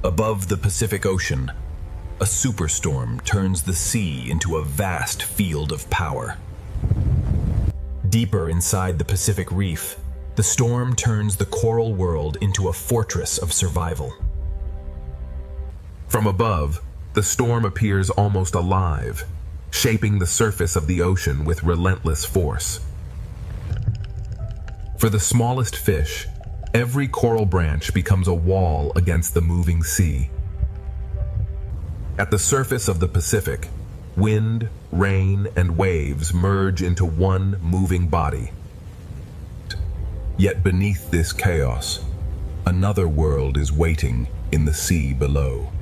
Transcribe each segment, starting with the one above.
Above the Pacific Ocean, a superstorm turns the sea into a vast field of power. Deeper inside the Pacific Reef, the storm turns the coral world into a fortress of survival. From above, the storm appears almost alive, shaping the surface of the ocean with relentless force. For the smallest fish, every coral branch becomes a wall against the moving sea. At the surface of the Pacific, wind, rain, and waves merge into one moving body. Yet beneath this chaos, another world is waiting in the sea below.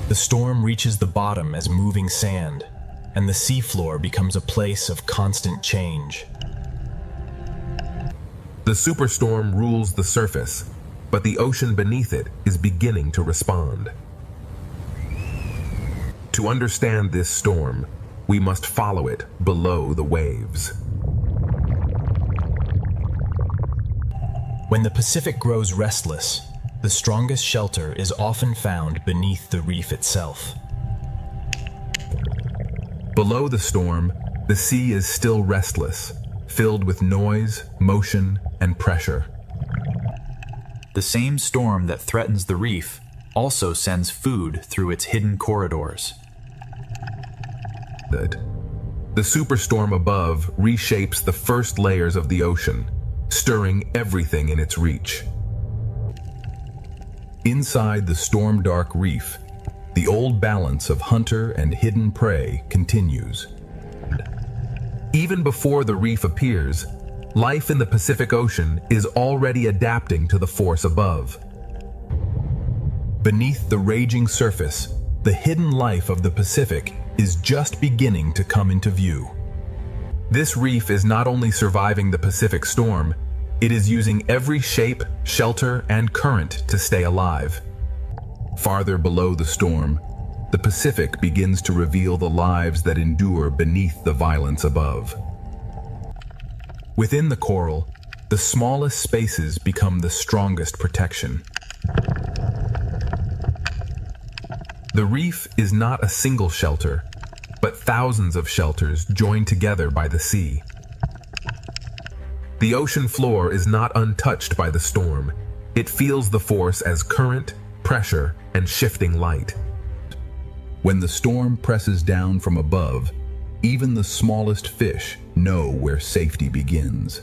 The storm reaches the bottom as moving sand, and the seafloor becomes a place of constant change. The superstorm rules the surface, but the ocean beneath it is beginning to respond. To understand this storm, we must follow it below the waves. When the Pacific grows restless, the strongest shelter is often found beneath the reef itself. Below the storm, the sea is still restless, filled with noise, motion, and pressure. The same storm that threatens the reef also sends food through its hidden corridors. The superstorm above reshapes the first layers of the ocean, stirring everything in its reach. Inside the storm-dark reef, the old balance of hunter and hidden prey continues. Even before the reef appears, life in the Pacific Ocean is already adapting to the force above. Beneath the raging surface, the hidden life of the Pacific is just beginning to come into view. This reef is not only surviving the Pacific storm, it is using every shape, shelter, and current to stay alive. Farther below the storm, the Pacific begins to reveal the lives that endure beneath the violence above. Within the coral, the smallest spaces become the strongest protection. The reef is not a single shelter, but thousands of shelters joined together by the sea. The ocean floor is not untouched by the storm. It feels the force as current, pressure, and shifting light. When the storm presses down from above, even the smallest fish know where safety begins.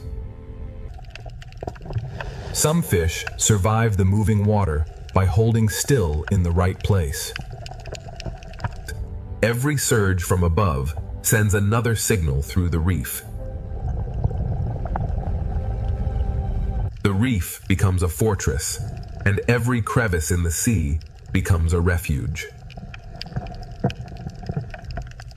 Some fish survive the moving water by holding still in the right place. Every surge from above sends another signal through the reef. The reef becomes a fortress, and every crevice in the sea becomes a refuge.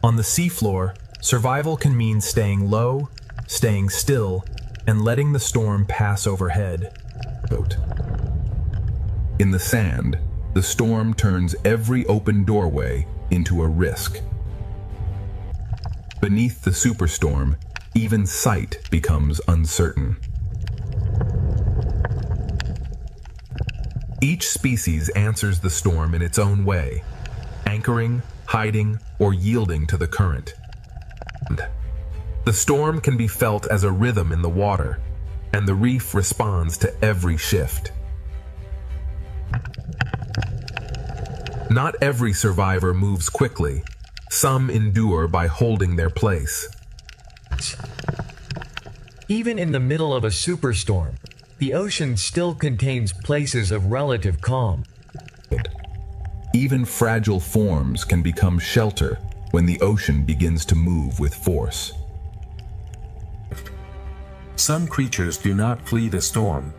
On the seafloor, survival can mean staying low, staying still, and letting the storm pass overhead. In the sand, the storm turns every open doorway into a risk. Beneath the superstorm, even sight becomes uncertain. Each species answers the storm in its own way, anchoring, hiding, or yielding to the current. The storm can be felt as a rhythm in the water, and the reef responds to every shift. Not every survivor moves quickly. Some endure by holding their place. Even in the middle of a superstorm, the ocean still contains places of relative calm. Even fragile forms can become shelter when the ocean begins to move with force. Some creatures do not flee the storm.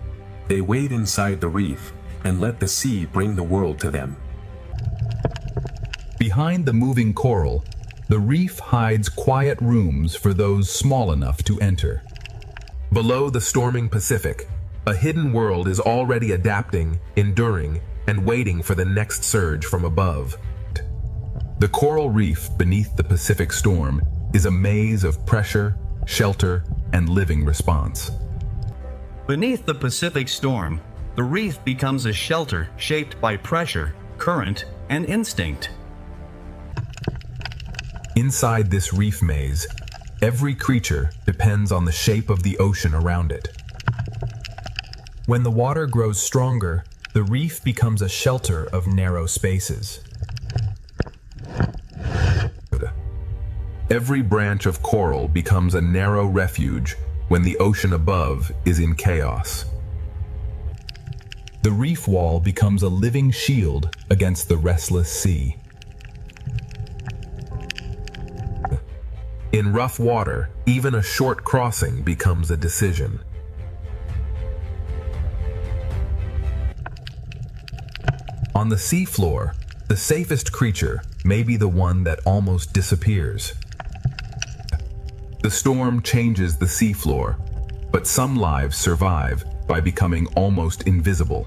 They wait inside the reef and let the sea bring the world to them. Behind the moving coral, the reef hides quiet rooms for those small enough to enter. Below the storming Pacific, a hidden world is already adapting, enduring, and waiting for the next surge from above. The coral reef beneath the Pacific storm is a maze of pressure, shelter, and living response. Beneath the Pacific storm, The reef becomes a shelter shaped by pressure, current, and instinct. Inside this reef maze, every creature depends on the shape of the ocean around it. When the water grows stronger, the reef becomes a shelter of narrow spaces. Every branch of coral becomes a narrow refuge when the ocean above is in chaos. The reef wall becomes a living shield against the restless sea. In rough water, even a short crossing becomes a decision. On the seafloor, the safest creature may be the one that almost disappears. The storm changes the seafloor, but some lives survive by becoming almost invisible.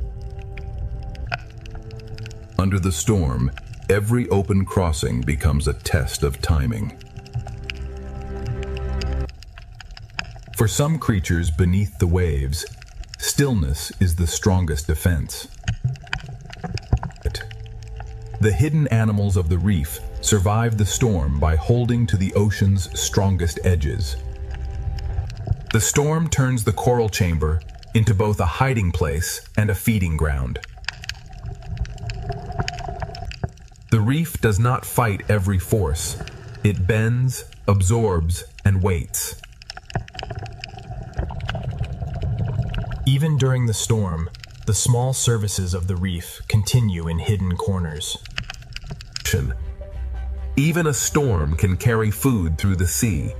Under the storm, every open crossing becomes a test of timing. For some creatures beneath the waves, stillness is the strongest defense. The hidden animals of the reef survive the storm by holding to the ocean's strongest edges. The storm turns the coral chamber into both a hiding place and a feeding ground. The reef does not fight every force. It bends, absorbs, and waits. Even during the storm, the small services of the reef continue in hidden corners. Even a storm can carry food through the sea,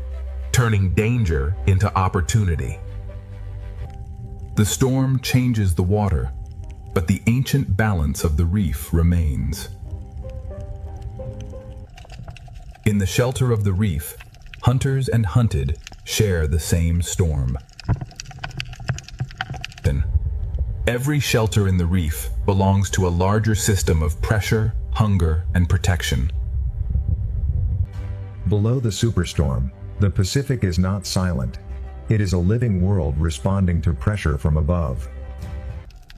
turning danger into opportunity. The storm changes the water, but the ancient balance of the reef remains. In the shelter of the reef, hunters and hunted share the same storm. Every shelter in the reef belongs to a larger system of pressure, hunger, and protection. Below the superstorm, the Pacific is not silent. It is a living world responding to pressure from above.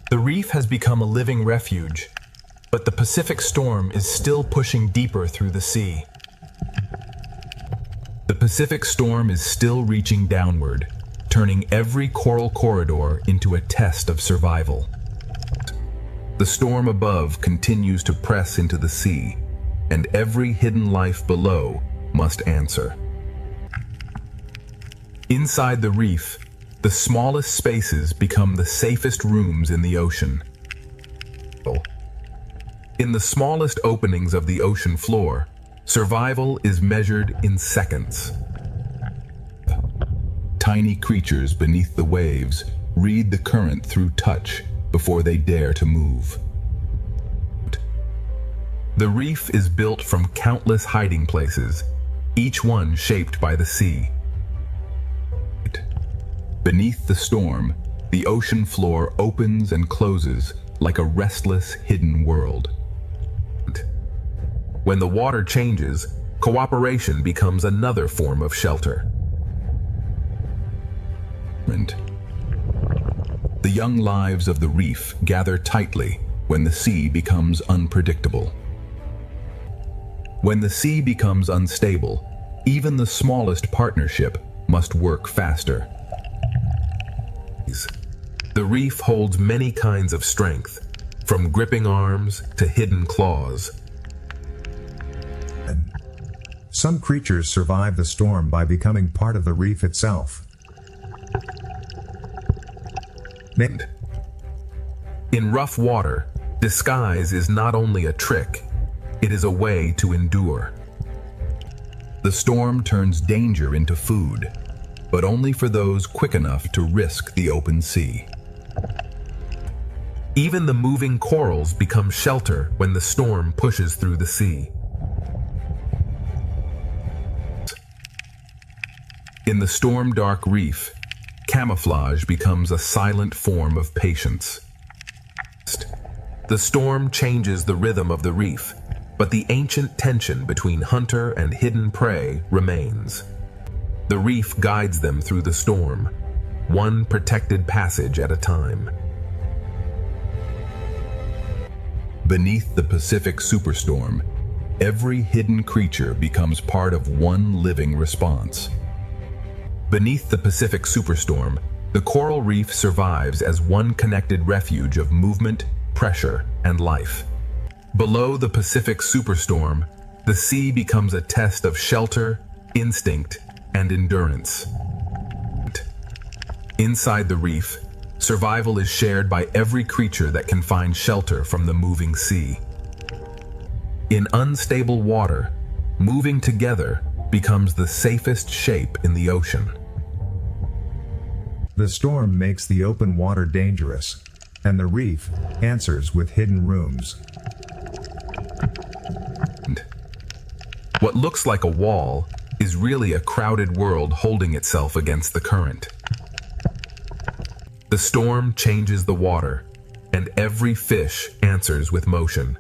The reef has become a living refuge, but the Pacific storm is still pushing deeper through the sea. The Pacific storm is still reaching downward, turning every coral corridor into a test of survival. The storm above continues to press into the sea, and every hidden life below must answer. Inside the reef, the smallest spaces become the safest rooms in the ocean. In the smallest openings of the ocean floor, survival is measured in seconds. Tiny creatures beneath the waves read the current through touch before they dare to move. The reef is built from countless hiding places, each one shaped by the sea. Beneath the storm, the ocean floor opens and closes like a restless, hidden world. When the water changes, cooperation becomes another form of shelter. The young lives of the reef gather tightly when the sea becomes unpredictable. When the sea becomes unstable, even the smallest partnership must work faster. The reef holds many kinds of strength, from gripping arms to hidden claws. Some creatures survive the storm by becoming part of the reef itself. In rough water, disguise is not only a trick, it is a way to endure. The storm turns danger into food, but only for those quick enough to risk the open sea. Even the moving corals become shelter when the storm pushes through the sea. In the storm-dark reef, camouflage becomes a silent form of patience. The storm changes the rhythm of the reef, but the ancient tension between hunter and hidden prey remains. The reef guides them through the storm, one protected passage at a time. Beneath the Pacific Superstorm, every hidden creature becomes part of one living response. Beneath the Pacific Superstorm, the coral reef survives as one connected refuge of movement, pressure, and life. Below the Pacific Superstorm, the sea becomes a test of shelter, instinct, and endurance. Inside the reef, survival is shared by every creature that can find shelter from the moving sea. In unstable water, moving together becomes the safest shape in the ocean. The storm makes the open water dangerous, and the reef answers with hidden rooms. What looks like a wall is really a crowded world holding itself against the current. The storm changes the water, and every fish answers with motion.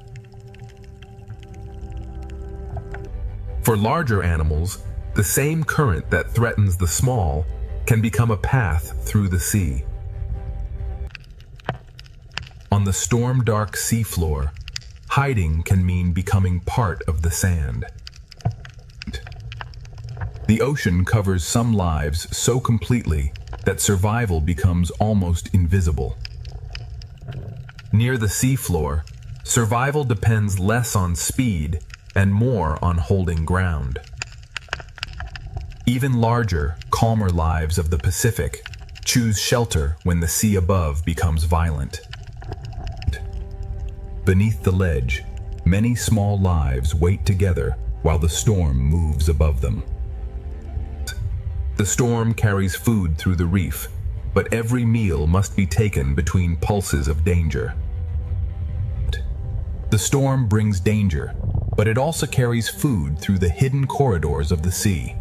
For larger animals, the same current that threatens the small can become a path through the sea. On the storm-dark seafloor, hiding can mean becoming part of the sand. The ocean covers some lives so completely that survival becomes almost invisible. Near the seafloor, survival depends less on speed and more on holding ground. Even larger, calmer lives of the Pacific choose shelter when the sea above becomes violent. Beneath the ledge, many small lives wait together while the storm moves above them. The storm carries food through the reef, but every meal must be taken between pulses of danger. The storm brings danger, but it also carries food through the hidden corridors of the sea.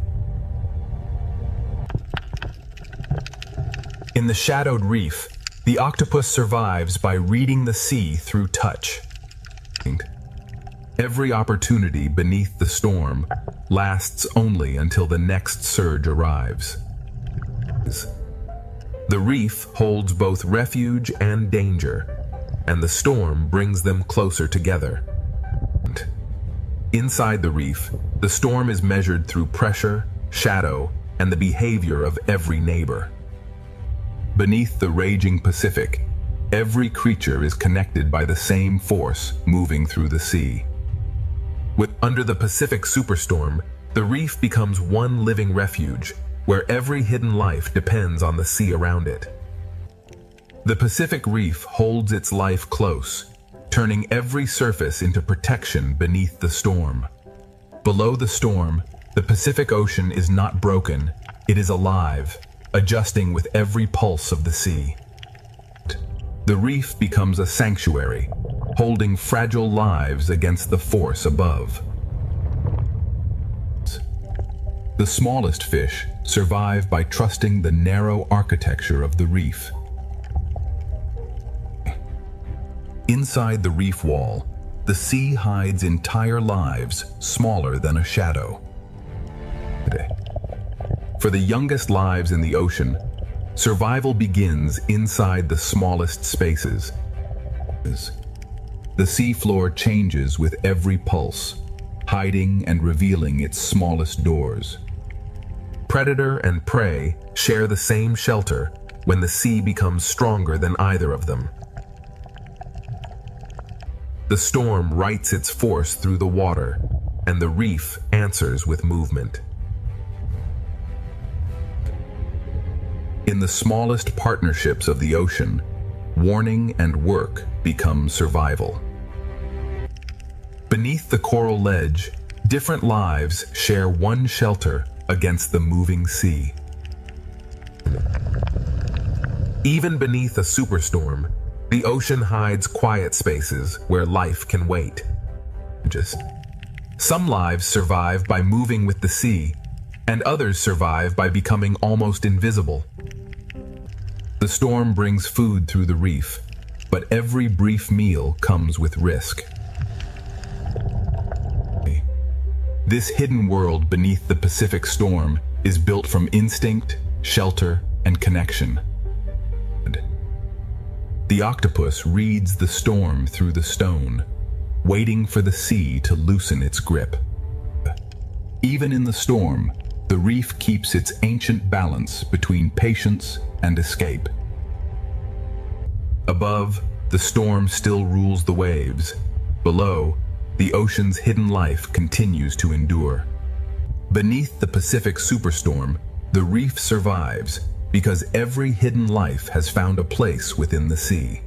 In the shadowed reef, the octopus survives by reading the sea through touch. Every opportunity beneath the storm lasts only until the next surge arrives. The reef holds both refuge and danger, and the storm brings them closer together. Inside the reef, the storm is measured through pressure, shadow, and the behavior of every neighbor. Beneath the raging Pacific, every creature is connected by the same force moving through the sea. Under the Pacific Superstorm, the reef becomes one living refuge, where every hidden life depends on the sea around it. The Pacific Reef holds its life close, turning every surface into protection beneath the storm. Below the storm, the Pacific Ocean is not broken, it is alive, adjusting with every pulse of the sea. The reef becomes a sanctuary, holding fragile lives against the force above. The smallest fish survive by trusting the narrow architecture of the reef. Inside the reef wall, the sea hides entire lives smaller than a shadow. For the youngest lives in the ocean, survival begins inside the smallest spaces. The seafloor changes with every pulse, hiding and revealing its smallest doors. Predator and prey share the same shelter when the sea becomes stronger than either of them. The storm writes its force through the water, and the reef answers with movement. In the smallest partnerships of the ocean, warning and work become survival. Beneath the coral ledge, different lives share one shelter against the moving sea. Even beneath a superstorm, the ocean hides quiet spaces where life can wait. Some lives survive by moving with the sea, and others survive by becoming almost invisible. The storm brings food through the reef, but every brief meal comes with risk. This hidden world beneath the Pacific storm is built from instinct, shelter, and connection. The octopus reads the storm through the stone, waiting for the sea to loosen its grip. Even in the storm, the reef keeps its ancient balance between patience and escape. Above, the storm still rules the waves. Below, the ocean's hidden life continues to endure. Beneath the Pacific Superstorm, the reef survives because every hidden life has found a place within the sea.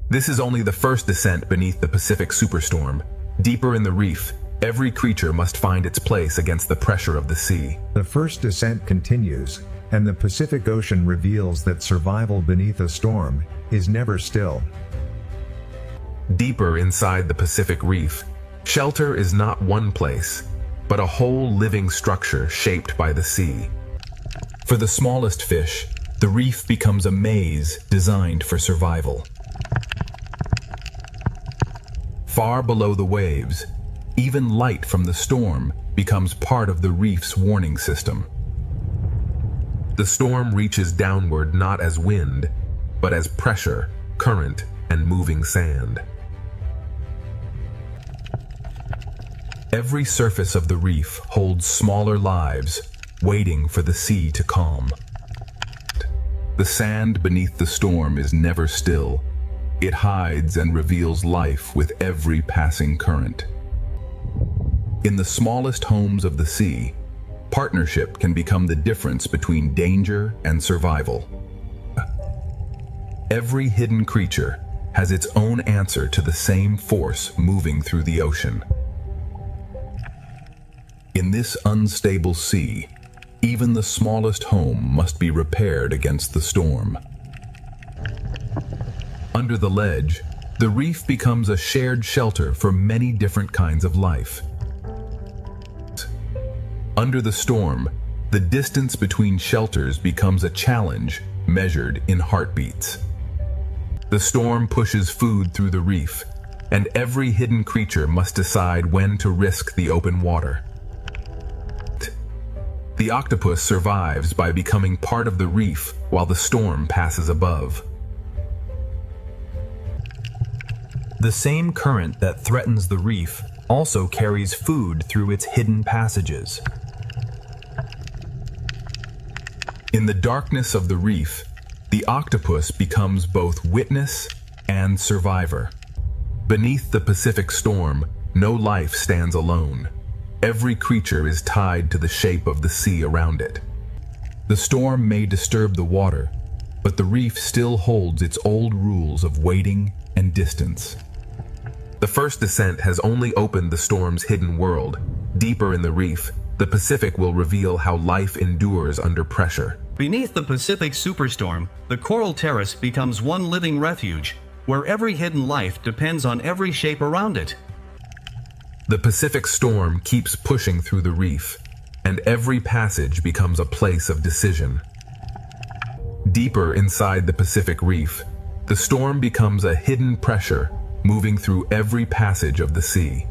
This is only the first descent beneath the Pacific Superstorm. Deeper in the reef, every creature must find its place against the pressure of the sea. The first descent continues, and the Pacific Ocean reveals that survival beneath a storm is never still. Deeper inside the Pacific Reef, shelter is not one place, but a whole living structure shaped by the sea. For the smallest fish, the reef becomes a maze designed for survival. Far below the waves, even light from the storm becomes part of the reef's warning system. The storm reaches downward not as wind, but as pressure, current, and moving sand. Every surface of the reef holds smaller lives, waiting for the sea to calm. The sand beneath the storm is never still. It hides and reveals life with every passing current. In the smallest homes of the sea, partnership can become the difference between danger and survival. Every hidden creature has its own answer to the same force moving through the ocean. In this unstable sea, even the smallest home must be repaired against the storm. Under the ledge, the reef becomes a shared shelter for many different kinds of life. Under the storm, the distance between shelters becomes a challenge measured in heartbeats. The storm pushes food through the reef, and every hidden creature must decide when to risk the open water. The octopus survives by becoming part of the reef while the storm passes above. The same current that threatens the reef also carries food through its hidden passages. In the darkness of the reef, the octopus becomes both witness and survivor. Beneath the Pacific storm, no life stands alone. Every creature is tied to the shape of the sea around it. The storm may disturb the water, but the reef still holds its old rules of waiting and distance. The first descent has only opened the storm's hidden world. Deeper in the reef, the Pacific will reveal how life endures under pressure. Beneath the Pacific Superstorm, the coral terrace becomes one living refuge, where every hidden life depends on every shape around it. The Pacific storm keeps pushing through the reef, and every passage becomes a place of decision. Deeper inside the Pacific Reef, the storm becomes a hidden pressure moving through every passage of the sea.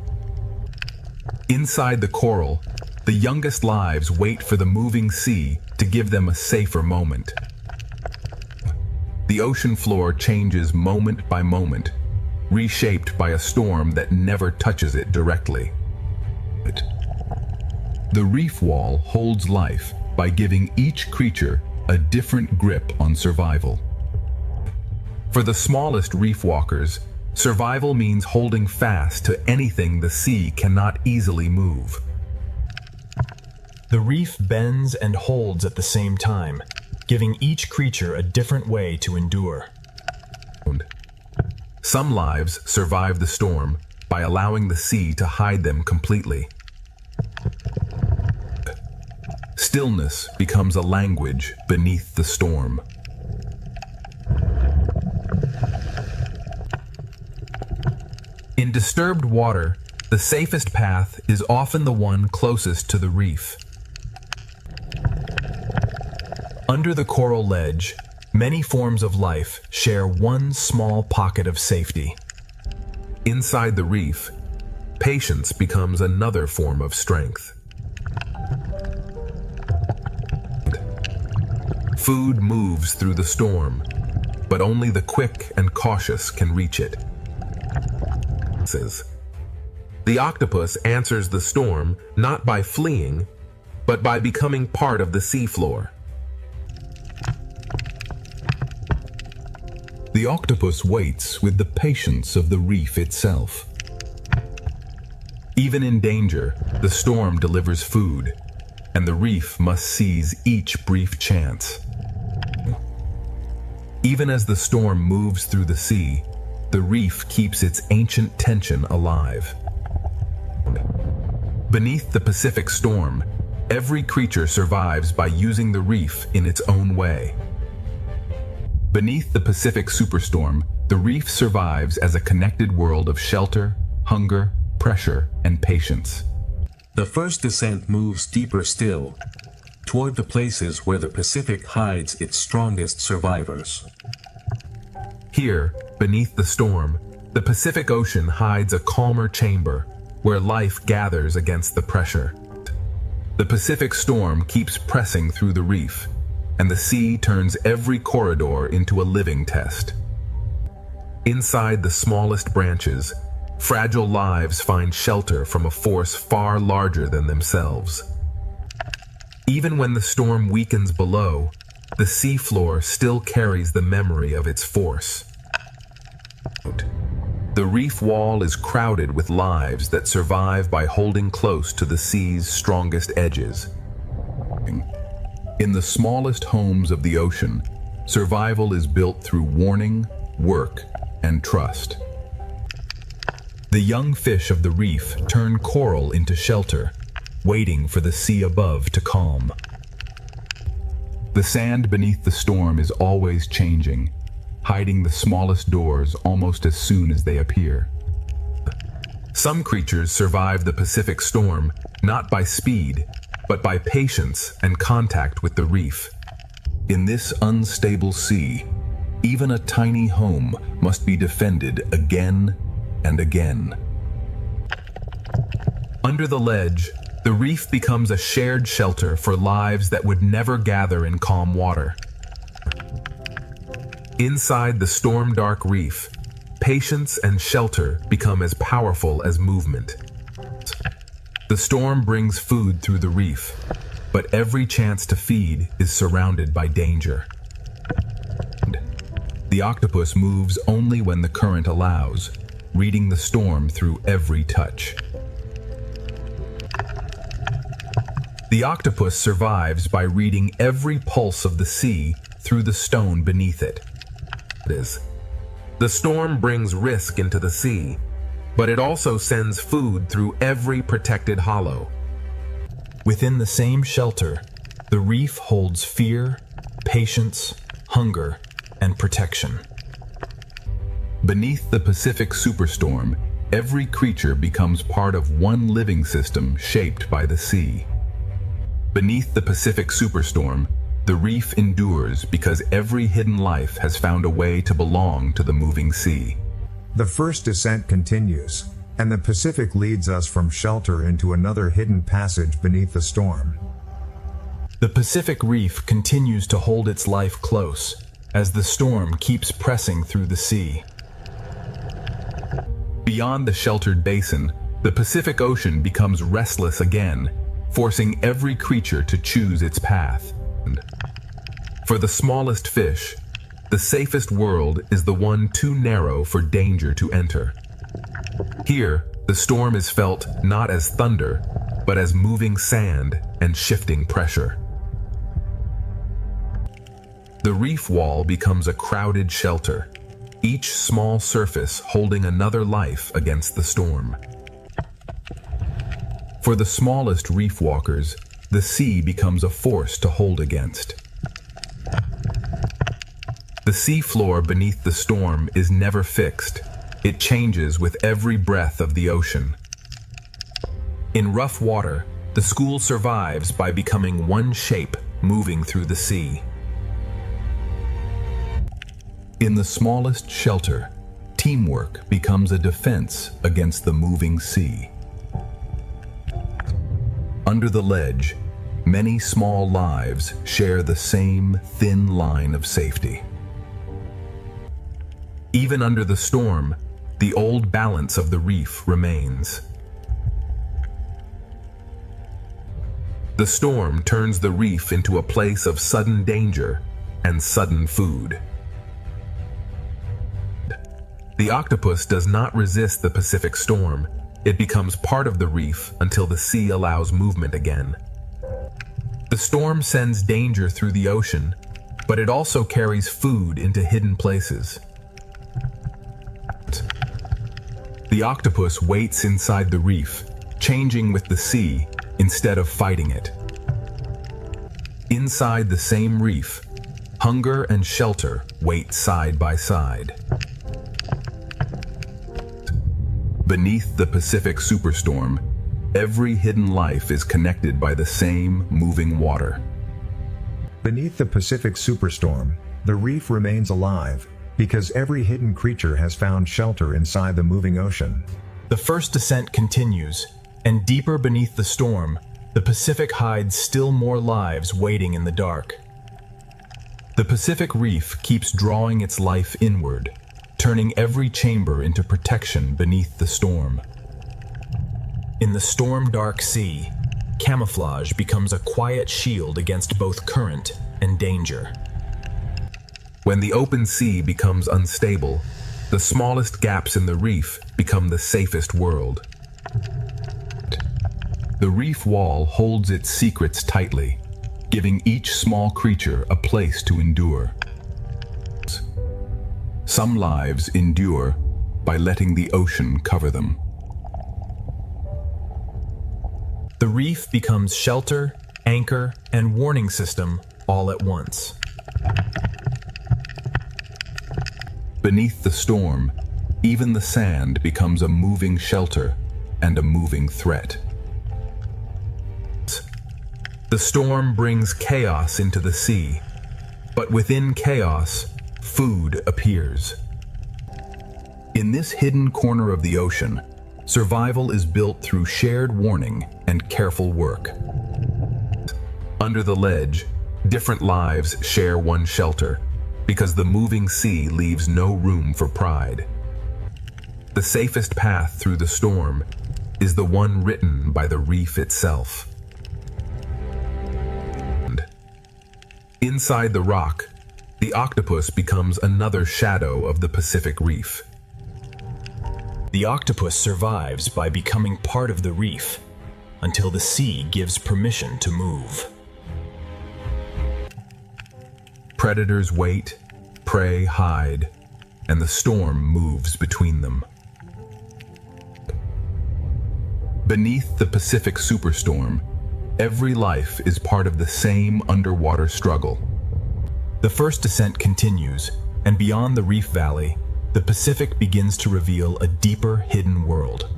Inside the coral, the youngest lives wait for the moving sea to give them a safer moment. The ocean floor changes moment by moment, reshaped by a storm that never touches it directly. The reef wall holds life by giving each creature a different grip on survival. For the smallest reef walkers, survival means holding fast to anything the sea cannot easily move. The reef bends and holds at the same time, giving each creature a different way to endure. Some lives survive the storm by allowing the sea to hide them completely. Stillness becomes a language beneath the storm. In disturbed water, the safest path is often the one closest to the reef. Under the coral ledge, many forms of life share one small pocket of safety. Inside the reef, patience becomes another form of strength. Food moves through the storm, but only the quick and cautious can reach it. The octopus answers the storm not by fleeing, but by becoming part of the seafloor. The octopus waits with the patience of the reef itself. Even in danger, the storm delivers food, and the reef must seize each brief chance. Even as the storm moves through the sea, the reef keeps its ancient tension alive. Beneath the Pacific storm, every creature survives by using the reef in its own way. Beneath the Pacific superstorm, the reef survives as a connected world of shelter, hunger, pressure, and patience. The first descent moves deeper still, toward the places where the Pacific hides its strongest survivors. Here, beneath the storm, the Pacific Ocean hides a calmer chamber where life gathers against the pressure. The Pacific storm keeps pressing through the reef, and the sea turns every corridor into a living test. Inside the smallest branches, fragile lives find shelter from a force far larger than themselves. Even when the storm weakens below, the seafloor still carries the memory of its force. The reef wall is crowded with lives that survive by holding close to the sea's strongest edges. In the smallest homes of the ocean, survival is built through warning, work, and trust. The young fish of the reef turn coral into shelter, waiting for the sea above to calm. The sand beneath the storm is always changing, hiding the smallest doors almost as soon as they appear. Some creatures survive the Pacific storm not by speed, but by patience and contact with the reef. In this unstable sea, even a tiny home must be defended again and again. Under the ledge, the reef becomes a shared shelter for lives that would never gather in calm water. Inside the storm-dark reef, patience and shelter become as powerful as movement. The storm brings food through the reef, but every chance to feed is surrounded by danger. The octopus moves only when the current allows, reading the storm through every touch. The octopus survives by reading every pulse of the sea through the stone beneath it. The storm brings risk into the sea, but it also sends food through every protected hollow. Within the same shelter, the reef holds fear, patience, hunger, and protection. Beneath the Pacific superstorm, every creature becomes part of one living system shaped by the sea. Beneath the Pacific superstorm, the reef endures because every hidden life has found a way to belong to the moving sea. The first descent continues, and the Pacific leads us from shelter into another hidden passage beneath the storm. The Pacific reef continues to hold its life close as the storm keeps pressing through the sea. Beyond the sheltered basin, the Pacific Ocean becomes restless again, forcing every creature to choose its path. For the smallest fish, the safest world is the one too narrow for danger to enter. Here, the storm is felt not as thunder, but as moving sand and shifting pressure. The reef wall becomes a crowded shelter, each small surface holding another life against the storm. For the smallest reef walkers, the sea becomes a force to hold against. The seafloor beneath the storm is never fixed. It changes with every breath of the ocean. In rough water, the school survives by becoming one shape moving through the sea. In the smallest shelter, teamwork becomes a defense against the moving sea. Under the ledge, many small lives share the same thin line of safety. Even under the storm, the old balance of the reef remains. The storm turns the reef into a place of sudden danger and sudden food. The octopus does not resist the Pacific storm. It becomes part of the reef until the sea allows movement again. The storm sends danger through the ocean, but it also carries food into hidden places. The octopus waits inside the reef, changing with the sea instead of fighting it. Inside the same reef, hunger and shelter wait side by side. Beneath the Pacific Superstorm, every hidden life is connected by the same moving water. Beneath the Pacific Superstorm, the reef remains alive, because every hidden creature has found shelter inside the moving ocean. The first descent continues, and deeper beneath the storm, the Pacific hides still more lives waiting in the dark. The Pacific Reef keeps drawing its life inward, turning every chamber into protection beneath the storm. In the storm-dark sea, camouflage becomes a quiet shield against both current and danger. When the open sea becomes unstable, the smallest gaps in the reef become the safest world. The reef wall holds its secrets tightly, giving each small creature a place to endure. Some lives endure by letting the ocean cover them. The reef becomes shelter, anchor, and warning system all at once. Beneath the storm, even the sand becomes a moving shelter and a moving threat. The storm brings chaos into the sea, but within chaos, food appears. In this hidden corner of the ocean, survival is built through shared warning and careful work. Under the ledge, different lives share one shelter, because the moving sea leaves no room for pride. The safest path through the storm is the one written by the reef itself. Inside the rock, the octopus becomes another shadow of the Pacific Reef. The octopus survives by becoming part of the reef until the sea gives permission to move. Predators wait, prey hide, and the storm moves between them. Beneath the Pacific Superstorm, every life is part of the same underwater struggle. The first descent continues, and beyond the reef valley, the Pacific begins to reveal a deeper hidden world.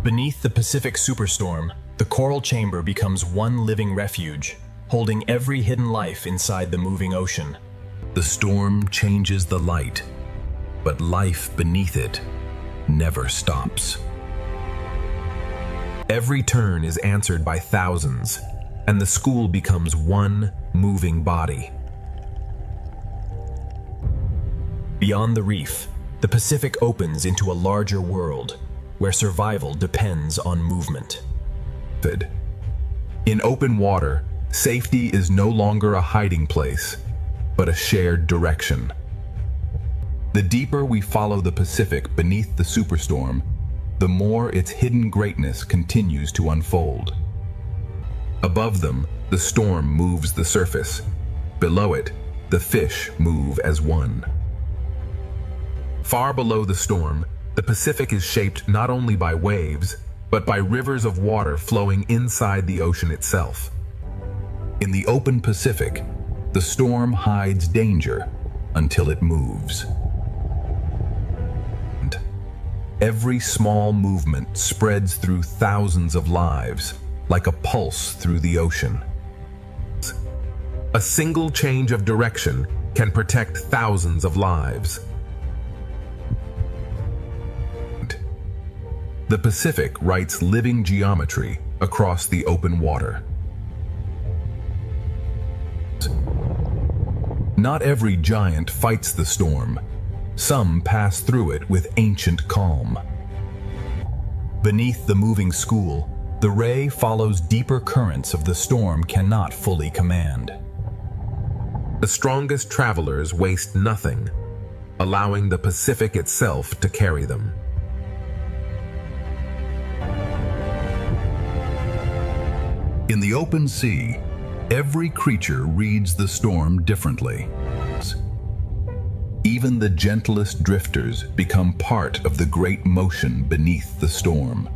Beneath the Pacific Superstorm, the coral chamber becomes one living refuge, holding every hidden life inside the moving ocean. The storm changes the light, but life beneath it never stops. Every turn is answered by thousands, and the school becomes one moving body. Beyond the reef, the Pacific opens into a larger world, where survival depends on movement. In open water, safety is no longer a hiding place, but a shared direction. The deeper we follow the Pacific beneath the Superstorm, the more its hidden greatness continues to unfold. Above them, the storm moves the surface. Below it, the fish move as one. Far below the storm, the Pacific is shaped not only by waves, but by rivers of water flowing inside the ocean itself. In the open Pacific, the storm hides danger until it moves. Every small movement spreads through thousands of lives, like a pulse through the ocean. A single change of direction can protect thousands of lives. The Pacific writes living geometry across the open water. Not every giant fights the storm. Some pass through it with ancient calm. Beneath the moving school, The ray follows deeper currents of the storm cannot fully command. The strongest travelers waste nothing, allowing the Pacific itself to carry them. In the open sea, every creature reads the storm differently. Even the gentlest drifters become part of the great motion beneath the storm.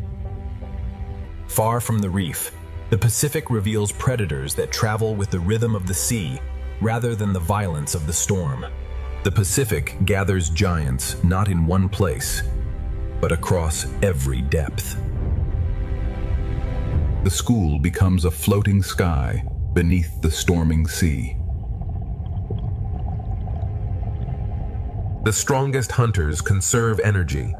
Far from the reef, the Pacific reveals predators that travel with the rhythm of the sea rather than the violence of the storm. The Pacific gathers giants not in one place, but across every depth. The school becomes a floating sky beneath the storming sea. The strongest hunters conserve energy,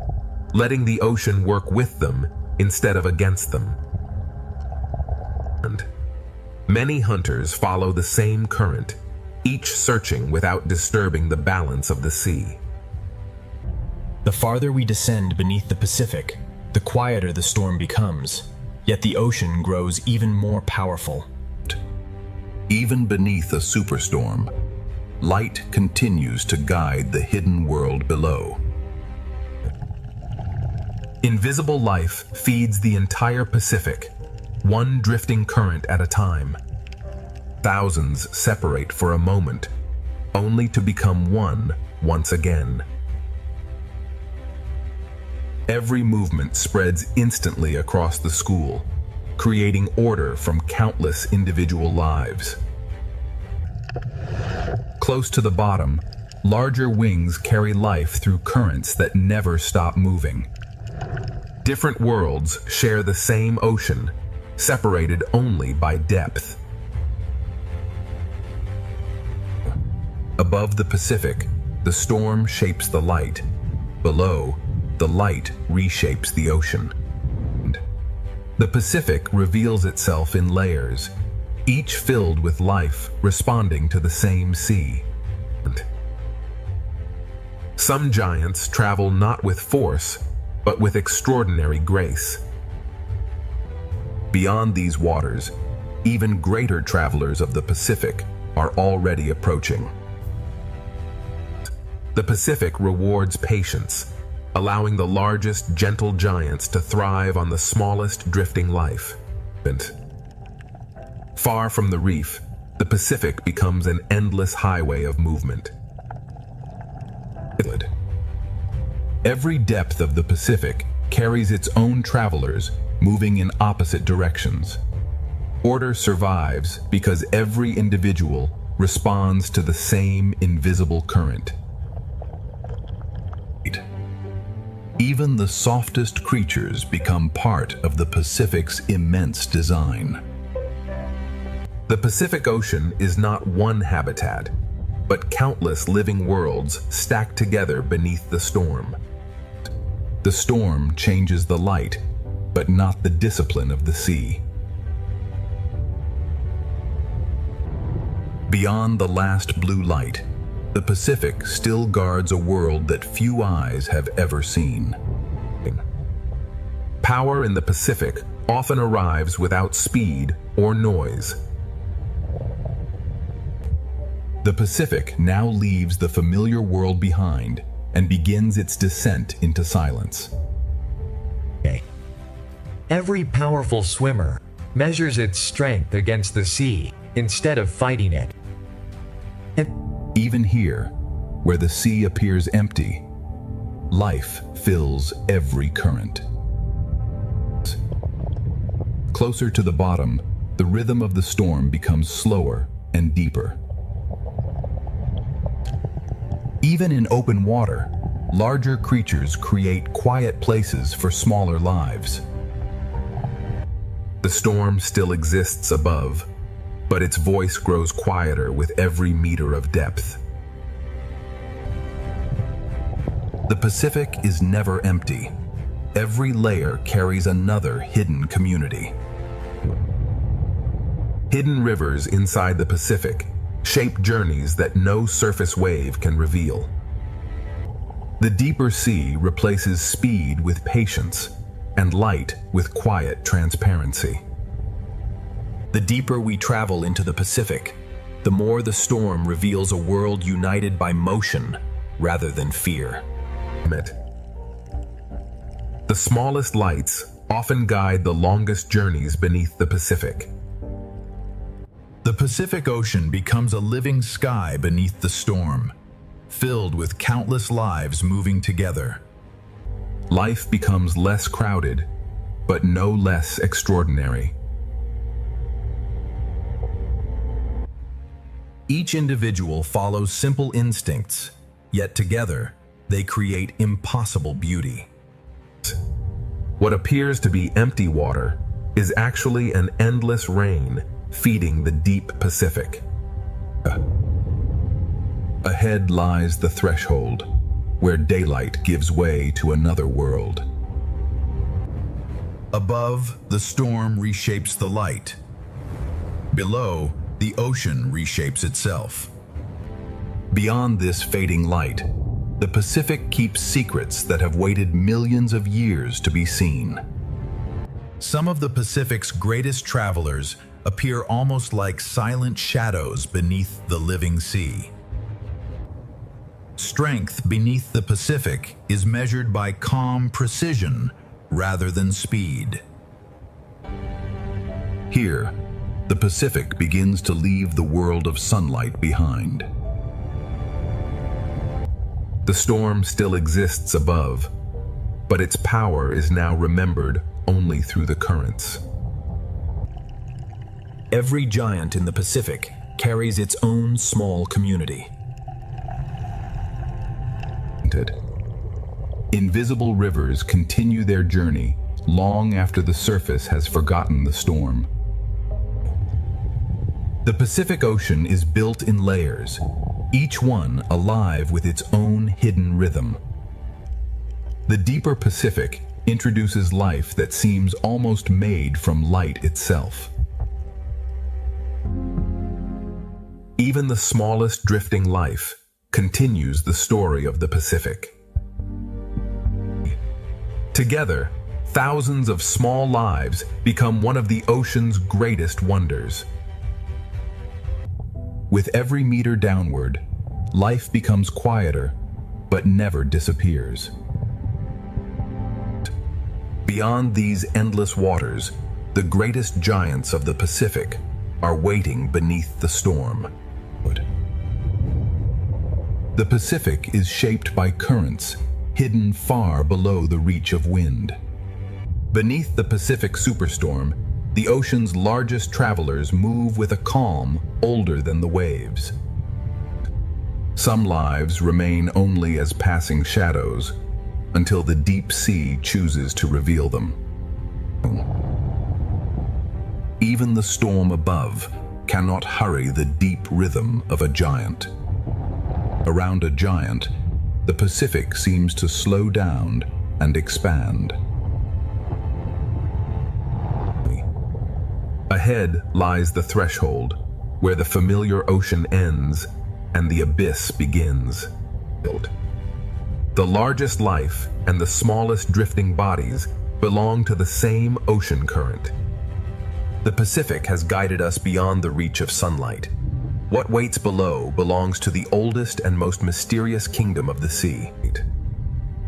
letting the ocean work with them instead of against them. And many hunters follow the same current, each searching without disturbing the balance of the sea. The farther we descend beneath the Pacific, the quieter the storm becomes, yet the ocean grows even more powerful. Even beneath a superstorm, light continues to guide the hidden world below. Invisible life feeds the entire Pacific, one drifting current at a time. Thousands separate for a moment, only to become one once again. Every movement spreads instantly across the school, creating order from countless individual lives. Close to the bottom, larger wings carry life through currents that never stop moving. Different worlds share the same ocean, separated only by depth. Above the Pacific, the storm shapes the light. Below, the light reshapes the ocean. The Pacific reveals itself in layers, each filled with life responding to the same sea. Some giants travel not with force, but with extraordinary grace. Beyond these waters, even greater travelers of the Pacific are already approaching. The Pacific rewards patience, allowing the largest gentle giants to thrive on the smallest drifting life. Far from the reef, the Pacific becomes an endless highway of movement. Every depth of the Pacific carries its own travelers moving in opposite directions. Order survives because every individual responds to the same invisible current. Even the softest creatures become part of the Pacific's immense design. The Pacific Ocean is not one habitat, but countless living worlds stacked together beneath the storm. The storm changes the light, but not the discipline of the sea. Beyond the last blue light, the Pacific still guards a world that few eyes have ever seen. Power in the Pacific often arrives without speed or noise. The Pacific now leaves the familiar world behind and begins its descent into silence. Every powerful swimmer measures its strength against the sea instead of fighting it. Even here, where the sea appears empty, life fills every current. Closer to the bottom, the rhythm of the storm becomes slower and deeper. Even in open water, larger creatures create quiet places for smaller lives. The storm still exists above, but its voice grows quieter with every meter of depth. The Pacific is never empty. Every layer carries another hidden community. Hidden rivers inside the Pacific shape journeys that no surface wave can reveal. The deeper sea replaces speed with patience, and light with quiet transparency. The deeper we travel into the Pacific, the more the storm reveals a world united by motion rather than fear. The smallest lights often guide the longest journeys beneath the Pacific. The Pacific Ocean becomes a living sky beneath the storm, filled with countless lives moving together. Life becomes less crowded, but no less extraordinary. Each individual follows simple instincts, yet together they create impossible beauty. What appears to be empty water is actually an endless rain feeding the deep Pacific. Ahead lies the threshold, where daylight gives way to another world. Above, the storm reshapes the light. Below, the ocean reshapes itself. Beyond this fading light, the Pacific keeps secrets that have waited millions of years to be seen. Some of the Pacific's greatest travelers appear almost like silent shadows beneath the living sea. Strength beneath the Pacific is measured by calm precision rather than speed. Here, the Pacific begins to leave the world of sunlight behind. The storm still exists above, but its power is now remembered only through the currents. Every giant in the Pacific carries its own small community. Invisible rivers continue their journey long after the surface has forgotten the storm. The Pacific Ocean is built in layers, each one alive with its own hidden rhythm. The deeper Pacific introduces life that seems almost made from light itself. Even the smallest drifting life continues the story of the Pacific. Together, thousands of small lives become one of the ocean's greatest wonders. With every meter downward, life becomes quieter, but never disappears. Beyond these endless waters, the greatest giants of the Pacific are waiting beneath the storm. The Pacific is shaped by currents hidden far below the reach of wind. Beneath the Pacific Superstorm, the ocean's largest travelers move with a calm older than the waves. Some lives remain only as passing shadows until the deep sea chooses to reveal them. Even the storm above cannot hurry the deep rhythm of a giant. Around a giant, the Pacific seems to slow down and expand. Ahead lies the threshold, where the familiar ocean ends and the abyss begins. The largest life and the smallest drifting bodies belong to the same ocean current. The Pacific has guided us beyond the reach of sunlight. What waits below belongs to the oldest and most mysterious kingdom of the sea.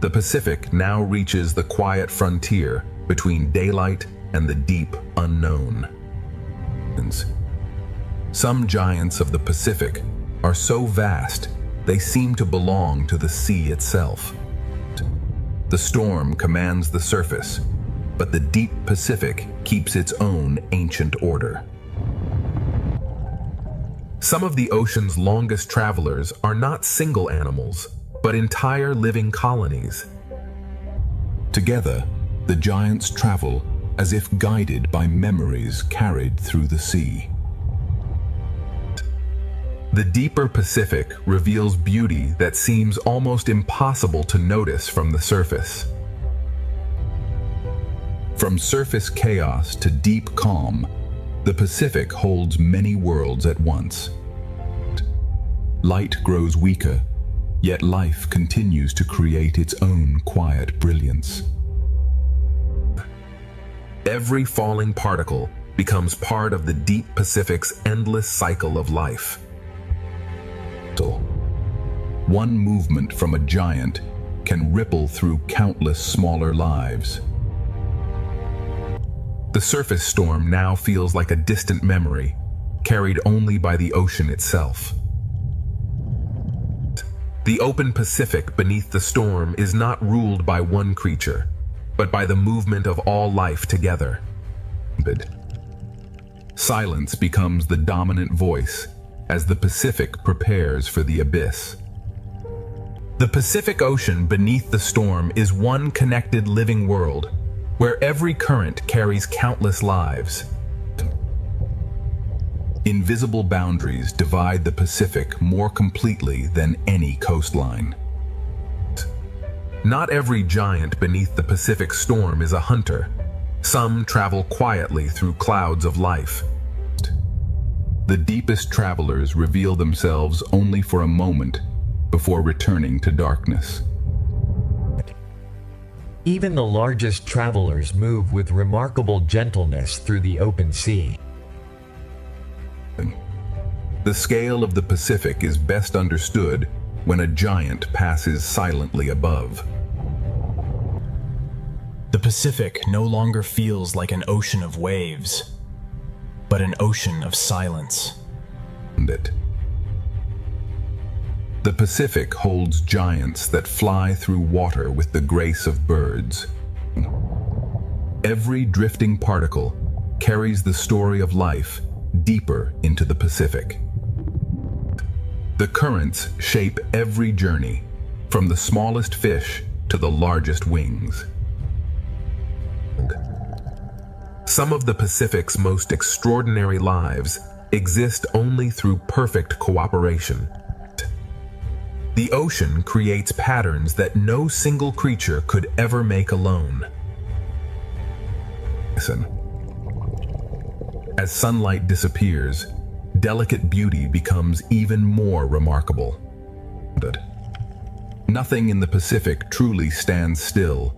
The Pacific now reaches the quiet frontier between daylight and the deep unknown. Some giants of the Pacific are so vast they seem to belong to the sea itself. The storm commands the surface, but the deep Pacific keeps its own ancient order. Some of the ocean's longest travelers are not single animals, but entire living colonies. Together, the giants travel as if guided by memories carried through the sea. The deeper Pacific reveals beauty that seems almost impossible to notice from the surface. From surface chaos to deep calm, the Pacific holds many worlds at once. Light grows weaker, yet life continues to create its own quiet brilliance. Every falling particle becomes part of the deep Pacific's endless cycle of life. One movement from a giant can ripple through countless smaller lives. The surface storm now feels like a distant memory, carried only by the ocean itself. The open Pacific beneath the storm is not ruled by one creature, but by the movement of all life together. Silence becomes the dominant voice as the Pacific prepares for the abyss. The Pacific Ocean beneath the storm is one connected living world where every current carries countless lives. Invisible boundaries divide the Pacific more completely than any coastline. Not every giant beneath the Pacific storm is a hunter. Some travel quietly through clouds of life. The deepest travelers reveal themselves only for a moment before returning to darkness. Even the largest travelers move with remarkable gentleness through the open sea. The scale of the Pacific is best understood when a giant passes silently above. The Pacific no longer feels like an ocean of waves, but an ocean of silence. The Pacific holds giants that fly through water with the grace of birds. Every drifting particle carries the story of life deeper into the Pacific. The currents shape every journey, from the smallest fish to the largest wings. Some of the Pacific's most extraordinary lives exist only through perfect cooperation. The ocean creates patterns that no single creature could ever make alone. Listen. As sunlight disappears, delicate beauty becomes even more remarkable. Nothing in the Pacific truly stands still.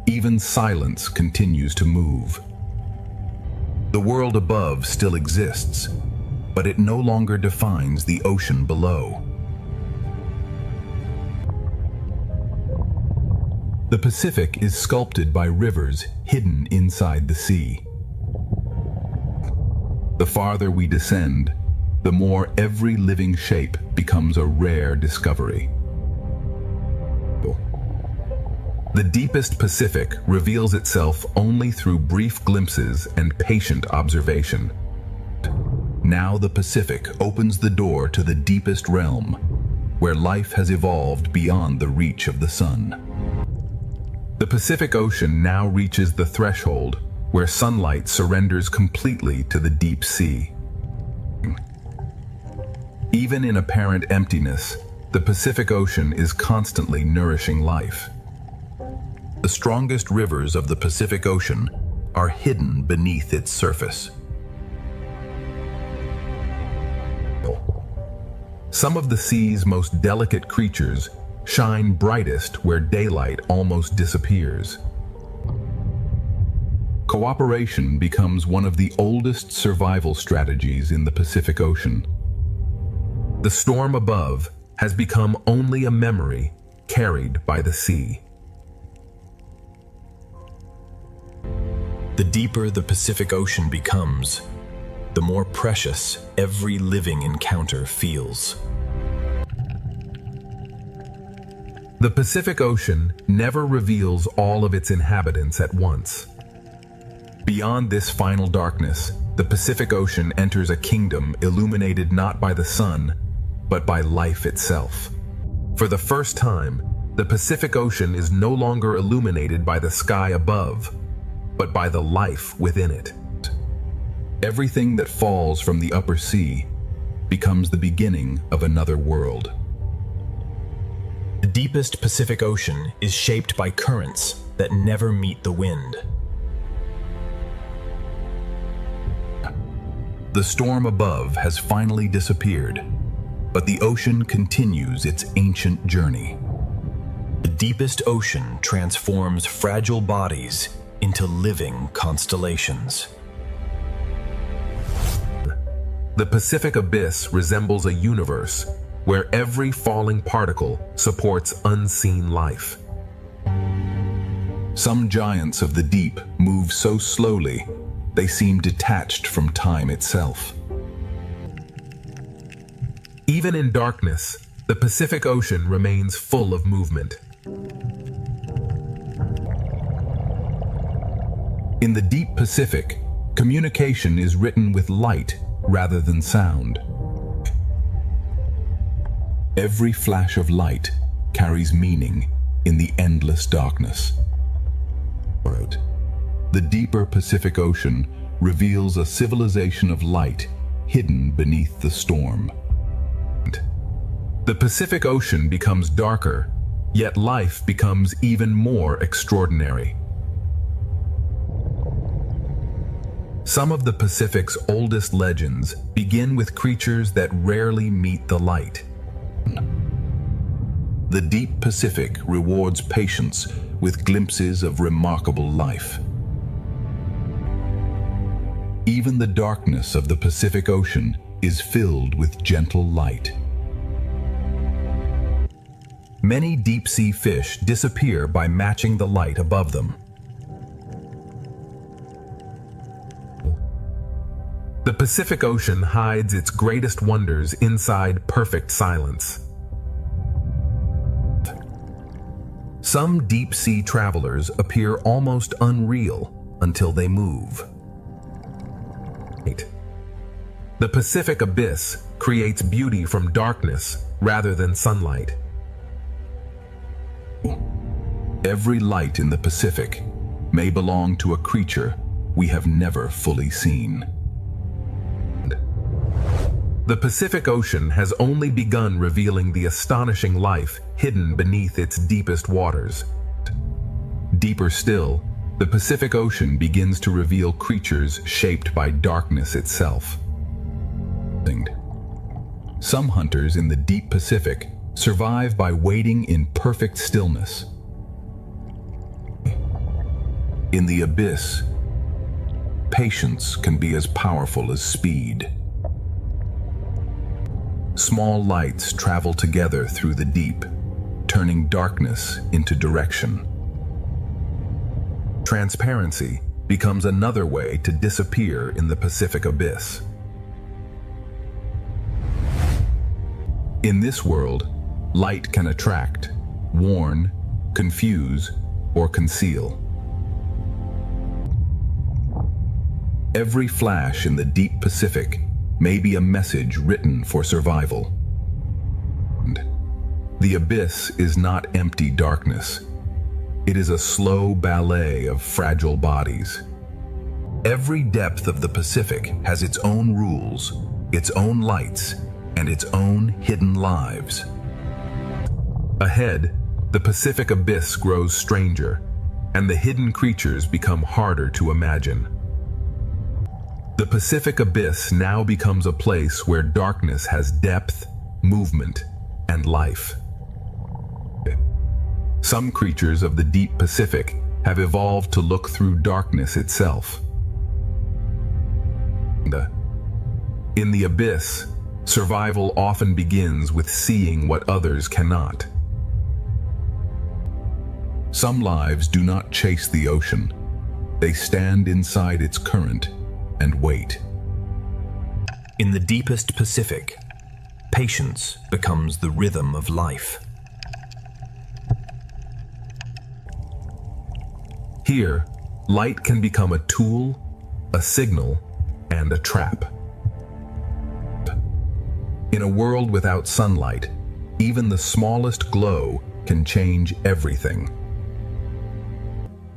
Even silence continues to move. The world above still exists, but it no longer defines the ocean below. The Pacific is sculpted by rivers hidden inside the sea. The farther we descend, the more every living shape becomes a rare discovery. The deepest Pacific reveals itself only through brief glimpses and patient observation. Now the Pacific opens the door to the deepest realm, where life has evolved beyond the reach of the sun. The Pacific Ocean now reaches the threshold where sunlight surrenders completely to the deep sea. Even in apparent emptiness, the Pacific Ocean is constantly nourishing life. The strongest rivers of the Pacific Ocean are hidden beneath its surface. Some of the sea's most delicate creatures shine brightest where daylight almost disappears. Cooperation becomes one of the oldest survival strategies in the Pacific Ocean. The storm above has become only a memory carried by the sea. The deeper the Pacific Ocean becomes, the more precious every living encounter feels. The Pacific Ocean never reveals all of its inhabitants at once. Beyond this final darkness, the Pacific Ocean enters a kingdom illuminated not by the sun, but by life itself. For the first time, the Pacific Ocean is no longer illuminated by the sky above, but by the life within it. Everything that falls from the upper sea becomes the beginning of another world. The deepest Pacific Ocean is shaped by currents that never meet the wind. The storm above has finally disappeared, but the ocean continues its ancient journey. The deepest ocean transforms fragile bodies into living constellations. The Pacific Abyss resembles a universe where every falling particle supports unseen life. Some giants of the deep move so slowly, they seem detached from time itself. Even in darkness, the Pacific Ocean remains full of movement. In the deep Pacific, communication is written with light rather than sound. Every flash of light carries meaning in the endless darkness. The deeper Pacific Ocean reveals a civilization of light hidden beneath the storm. The Pacific Ocean becomes darker, yet life becomes even more extraordinary. Some of the Pacific's oldest legends begin with creatures that rarely meet the light. The deep Pacific rewards patience with glimpses of remarkable life. Even the darkness of the Pacific Ocean is filled with gentle light. Many deep-sea fish disappear by matching the light above them. The Pacific Ocean hides its greatest wonders inside perfect silence. Some deep-sea travelers appear almost unreal until they move. The Pacific Abyss creates beauty from darkness rather than sunlight. Every light in the Pacific may belong to a creature we have never fully seen. The Pacific Ocean has only begun revealing the astonishing life hidden beneath its deepest waters. Deeper still, the Pacific Ocean begins to reveal creatures shaped by darkness itself. Some hunters in the deep Pacific survive by waiting in perfect stillness. In the abyss, patience can be as powerful as speed. Small lights travel together through the deep, turning darkness into direction. Transparency becomes another way to disappear in the Pacific Abyss. In this world, light can attract, warn, confuse, or conceal. Every flash in the deep Pacific may be a message written for survival. The abyss is not empty darkness. It is a slow ballet of fragile bodies. Every depth of the Pacific has its own rules, its own lights, and its own hidden lives. Ahead, the Pacific Abyss grows stranger, and the hidden creatures become harder to imagine. The Pacific Abyss now becomes a place where darkness has depth, movement, and life. Some creatures of the deep Pacific have evolved to look through darkness itself. In the abyss, survival often begins with seeing what others cannot. Some lives do not chase the ocean. They stand inside its current and wait. In the deepest Pacific, patience becomes the rhythm of life. Here, light can become a tool, a signal, and a trap. In a world without sunlight, even the smallest glow can change everything.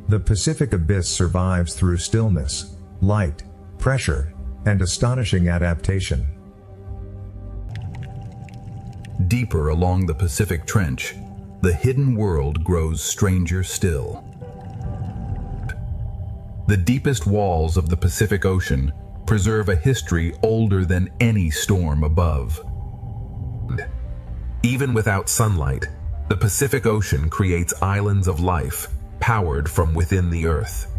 The Pacific Abyss survives through stillness, light, pressure, and astonishing adaptation. Deeper along the Pacific Trench, the hidden world grows stranger still. The deepest walls of the Pacific Ocean preserve a history older than any storm above. Even without sunlight, the Pacific Ocean creates islands of life powered from within the earth.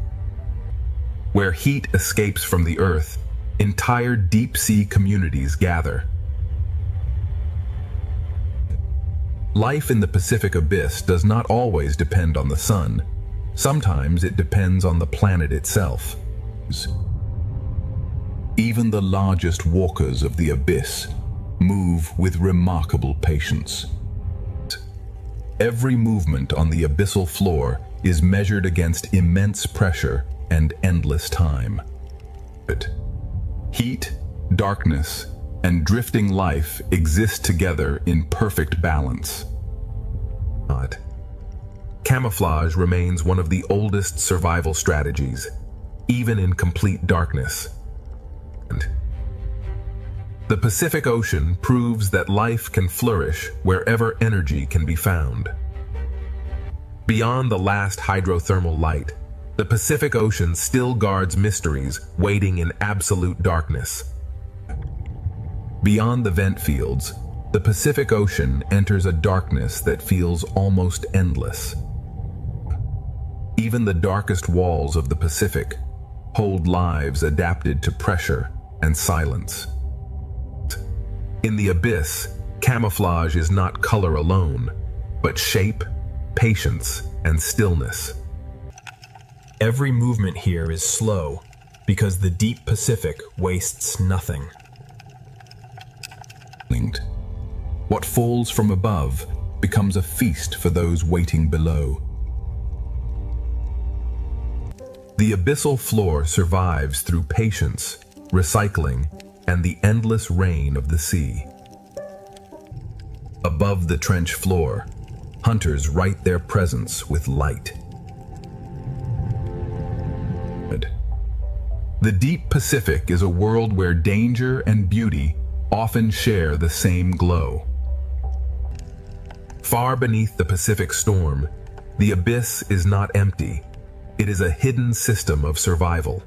Where heat escapes from the Earth, entire deep-sea communities gather. Life in the Pacific Abyss does not always depend on the sun. Sometimes it depends on the planet itself. Even the largest walkers of the abyss move with remarkable patience. Every movement on the abyssal floor is measured against immense pressure and endless time. Heat, darkness, and drifting life exist together in perfect balance. Camouflage remains one of the oldest survival strategies, even in complete darkness. The Pacific Ocean proves that life can flourish wherever energy can be found. Beyond the last hydrothermal light, the Pacific Ocean still guards mysteries waiting in absolute darkness. Beyond the vent fields, the Pacific Ocean enters a darkness that feels almost endless. Even the darkest walls of the Pacific hold lives adapted to pressure and silence. In the abyss, camouflage is not color alone, but shape, patience, and stillness. Every movement here is slow because the deep Pacific wastes nothing. What falls from above becomes a feast for those waiting below. The abyssal floor survives through patience, recycling, and the endless rain of the sea. Above the trench floor, hunters write their presence with light. The deep Pacific is a world where danger and beauty often share the same glow. Far beneath the Pacific storm, the abyss is not empty. It is a hidden system of survival.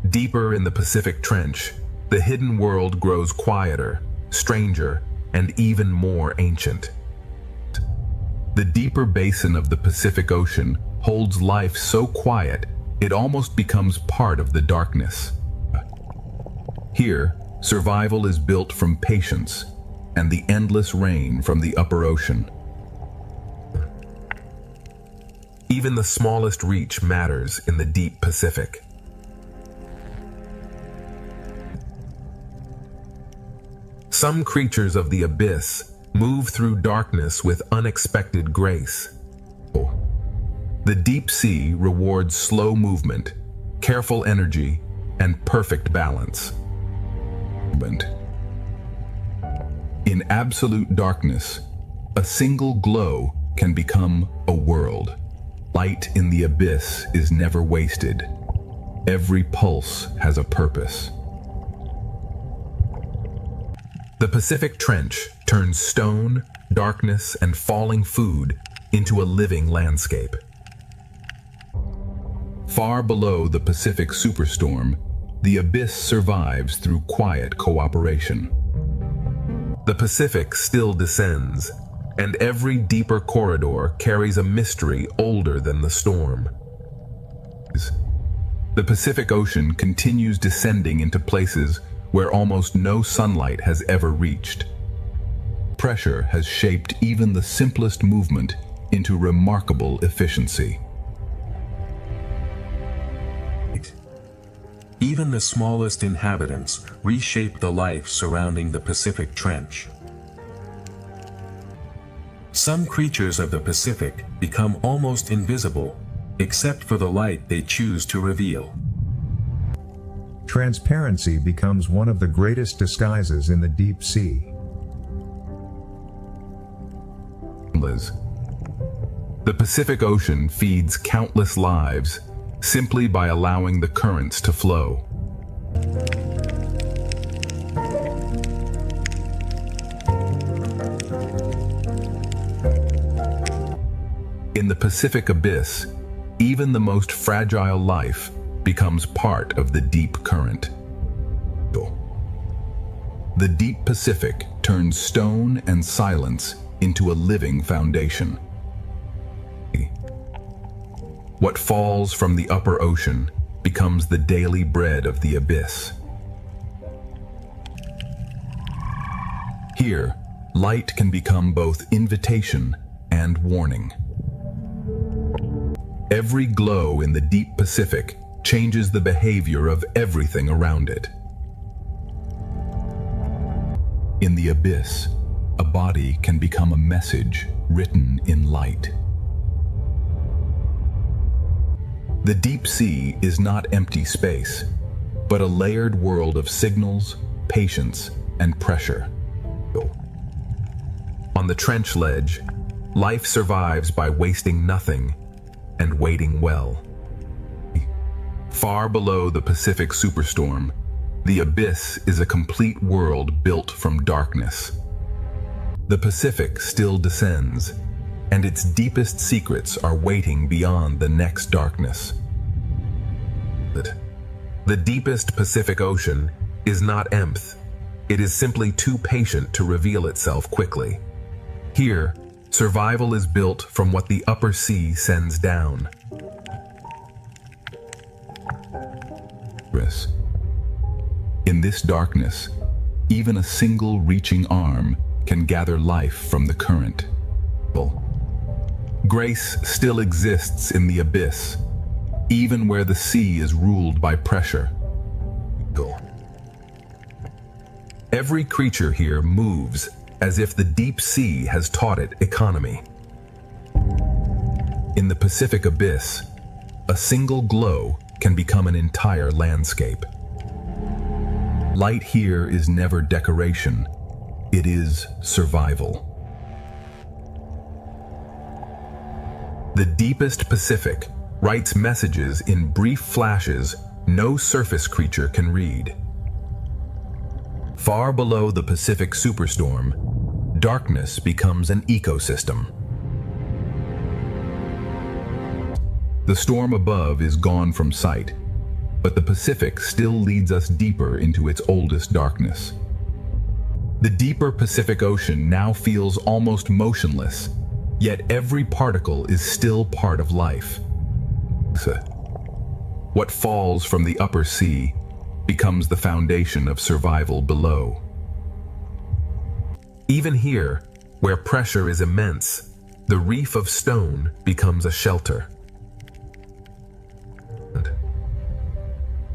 Deeper in the Pacific Trench, the hidden world grows quieter, stranger, and even more ancient. The deeper basin of the Pacific Ocean holds life so quiet it almost becomes part of the darkness. Here, survival is built from patience and the endless rain from the upper ocean. Even the smallest reach matters in the deep Pacific. Some creatures of the abyss move through darkness with unexpected grace. The deep sea rewards slow movement, careful energy, and perfect balance. In absolute darkness, a single glow can become a world. Light in the abyss is never wasted. Every pulse has a purpose. The Pacific Trench turns stone, darkness, and falling food into a living landscape. Far below the Pacific Superstorm, the abyss survives through quiet cooperation. The Pacific still descends, and every deeper corridor carries a mystery older than the storm. The Pacific Ocean continues descending into places where almost no sunlight has ever reached. Pressure has shaped even the simplest movement into remarkable efficiency. Even the smallest inhabitants reshape the life surrounding the Pacific Trench. Some creatures of the Pacific become almost invisible, except for the light they choose to reveal. Transparency becomes one of the greatest disguises in the deep sea. The Pacific Ocean feeds countless lives simply by allowing the currents to flow. In the Pacific Abyss, even the most fragile life becomes part of the deep current. The deep Pacific turns stone and silence into a living foundation. What falls from the upper ocean becomes the daily bread of the abyss. Here, light can become both invitation and warning. Every glow in the deep Pacific changes the behavior of everything around it. In the abyss, a body can become a message written in light. The deep sea is not empty space, but a layered world of signals, patience, and pressure. On the trench ledge, life survives by wasting nothing and waiting well. Far below the Pacific Superstorm, the abyss is a complete world built from darkness. The Pacific still descends, and its deepest secrets are waiting beyond the next darkness. The deepest Pacific Ocean is not empty. It is simply too patient to reveal itself quickly. Here, survival is built from what the upper sea sends down. In this darkness, even a single reaching arm can gather life from the current. Grace still exists in the abyss, even where the sea is ruled by pressure. Every creature here moves as if the deep sea has taught it economy. In the Pacific abyss, a single glow can become an entire landscape. Light here is never decoration, it is survival. The deepest Pacific writes messages in brief flashes no surface creature can read. Far below the Pacific Superstorm, darkness becomes an ecosystem. The storm above is gone from sight, but the Pacific still leads us deeper into its oldest darkness. The deeper Pacific Ocean now feels almost motionless, yet every particle is still part of life. What falls from the upper sea becomes the foundation of survival below. Even here, where pressure is immense, the reef of stone becomes a shelter.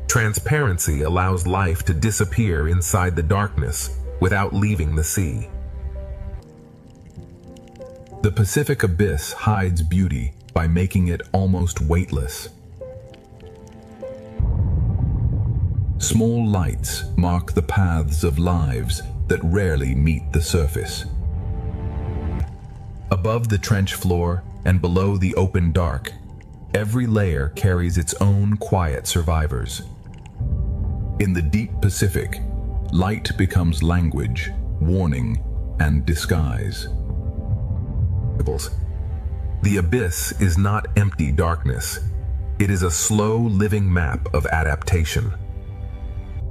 Transparency allows life to disappear inside the darkness without leaving the sea. The Pacific abyss hides beauty by making it almost weightless. Small lights mark the paths of lives that rarely meet the surface. Above the trench floor and below the open dark, every layer carries its own quiet survivors. In the deep Pacific, light becomes language, warning, and disguise. The abyss is not empty darkness. It is a slow living map of adaptation.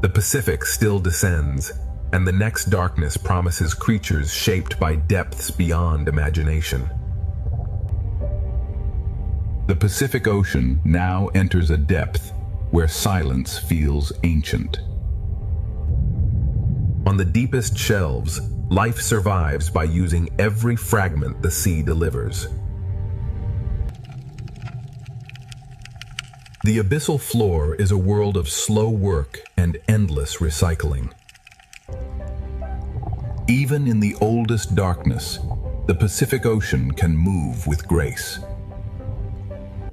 The Pacific still descends, and the next darkness promises creatures shaped by depths beyond imagination. The Pacific Ocean now enters a depth where silence feels ancient. On the deepest shelves, life survives by using every fragment the sea delivers. The abyssal floor is a world of slow work and endless recycling. Even in the oldest darkness, the Pacific Ocean can move with grace.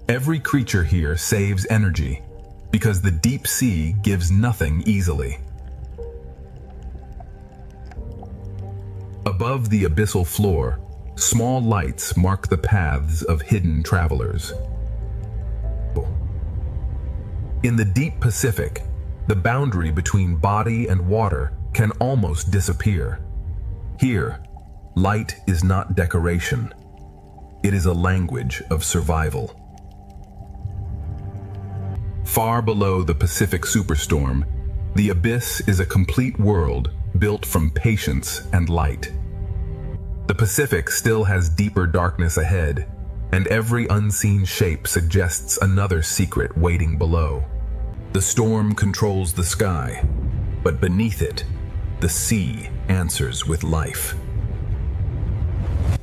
Every creature here saves energy because the deep sea gives nothing easily. Above the abyssal floor, small lights mark the paths of hidden travelers. In the deep Pacific, the boundary between body and water can almost disappear. Here, light is not decoration. It is a language of survival. Far below the Pacific Superstorm, the abyss is a complete world built from patience and light. The Pacific still has deeper darkness ahead, and every unseen shape suggests another secret waiting below. The storm controls the sky, but beneath it, the sea answers with life.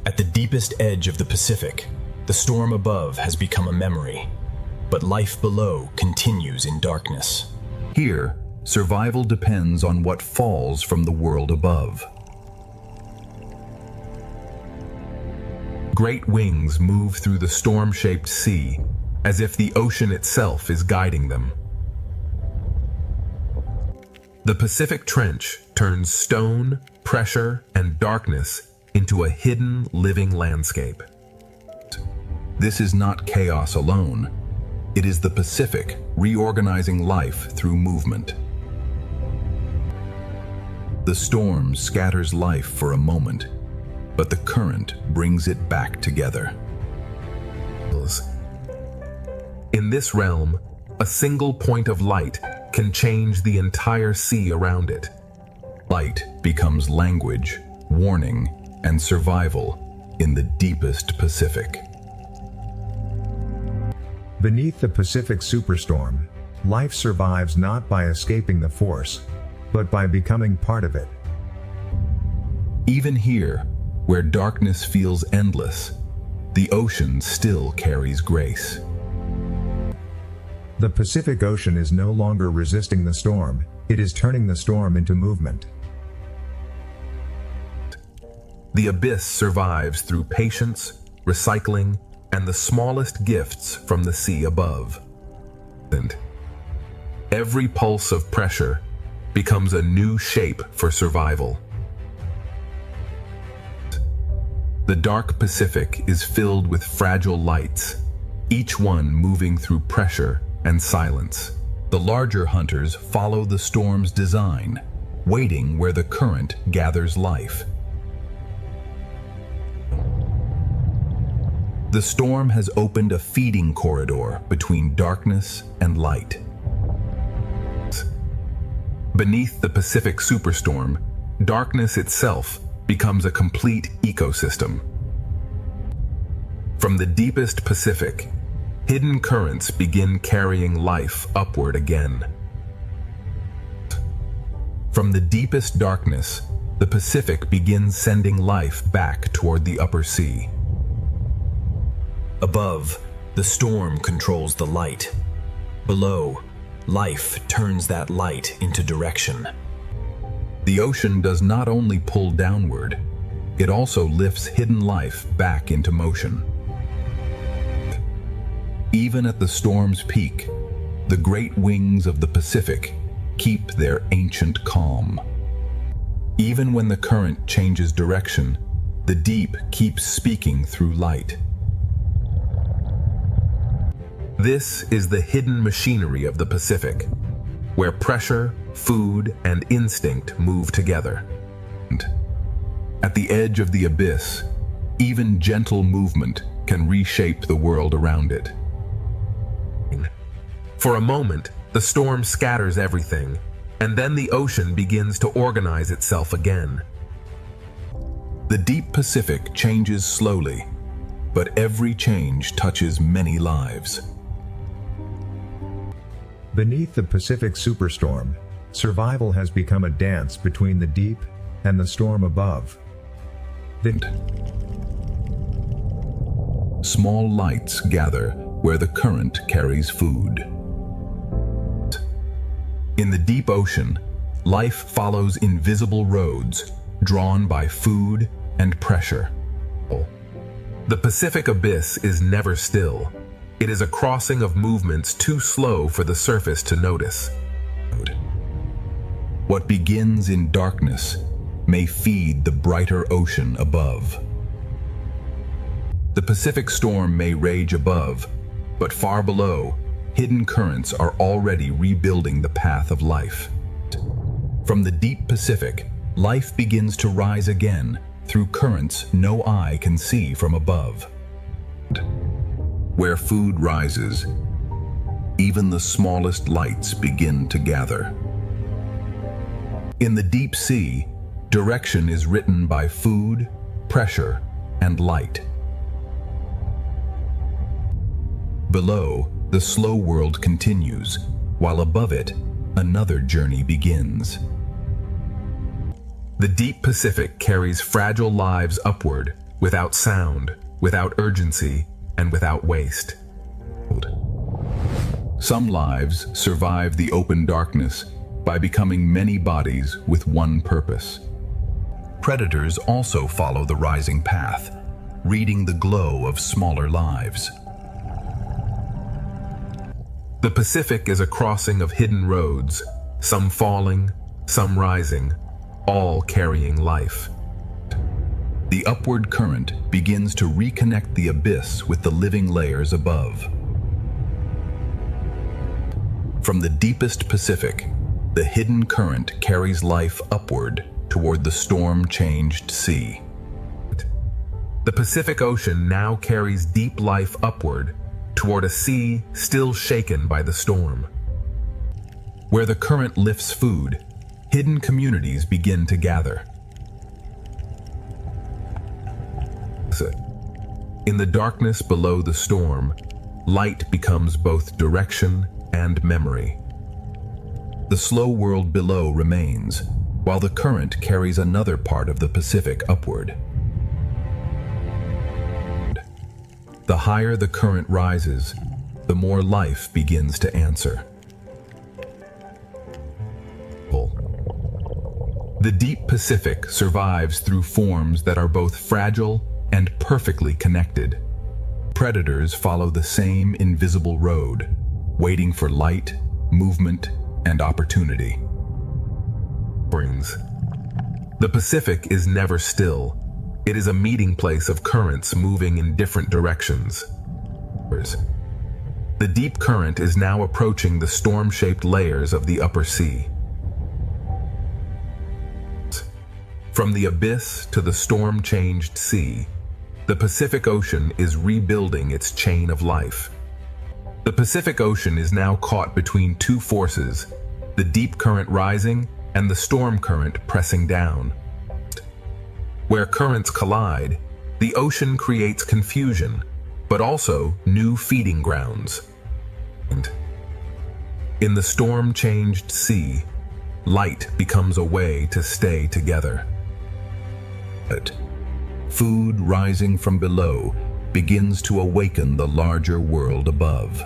At the deepest edge of the Pacific, the storm above has become a memory, but life below continues in darkness. Here, survival depends on what falls from the world above. Great wings move through the storm-shaped sea, as if the ocean itself is guiding them. The Pacific Trench turns stone, pressure, and darkness into a hidden, living landscape. This is not chaos alone. It is the Pacific reorganizing life through movement. The storm scatters life for a moment, but the current brings it back together. In this realm, a single point of light can change the entire sea around it. Light becomes language, warning, and survival in the deepest Pacific. Beneath the Pacific Superstorm, life survives not by escaping the force, but by becoming part of it. Even here, where darkness feels endless, the ocean still carries grace. The Pacific Ocean is no longer resisting the storm, it is turning the storm into movement. The abyss survives through patience, recycling, and the smallest gifts from the sea above. And every pulse of pressure becomes a new shape for survival. The dark Pacific is filled with fragile lights, each one moving through pressure and silence. The larger hunters follow the storm's design, waiting where the current gathers life. The storm has opened a feeding corridor between darkness and light. Beneath the Pacific Superstorm, darkness itself becomes a complete ecosystem. From the deepest Pacific, hidden currents begin carrying life upward again. From the deepest darkness, the Pacific begins sending life back toward the upper sea. Above, the storm controls the light. Below, life turns that light into direction. The ocean does not only pull downward, it also lifts hidden life back into motion. Even at the storm's peak, the great wings of the Pacific keep their ancient calm. Even when the current changes direction, the deep keeps speaking through light. This is the hidden machinery of the Pacific, where pressure, food, and instinct move together. At the edge of the abyss, even gentle movement can reshape the world around it. For a moment, the storm scatters everything, and then the ocean begins to organize itself again. The deep Pacific changes slowly, but every change touches many lives. Beneath the Pacific Superstorm, survival has become a dance between the deep and the storm above. Small lights gather where the current carries food. In the deep ocean, life follows invisible roads drawn by food and pressure. The Pacific Abyss is never still. It is a crossing of movements too slow for the surface to notice. What begins in darkness may feed the brighter ocean above. The Pacific storm may rage above, but far below, hidden currents are already rebuilding the path of life. From the deep Pacific, life begins to rise again through currents no eye can see from above. Where food rises, even the smallest lights begin to gather. In the deep sea, direction is written by food, pressure, and light. Below, the slow world continues, while above it, another journey begins. The deep Pacific carries fragile lives upward, without sound, without urgency, and without waste. Some lives survive the open darkness by becoming many bodies with one purpose. Predators also follow the rising path, reading the glow of smaller lives. The Pacific is a crossing of hidden roads, some falling, some rising, all carrying life. The upward current begins to reconnect the abyss with the living layers above. From the deepest Pacific, the hidden current carries life upward toward the storm-changed sea. The Pacific Ocean now carries deep life upward toward a sea still shaken by the storm. Where the current lifts food, hidden communities begin to gather. In the darkness below the storm, light becomes both direction and memory. The slow world below remains, while the current carries another part of the Pacific upward. The higher the current rises, the more life begins to answer. The deep Pacific survives through forms that are both fragile and perfectly connected. Predators follow the same invisible road, waiting for light, movement, and opportunity. The Pacific is never still. It is a meeting place of currents moving in different directions. The deep current is now approaching the storm-shaped layers of the upper sea. From the abyss to the storm-changed sea, the Pacific Ocean is rebuilding its chain of life. The Pacific Ocean is now caught between two forces, the deep current rising and the storm current pressing down. Where currents collide, the ocean creates confusion, but also new feeding grounds. In the storm-changed sea, light becomes a way to stay together. Food rising from below begins to awaken the larger world above.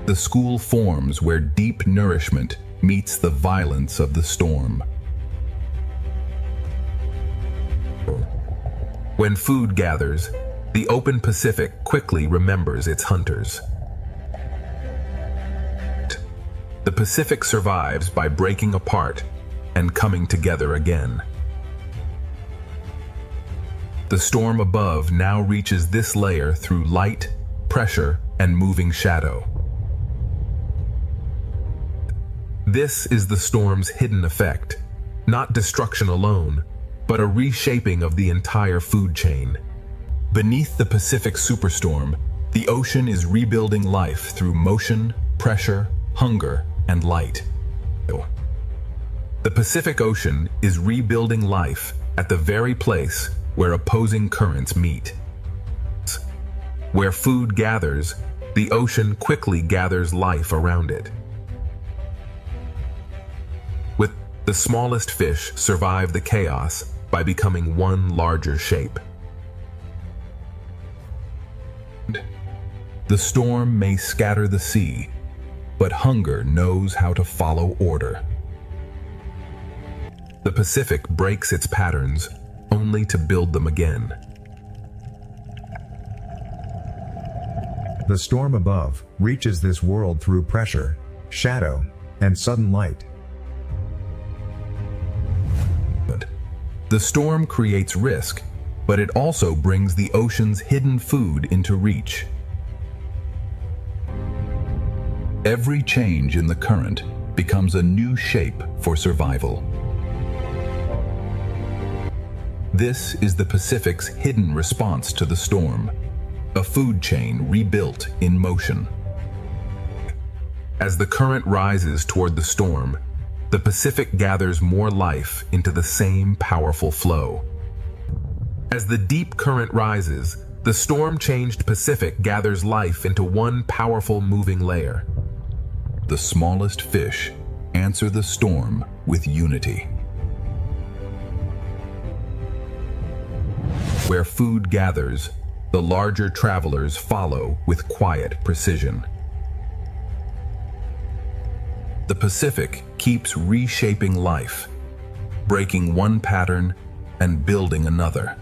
The school forms where deep nourishment meets the violence of the storm. When food gathers, the open Pacific quickly remembers its hunters. The Pacific survives by breaking apart and coming together again. The storm above now reaches this layer through light, pressure, and moving shadow. This is the storm's hidden effect, not destruction alone, but a reshaping of the entire food chain. Beneath the Pacific Superstorm, the ocean is rebuilding life through motion, pressure, hunger, and light. The Pacific Ocean is rebuilding life at the very place where opposing currents meet. Where food gathers, the ocean quickly gathers life around it. With the smallest fish survive the chaos by becoming one larger shape. The storm may scatter the sea, but hunger knows how to follow order. The Pacific breaks its patterns only to build them again. The storm above reaches this world through pressure, shadow, and sudden light. The storm creates risk, but it also brings the ocean's hidden food into reach. Every change in the current becomes a new shape for survival. This is the Pacific's hidden response to the storm, a food chain rebuilt in motion. As the current rises toward the storm, the Pacific gathers more life into the same powerful flow. As the deep current rises, the storm-changed Pacific gathers life into one powerful moving layer. The smallest fish answer the storm with unity. Where food gathers, the larger travelers follow with quiet precision. The Pacific keeps reshaping life, breaking one pattern and building another.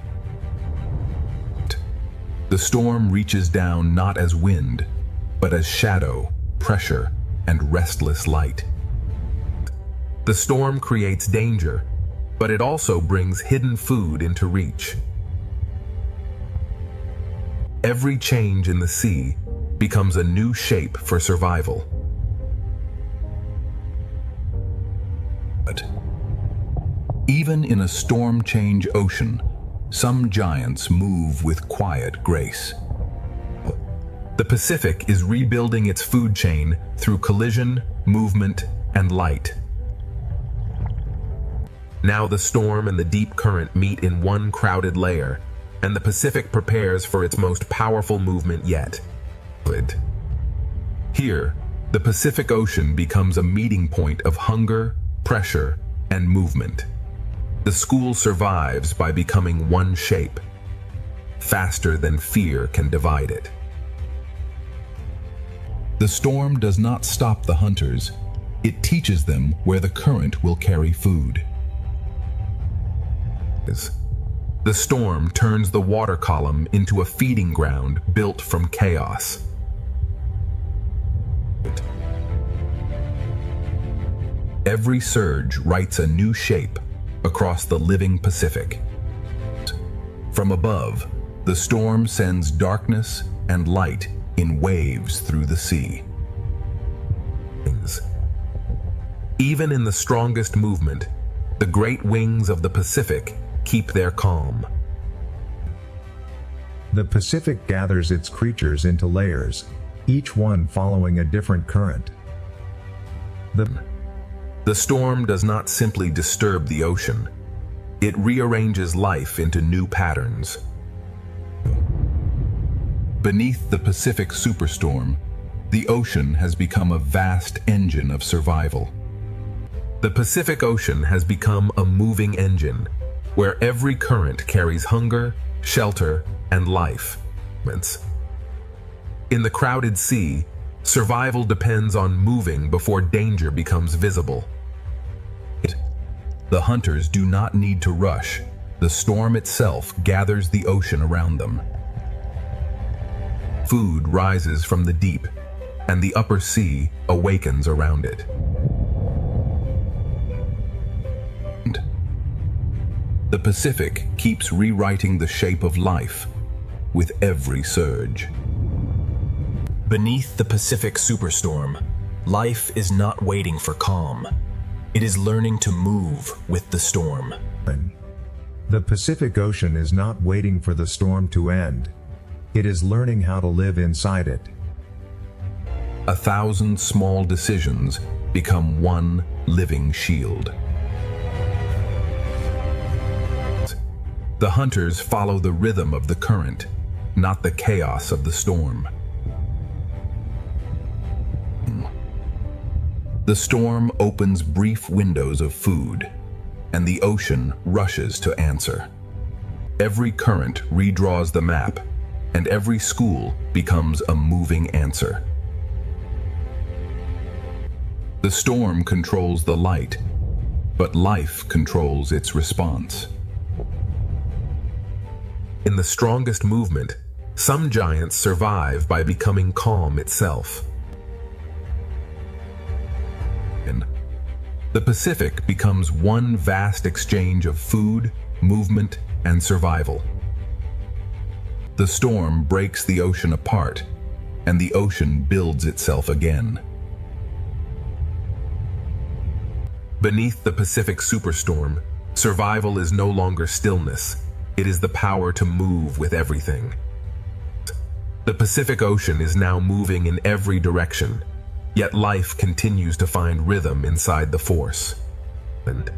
The storm reaches down not as wind, but as shadow, pressure, and restless light. The storm creates danger, but it also brings hidden food into reach. Every change in the sea becomes a new shape for survival. But even in a storm-change ocean, some giants move with quiet grace. The Pacific is rebuilding its food chain through collision, movement, and light. Now the storm and the deep current meet in one crowded layer, and the Pacific prepares for its most powerful movement yet. Here, the Pacific Ocean becomes a meeting point of hunger, pressure, and movement. The school survives by becoming one shape, faster than fear can divide it. The storm does not stop the hunters. It teaches them where the current will carry food. The storm turns the water column into a feeding ground built from chaos. Every surge writes a new shape across the living Pacific. From above, the storm sends darkness and light in waves through the sea. Even in the strongest movement, the great wings of the Pacific keep their calm. The Pacific gathers its creatures into layers, each one following a different current. The storm does not simply disturb the ocean. It rearranges life into new patterns. Beneath the Pacific Superstorm, the ocean has become a vast engine of survival. The Pacific Ocean has become a moving engine, where every current carries hunger, shelter, and life. In the crowded sea, survival depends on moving before danger becomes visible. The hunters do not need to rush. The storm itself gathers the ocean around them. Food rises from the deep, and the upper sea awakens around it. The Pacific keeps rewriting the shape of life with every surge. Beneath the Pacific Superstorm, life is not waiting for calm. It is learning to move with the storm. The Pacific Ocean is not waiting for the storm to end. It is learning how to live inside it. 1,000 small decisions become one living shield. The hunters follow the rhythm of the current, not the chaos of the storm. The storm opens brief windows of food, and the ocean rushes to answer. Every current redraws the map, and every school becomes a moving answer. The storm controls the light, but life controls its response. In the strongest movement, some giants survive by becoming calm itself. The Pacific becomes one vast exchange of food, movement, and survival. The storm breaks the ocean apart, and the ocean builds itself again. Beneath the Pacific Superstorm, survival is no longer stillness. It is the power to move with everything. The Pacific Ocean is now moving in every direction, yet life continues to find rhythm inside the force. And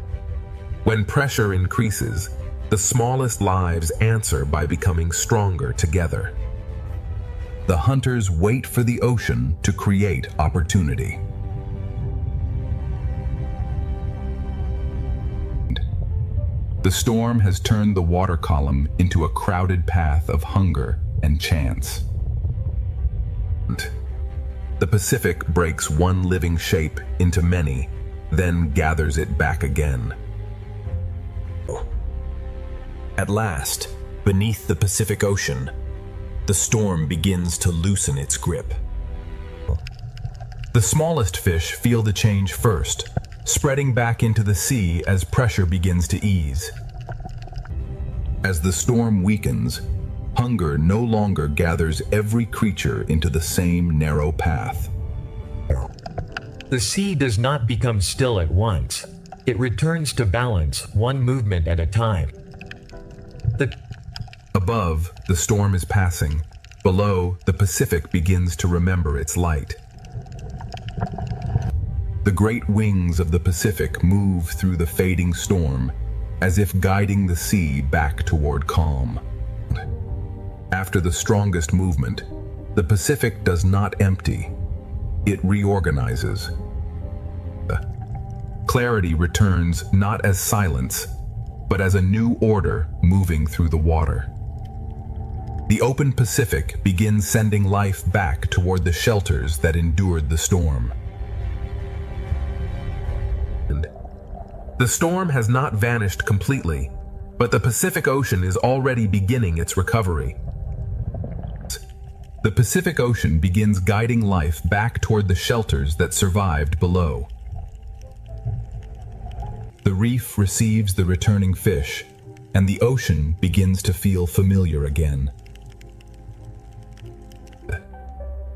when pressure increases, the smallest lives answer by becoming stronger together. The hunters wait for the ocean to create opportunity. The storm has turned the water column into a crowded path of hunger and chance. The Pacific breaks one living shape into many, then gathers it back again. At last, beneath the Pacific Ocean, the storm begins to loosen its grip. The smallest fish feel the change first, spreading back into the sea as pressure begins to ease. As the storm weakens, hunger no longer gathers every creature into the same narrow path. The sea does not become still at once. It returns to balance, one movement at a time. Above, the storm is passing. Below, the Pacific begins to remember its light. The great wings of the Pacific move through the fading storm, as if guiding the sea back toward calm. After the strongest movement, the Pacific does not empty. It reorganizes. Clarity returns not as silence, but as a new order moving through the water. The open Pacific begins sending life back toward the shelters that endured the storm. The storm has not vanished completely, but the Pacific Ocean is already beginning its recovery. The Pacific Ocean begins guiding life back toward the shelters that survived below. The reef receives the returning fish, and the ocean begins to feel familiar again.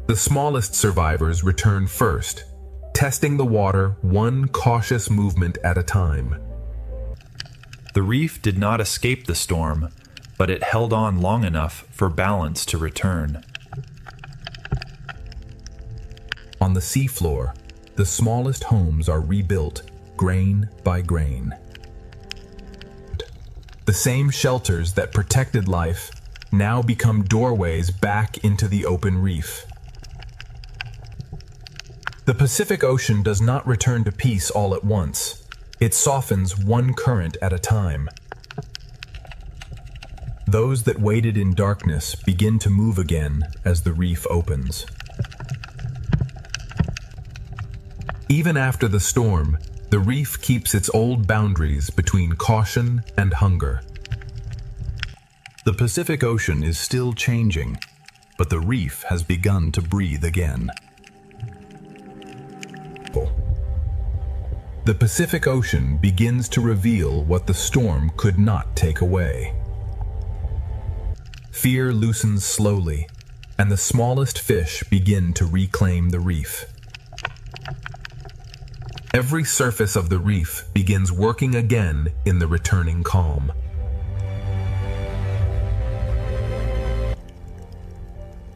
The smallest survivors return first, testing the water one cautious movement at a time. The reef did not escape the storm, but it held on long enough for balance to return. On the seafloor, the smallest homes are rebuilt, grain by grain. The same shelters that protected life now become doorways back into the open reef. The Pacific Ocean does not return to peace all at once. It softens one current at a time. Those that waited in darkness begin to move again as the reef opens. Even after the storm, the reef keeps its old boundaries between caution and hunger. The Pacific Ocean is still changing, but the reef has begun to breathe again. The Pacific Ocean begins to reveal what the storm could not take away. Fear loosens slowly, and the smallest fish begin to reclaim the reef. Every surface of the reef begins working again in the returning calm.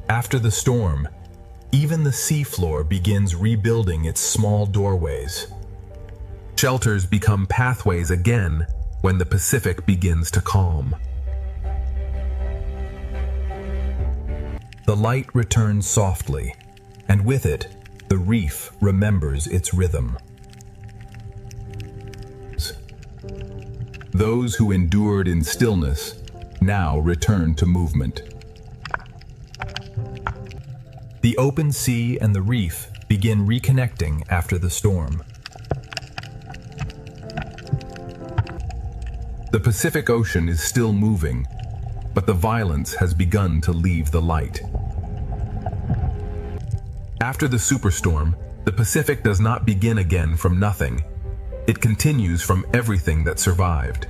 After the storm, even the seafloor begins rebuilding its small doorways. Shelters become pathways again when the Pacific begins to calm. The light returns softly, and with it, the reef remembers its rhythm. Those who endured in stillness now return to movement. The open sea and the reef begin reconnecting after the storm. The Pacific Ocean is still moving, but the violence has begun to leave the light. After the superstorm, the Pacific does not begin again from nothing. It continues from everything that survived.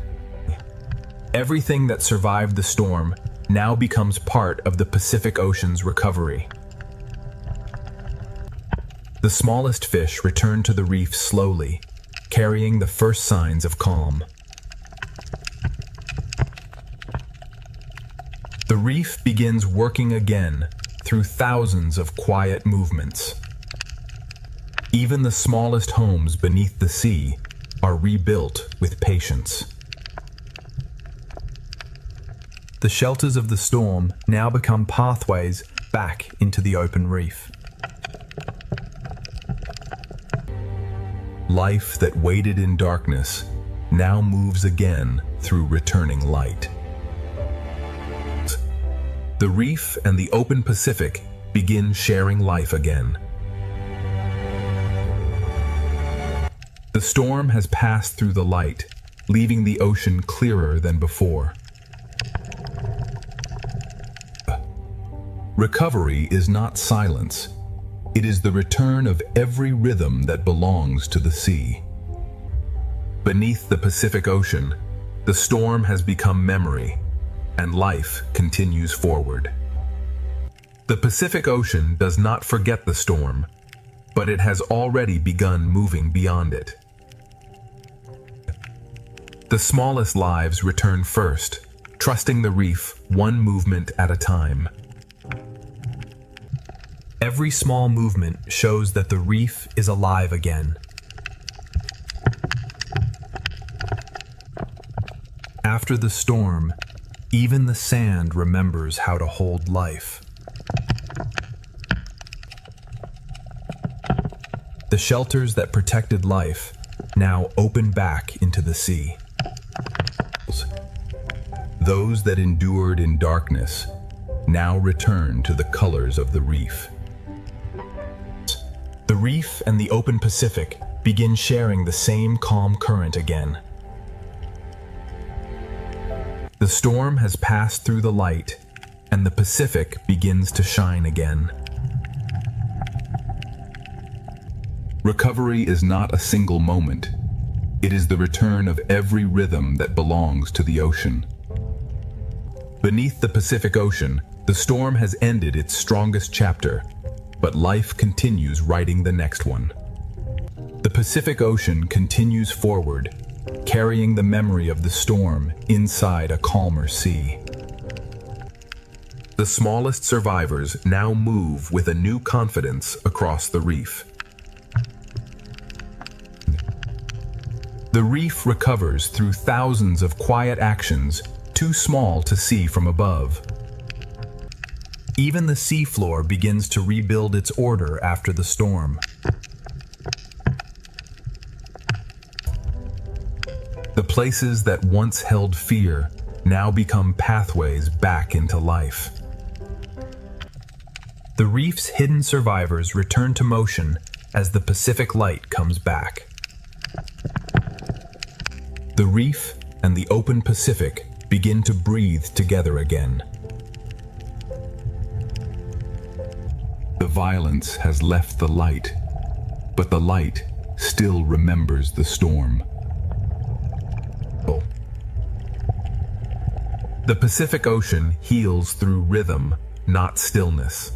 Everything that survived the storm now becomes part of the Pacific Ocean's recovery. The smallest fish return to the reef slowly, carrying the first signs of calm. The reef begins working again through thousands of quiet movements. Even the smallest homes beneath the sea are rebuilt with patience. The shelters of the storm now become pathways back into the open reef. Life that waited in darkness now moves again through returning light. The reef and the open Pacific begin sharing life again. The storm has passed through the light, leaving the ocean clearer than before. Recovery is not silence. It is the return of every rhythm that belongs to the sea. Beneath the Pacific Ocean, the storm has become memory, and life continues forward. The Pacific Ocean does not forget the storm, but it has already begun moving beyond it. The smallest lives return first, trusting the reef one movement at a time. Every small movement shows that the reef is alive again. After the storm, even the sand remembers how to hold life. The shelters that protected life now open back into the sea. Those that endured in darkness now return to the colors of the reef. The reef and the open Pacific begin sharing the same calm current again. The storm has passed through the light, and the Pacific begins to shine again. Recovery is not a single moment. It is the return of every rhythm that belongs to the ocean. Beneath the Pacific Ocean, the storm has ended its strongest chapter, but life continues writing the next one. The Pacific Ocean continues forward, carrying the memory of the storm inside a calmer sea. The smallest survivors now move with a new confidence across the reef. The reef recovers through thousands of quiet actions too small to see from above. Even the seafloor begins to rebuild its order after the storm. The places that once held fear now become pathways back into life. The reef's hidden survivors return to motion as the Pacific light comes back. The reef and the open Pacific begin to breathe together again. The violence has left the light, but the light still remembers the storm. The Pacific Ocean heals through rhythm, not stillness.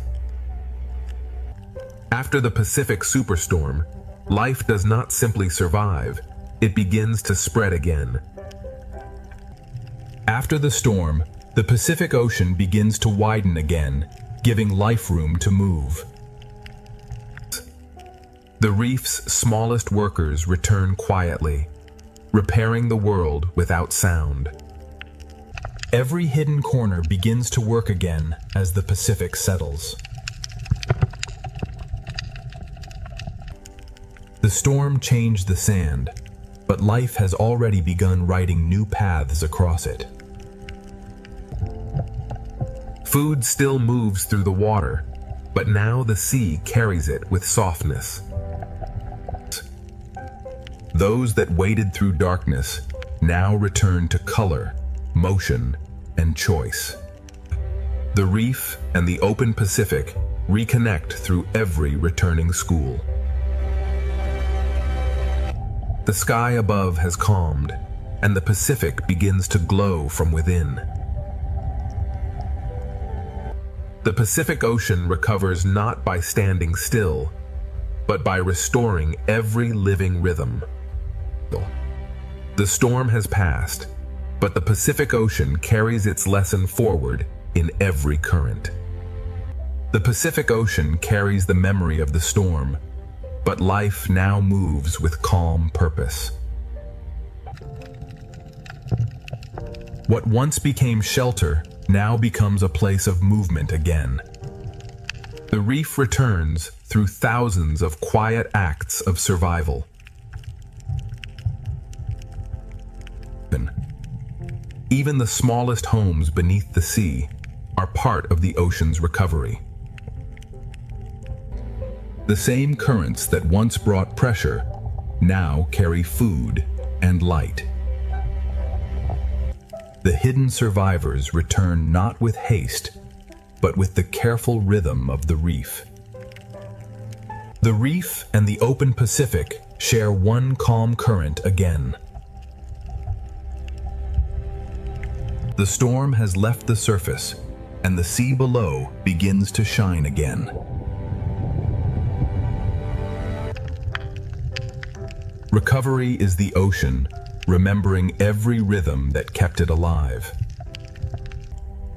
After the Pacific Superstorm, life does not simply survive, it begins to spread again. After the storm, the Pacific Ocean begins to widen again, giving life room to move. The reef's smallest workers return quietly, repairing the world without sound. Every hidden corner begins to work again as the Pacific settles. The storm changed the sand, but life has already begun writing new paths across it. Food still moves through the water, but now the sea carries it with softness. Those that waded through darkness now return to color, motion, and choice. The reef and the open Pacific reconnect through every returning school. The sky above has calmed, and the Pacific begins to glow from within. The Pacific Ocean recovers not by standing still, but by restoring every living rhythm. The storm has passed, but the Pacific Ocean carries its lesson forward in every current. The Pacific Ocean carries the memory of the storm, but life now moves with calm purpose. What once became shelter now becomes a place of movement again. The reef returns through thousands of quiet acts of survival. Even the smallest homes beneath the sea are part of the ocean's recovery. The same currents that once brought pressure now carry food and light. The hidden survivors return not with haste, but with the careful rhythm of the reef. The reef and the open Pacific share one calm current again. The storm has left the surface, and the sea below begins to shine again. Recovery is the ocean, remembering every rhythm that kept it alive.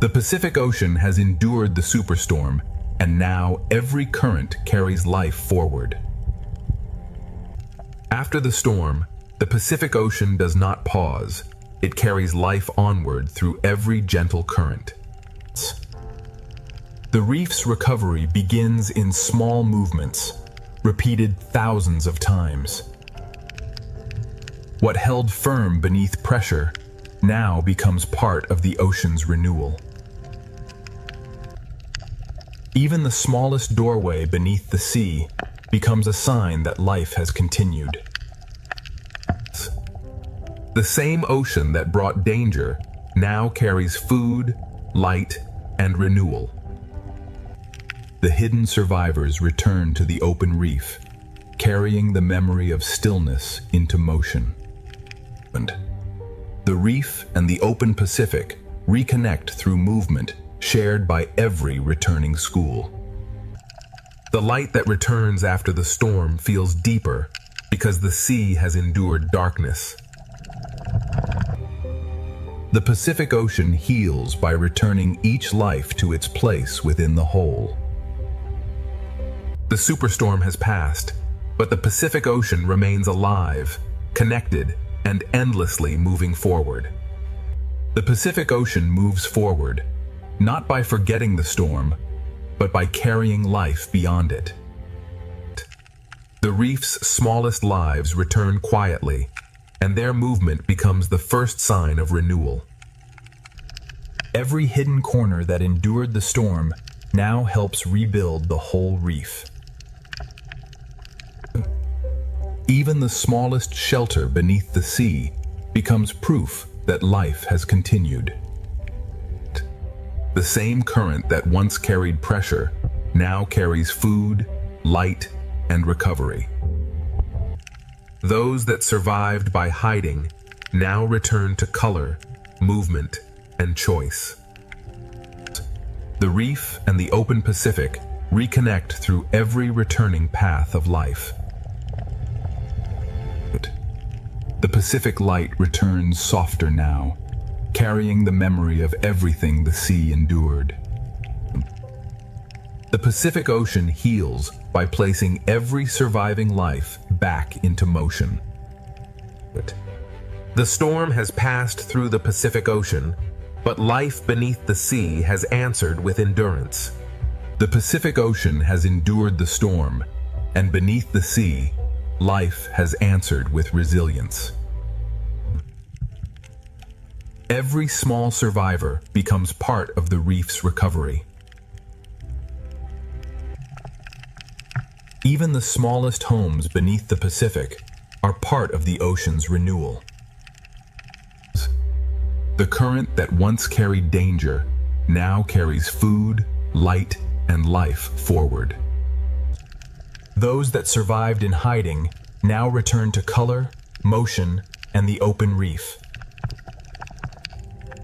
The Pacific Ocean has endured the superstorm, and now every current carries life forward. After the storm, the Pacific Ocean does not pause. It carries life onward through every gentle current. The reef's recovery begins in small movements, repeated thousands of times. What held firm beneath pressure now becomes part of the ocean's renewal. Even the smallest doorway beneath the sea becomes a sign that life has continued. The same ocean that brought danger now carries food, light, and renewal. The hidden survivors return to the open reef, carrying the memory of stillness into motion. The reef and the open Pacific reconnect through movement shared by every returning school. The light that returns after the storm feels deeper because the sea has endured darkness. The Pacific Ocean heals by returning each life to its place within the whole. The superstorm has passed, but the Pacific Ocean remains alive, connected, and endlessly moving forward. The Pacific Ocean moves forward, not by forgetting the storm, but by carrying life beyond it. The reef's smallest lives return quietly, and their movement becomes the first sign of renewal. Every hidden corner that endured the storm now helps rebuild the whole reef. Even the smallest shelter beneath the sea becomes proof that life has continued. The same current that once carried pressure now carries food, light, and recovery. Those that survived by hiding now return to color, movement, and choice. The reef and the open Pacific reconnect through every returning path of life. The Pacific light returns softer now, carrying the memory of everything the sea endured. The Pacific Ocean heals by placing every surviving life back into motion. The storm has passed through the Pacific Ocean, but life beneath the sea has answered with endurance. The Pacific Ocean has endured the storm, and beneath the sea, life has answered with resilience. Every small survivor becomes part of the reef's recovery. Even the smallest homes beneath the Pacific are part of the ocean's renewal. The current that once carried danger now carries food, light, and life forward. Those that survived in hiding now return to color, motion, and the open reef.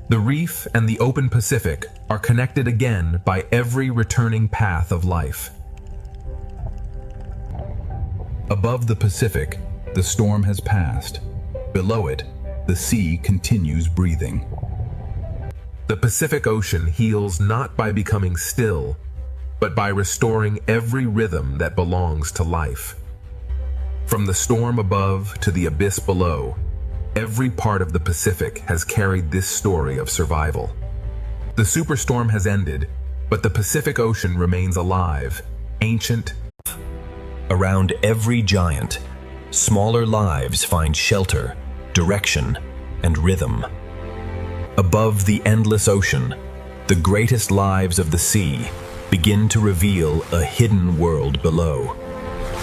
The reef and the open Pacific are connected again by every returning path of life. Above the Pacific, the storm has passed. Below it, the sea continues breathing. The Pacific Ocean heals not by becoming still, but by restoring every rhythm that belongs to life. From the storm above to the abyss below, every part of the Pacific has carried this story of survival. The superstorm has ended, but the Pacific Ocean remains alive, ancient. Around every giant, smaller lives find shelter, direction, and rhythm. Above the endless ocean, the greatest lives of the sea begin to reveal a hidden world below.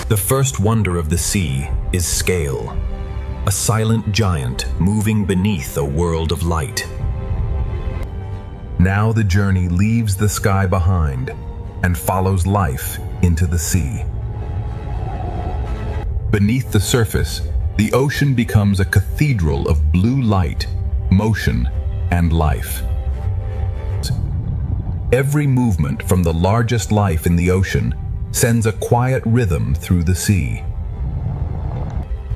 The first wonder of the sea is scale, a silent giant moving beneath a world of light. Now the journey leaves the sky behind and follows life into the sea. Beneath the surface, the ocean becomes a cathedral of blue light, motion, and life. Every movement from the largest life in the ocean sends a quiet rhythm through the sea.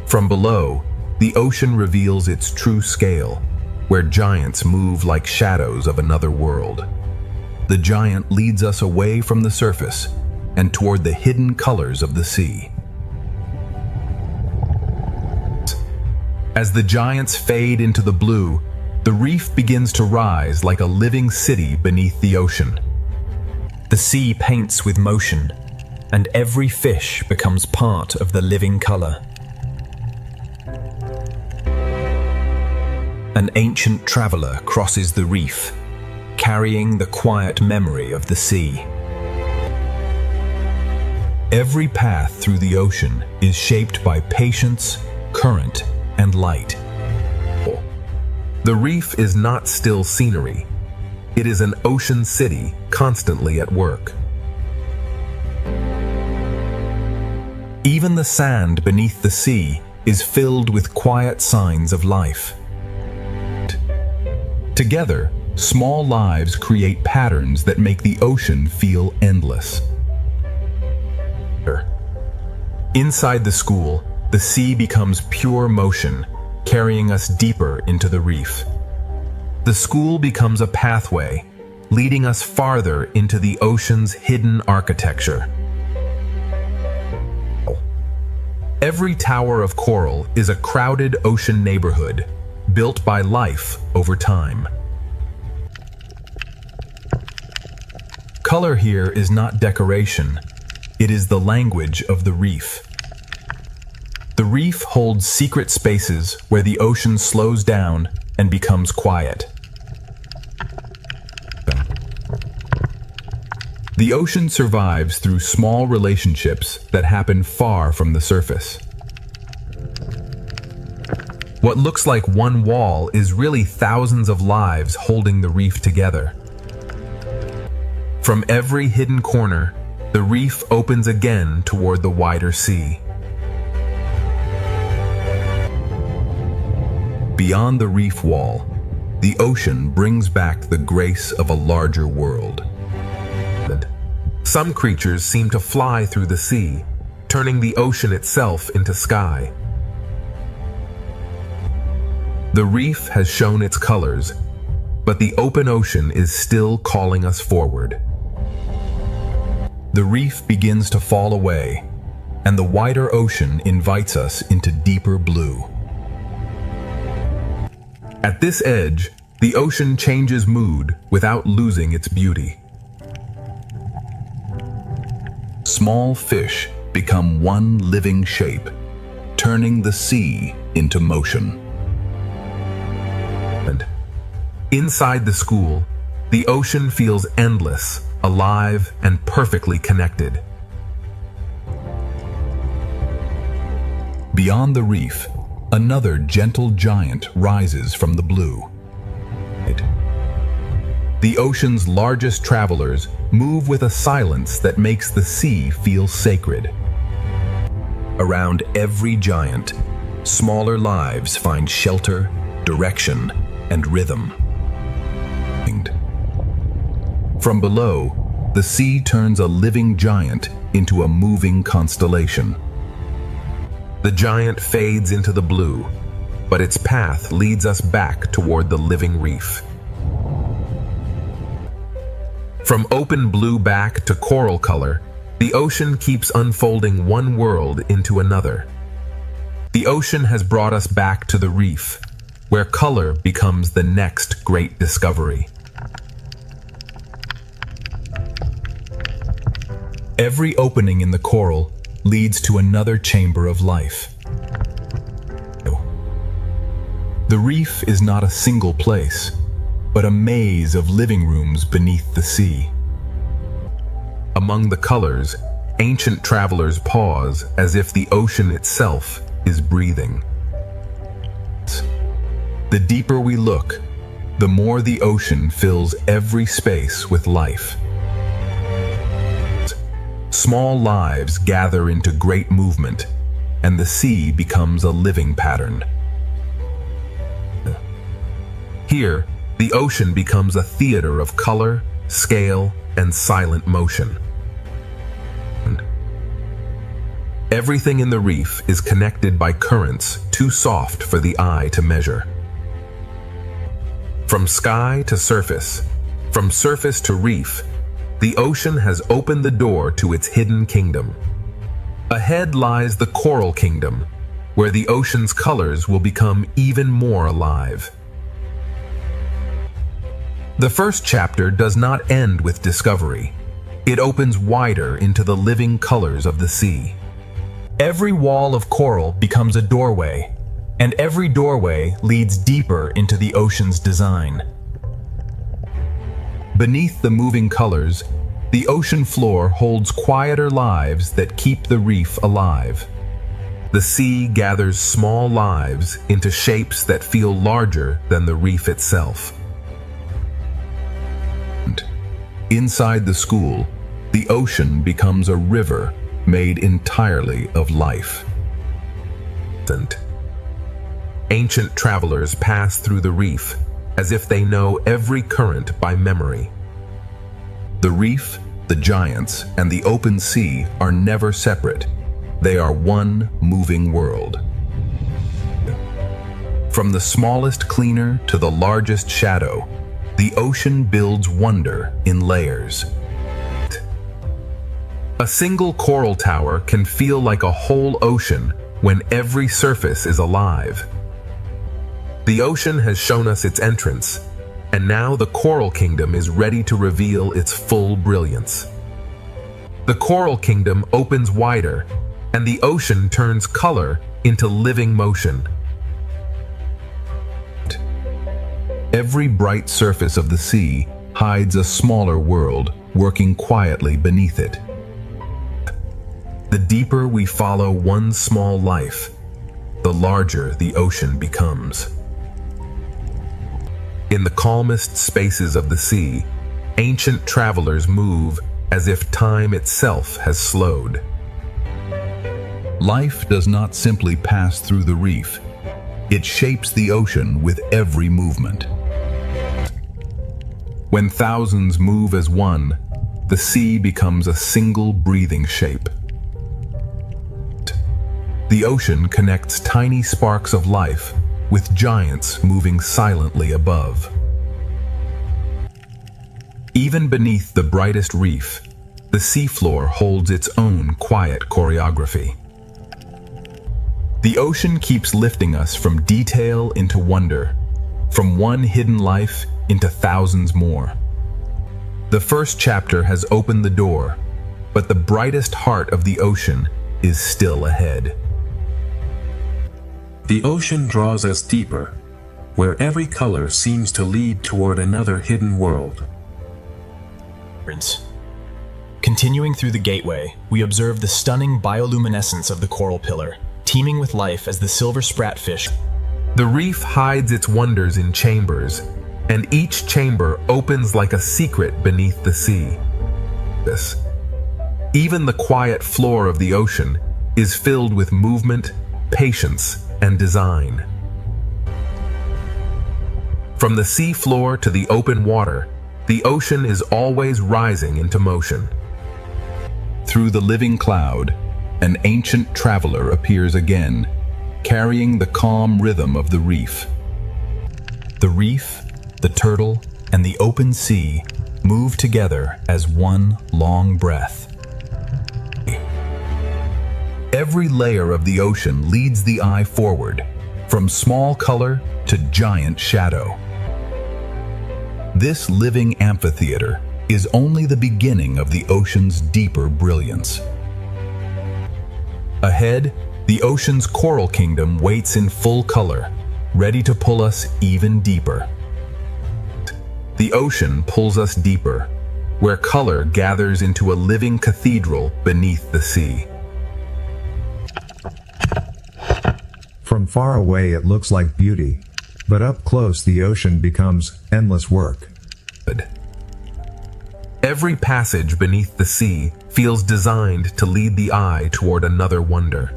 From below, the ocean reveals its true scale, where giants move like shadows of another world. The giant leads us away from the surface and toward the hidden colors of the sea. As the giants fade into the blue, the reef begins to rise like a living city beneath the ocean. The sea paints with motion, and every fish becomes part of the living color. An ancient traveler crosses the reef, carrying the quiet memory of the sea. Every path through the ocean is shaped by patience, current, and light. The reef is not still scenery. It is an ocean city constantly at work. Even the sand beneath the sea is filled with quiet signs of life. Together, small lives create patterns that make the ocean feel endless. Inside the school, the sea becomes pure motion, carrying us deeper into the reef. The school becomes a pathway, leading us farther into the ocean's hidden architecture. Every tower of coral is a crowded ocean neighborhood, built by life over time. Color here is not decoration, it is the language of the reef. The reef holds secret spaces where the ocean slows down and becomes quiet. The ocean survives through small relationships that happen far from the surface. What looks like one wall is really thousands of lives holding the reef together. From every hidden corner, the reef opens again toward the wider sea. Beyond the reef wall, the ocean brings back the grace of a larger world. Some creatures seem to fly through the sea, turning the ocean itself into sky. The reef has shown its colors, but the open ocean is still calling us forward. The reef begins to fall away, and the wider ocean invites us into deeper blue. At this edge, the ocean changes mood without losing its beauty. Small fish become one living shape, turning the sea into motion. And inside the school, the ocean feels endless, alive, and perfectly connected. Beyond the reef, another gentle giant rises from the blue. The ocean's largest travelers move with a silence that makes the sea feel sacred. Around every giant, smaller lives find shelter, direction, and rhythm. From below, the sea turns a living giant into a moving constellation. The giant fades into the blue, but its path leads us back toward the living reef. From open blue back to coral color, the ocean keeps unfolding one world into another. The ocean has brought us back to the reef, where color becomes the next great discovery. Every opening in the coral leads to another chamber of life. The reef is not a single place. but a maze of living rooms beneath the sea. Among the colors, ancient travelers pause as if the ocean itself is breathing. The deeper we look, the more the ocean fills every space with life. Small lives gather into great movement, and the sea becomes a living pattern. Here, the ocean becomes a theater of color, scale, and silent motion. Everything in the reef is connected by currents too soft for the eye to measure. From sky to surface, from surface to reef, the ocean has opened the door to its hidden kingdom. Ahead lies the coral kingdom, where the ocean's colors will become even more alive. The first chapter does not end with discovery. It opens wider into the living colors of the sea. Every wall of coral becomes a doorway, and every doorway leads deeper into the ocean's design. Beneath the moving colors, the ocean floor holds quieter lives that keep the reef alive. The sea gathers small lives into shapes that feel larger than the reef itself. Inside the school, the ocean becomes a river made entirely of life. Ancient travelers pass through the reef as if they know every current by memory. The reef, the giants, and the open sea are never separate. They are one moving world. From the smallest cleaner to the largest shadow, the ocean builds wonder in layers. A single coral tower can feel like a whole ocean when every surface is alive. The ocean has shown us its entrance, and now the coral kingdom is ready to reveal its full brilliance. The coral kingdom opens wider, and the ocean turns color into living motion. Every bright surface of the sea hides a smaller world working quietly beneath it. The deeper we follow one small life, the larger the ocean becomes. In the calmest spaces of the sea, ancient travelers move as if time itself has slowed. Life does not simply pass through the reef. It shapes the ocean with every movement. When thousands move as one, the sea becomes a single breathing shape. The ocean connects tiny sparks of life with giants moving silently above. Even beneath the brightest reef, the seafloor holds its own quiet choreography. The ocean keeps lifting us from detail into wonder, from one hidden life into thousands more. The first chapter has opened the door, but the brightest heart of the ocean is still ahead. The ocean draws us deeper, where every color seems to lead toward another hidden world. Continuing through the gateway, we observe the stunning bioluminescence of the coral pillar, teeming with life as the silver spratfish. The reef hides its wonders in chambers, and each chamber opens like a secret beneath the sea. Even the quiet floor of the ocean is filled with movement, patience, and design. From the sea floor to the open water, the ocean is always rising into motion. Through the living cloud, an ancient traveler appears again, carrying the calm rhythm of the reef. The reef, the turtle, and the open sea move together as one long breath. Every layer of the ocean leads the eye forward, from small color to giant shadow. This living amphitheater is only the beginning of the ocean's deeper brilliance. Ahead, the ocean's coral kingdom waits in full color, ready to pull us even deeper. the ocean pulls us deeper, where color gathers into a living cathedral beneath the sea. From far away it looks like beauty, but up close the ocean becomes endless work. Every passage beneath the sea feels designed to lead the eye toward another wonder.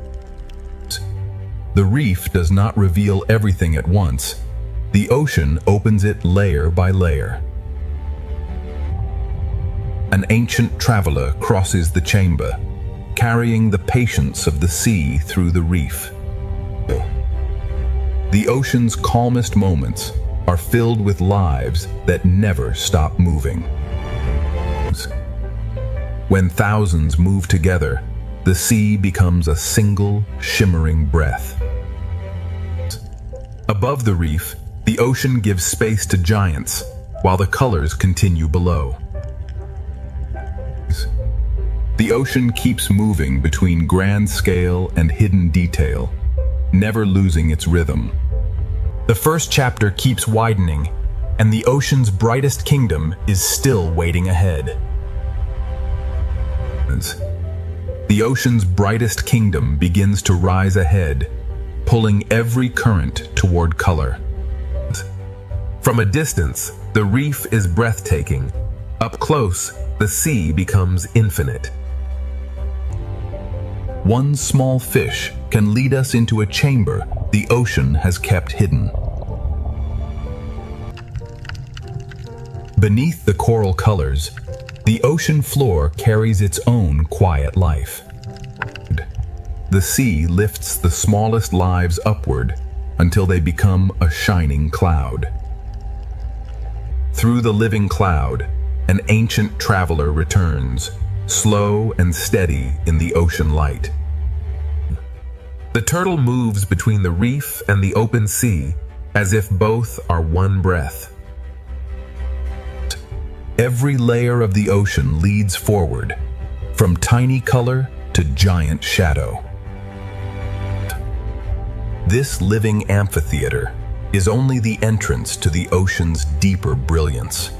The reef does not reveal everything at once. The ocean opens it layer by layer. An ancient traveler crosses the chamber, carrying the patience of the sea through the reef. The ocean's calmest moments are filled with lives that never stop moving. When thousands move together, the sea becomes a single, shimmering breath. Above the reef, the ocean gives space to giants, while the colors continue below. The ocean keeps moving between grand scale and hidden detail, never losing its rhythm. The first chapter keeps widening, and the ocean's brightest kingdom is still waiting ahead. The ocean's brightest kingdom begins to rise ahead, pulling every current toward color. From a distance, the reef is breathtaking. Up close, the sea becomes infinite. One small fish can lead us into a chamber the ocean has kept hidden. Beneath the coral colors, the ocean floor carries its own quiet life. The sea lifts the smallest lives upward until they become a shining cloud. Through the living cloud, an ancient traveler returns, slow and steady in the ocean light. The turtle moves between the reef and the open sea as if both are one breath. Every layer of the ocean leads forward, from tiny color to giant shadow. This living amphitheater is only the entrance to the ocean's deeper brilliance.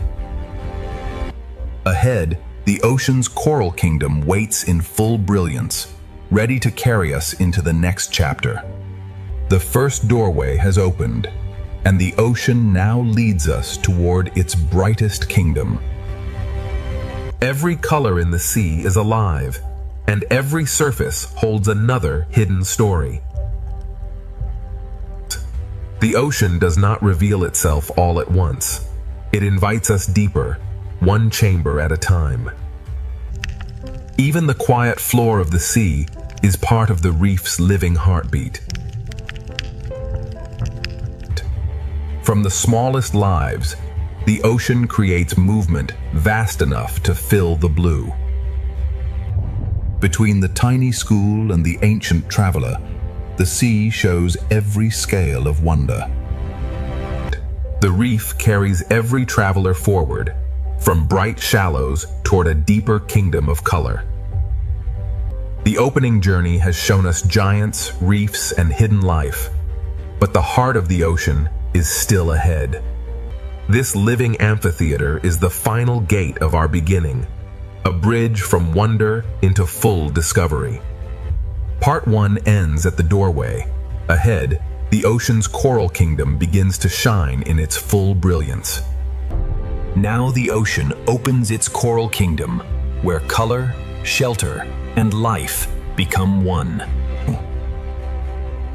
Ahead, the ocean's coral kingdom waits in full brilliance, ready to carry us into the next chapter. The first doorway has opened, and the ocean now leads us toward its brightest kingdom. Every color in the sea is alive, and every surface holds another hidden story. The ocean does not reveal itself all at once. It invites us deeper, one chamber at a time. Even the quiet floor of the sea is part of the reef's living heartbeat. From the smallest lives, the ocean creates movement vast enough to fill the blue. Between the tiny school and the ancient traveler, the sea shows every scale of wonder. The reef carries every traveler forward, from bright shallows toward a deeper kingdom of color. The opening journey has shown us giants, reefs, and hidden life, but the heart of the ocean is still ahead. This living amphitheater is the final gate of our beginning, a bridge from wonder into full discovery. Part 1 ends at the doorway. Ahead, the ocean's coral kingdom begins to shine in its full brilliance. Now the ocean opens its coral kingdom, where color, shelter, and life become one.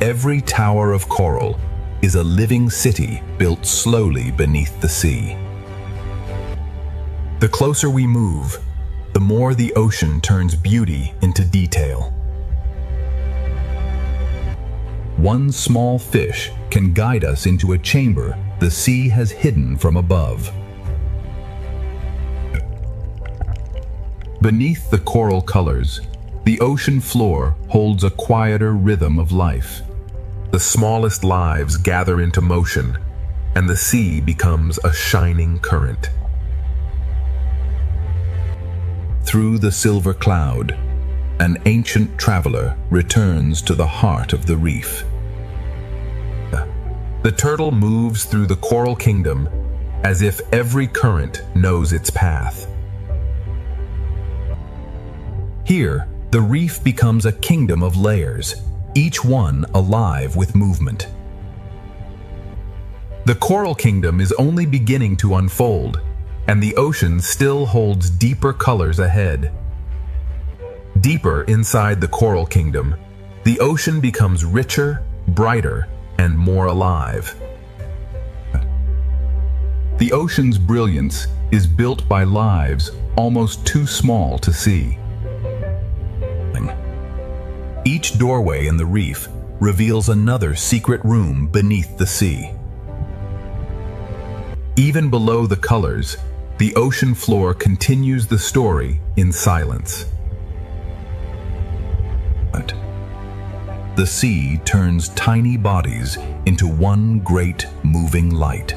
Every tower of coral is a living city built slowly beneath the sea. The closer we move, the more the ocean turns beauty into detail. One small fish can guide us into a chamber the sea has hidden from above. Beneath the coral colors, the ocean floor holds a quieter rhythm of life. The smallest lives gather into motion, and the sea becomes a shining current. Through the silver cloud, an ancient traveler returns to the heart of the reef. The turtle moves through the coral kingdom, as if every current knows its path. Here, the reef becomes a kingdom of layers, each one alive with movement. The coral kingdom is only beginning to unfold, and the ocean still holds deeper colors ahead. Deeper inside the coral kingdom, the ocean becomes richer, brighter, and more alive. The ocean's brilliance is built by lives almost too small to see. Each doorway in the reef reveals another secret room beneath the sea. Even below the colors, the ocean floor continues the story in silence. The sea turns tiny bodies into one great moving light.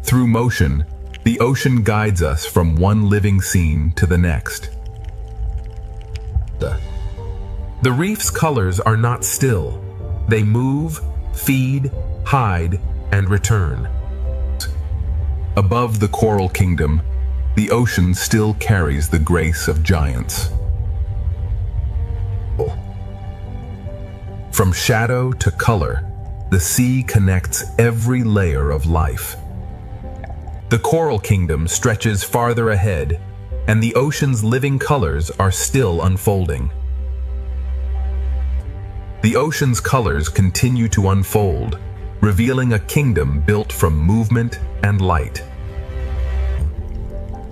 Through motion, the ocean guides us from one living scene to the next. The reef's colors are not still. They move, feed, hide, and return. Above the coral kingdom, the ocean still carries the grace of giants. From shadow to color, the sea connects every layer of life. The coral kingdom stretches farther ahead, and the ocean's living colors are still unfolding. The ocean's colors continue to unfold, revealing a kingdom built from movement and light.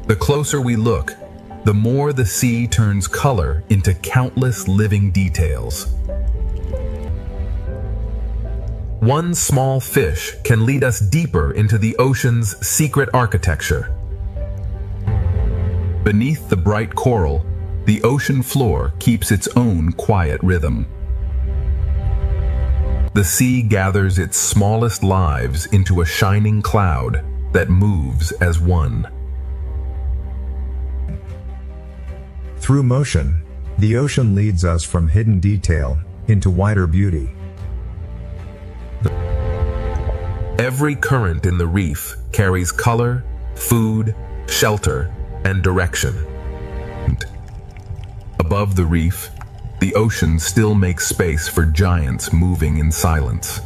The closer we look, the more the sea turns color into countless living details. One small fish can lead us deeper into the ocean's secret architecture. Beneath the bright coral, the ocean floor keeps its own quiet rhythm. The sea gathers its smallest lives into a shining cloud that moves as one. Through motion, the ocean leads us from hidden detail into wider beauty. Every current in the reef carries color, food, shelter, and direction. Above the reef, the ocean still makes space for giants moving in silence.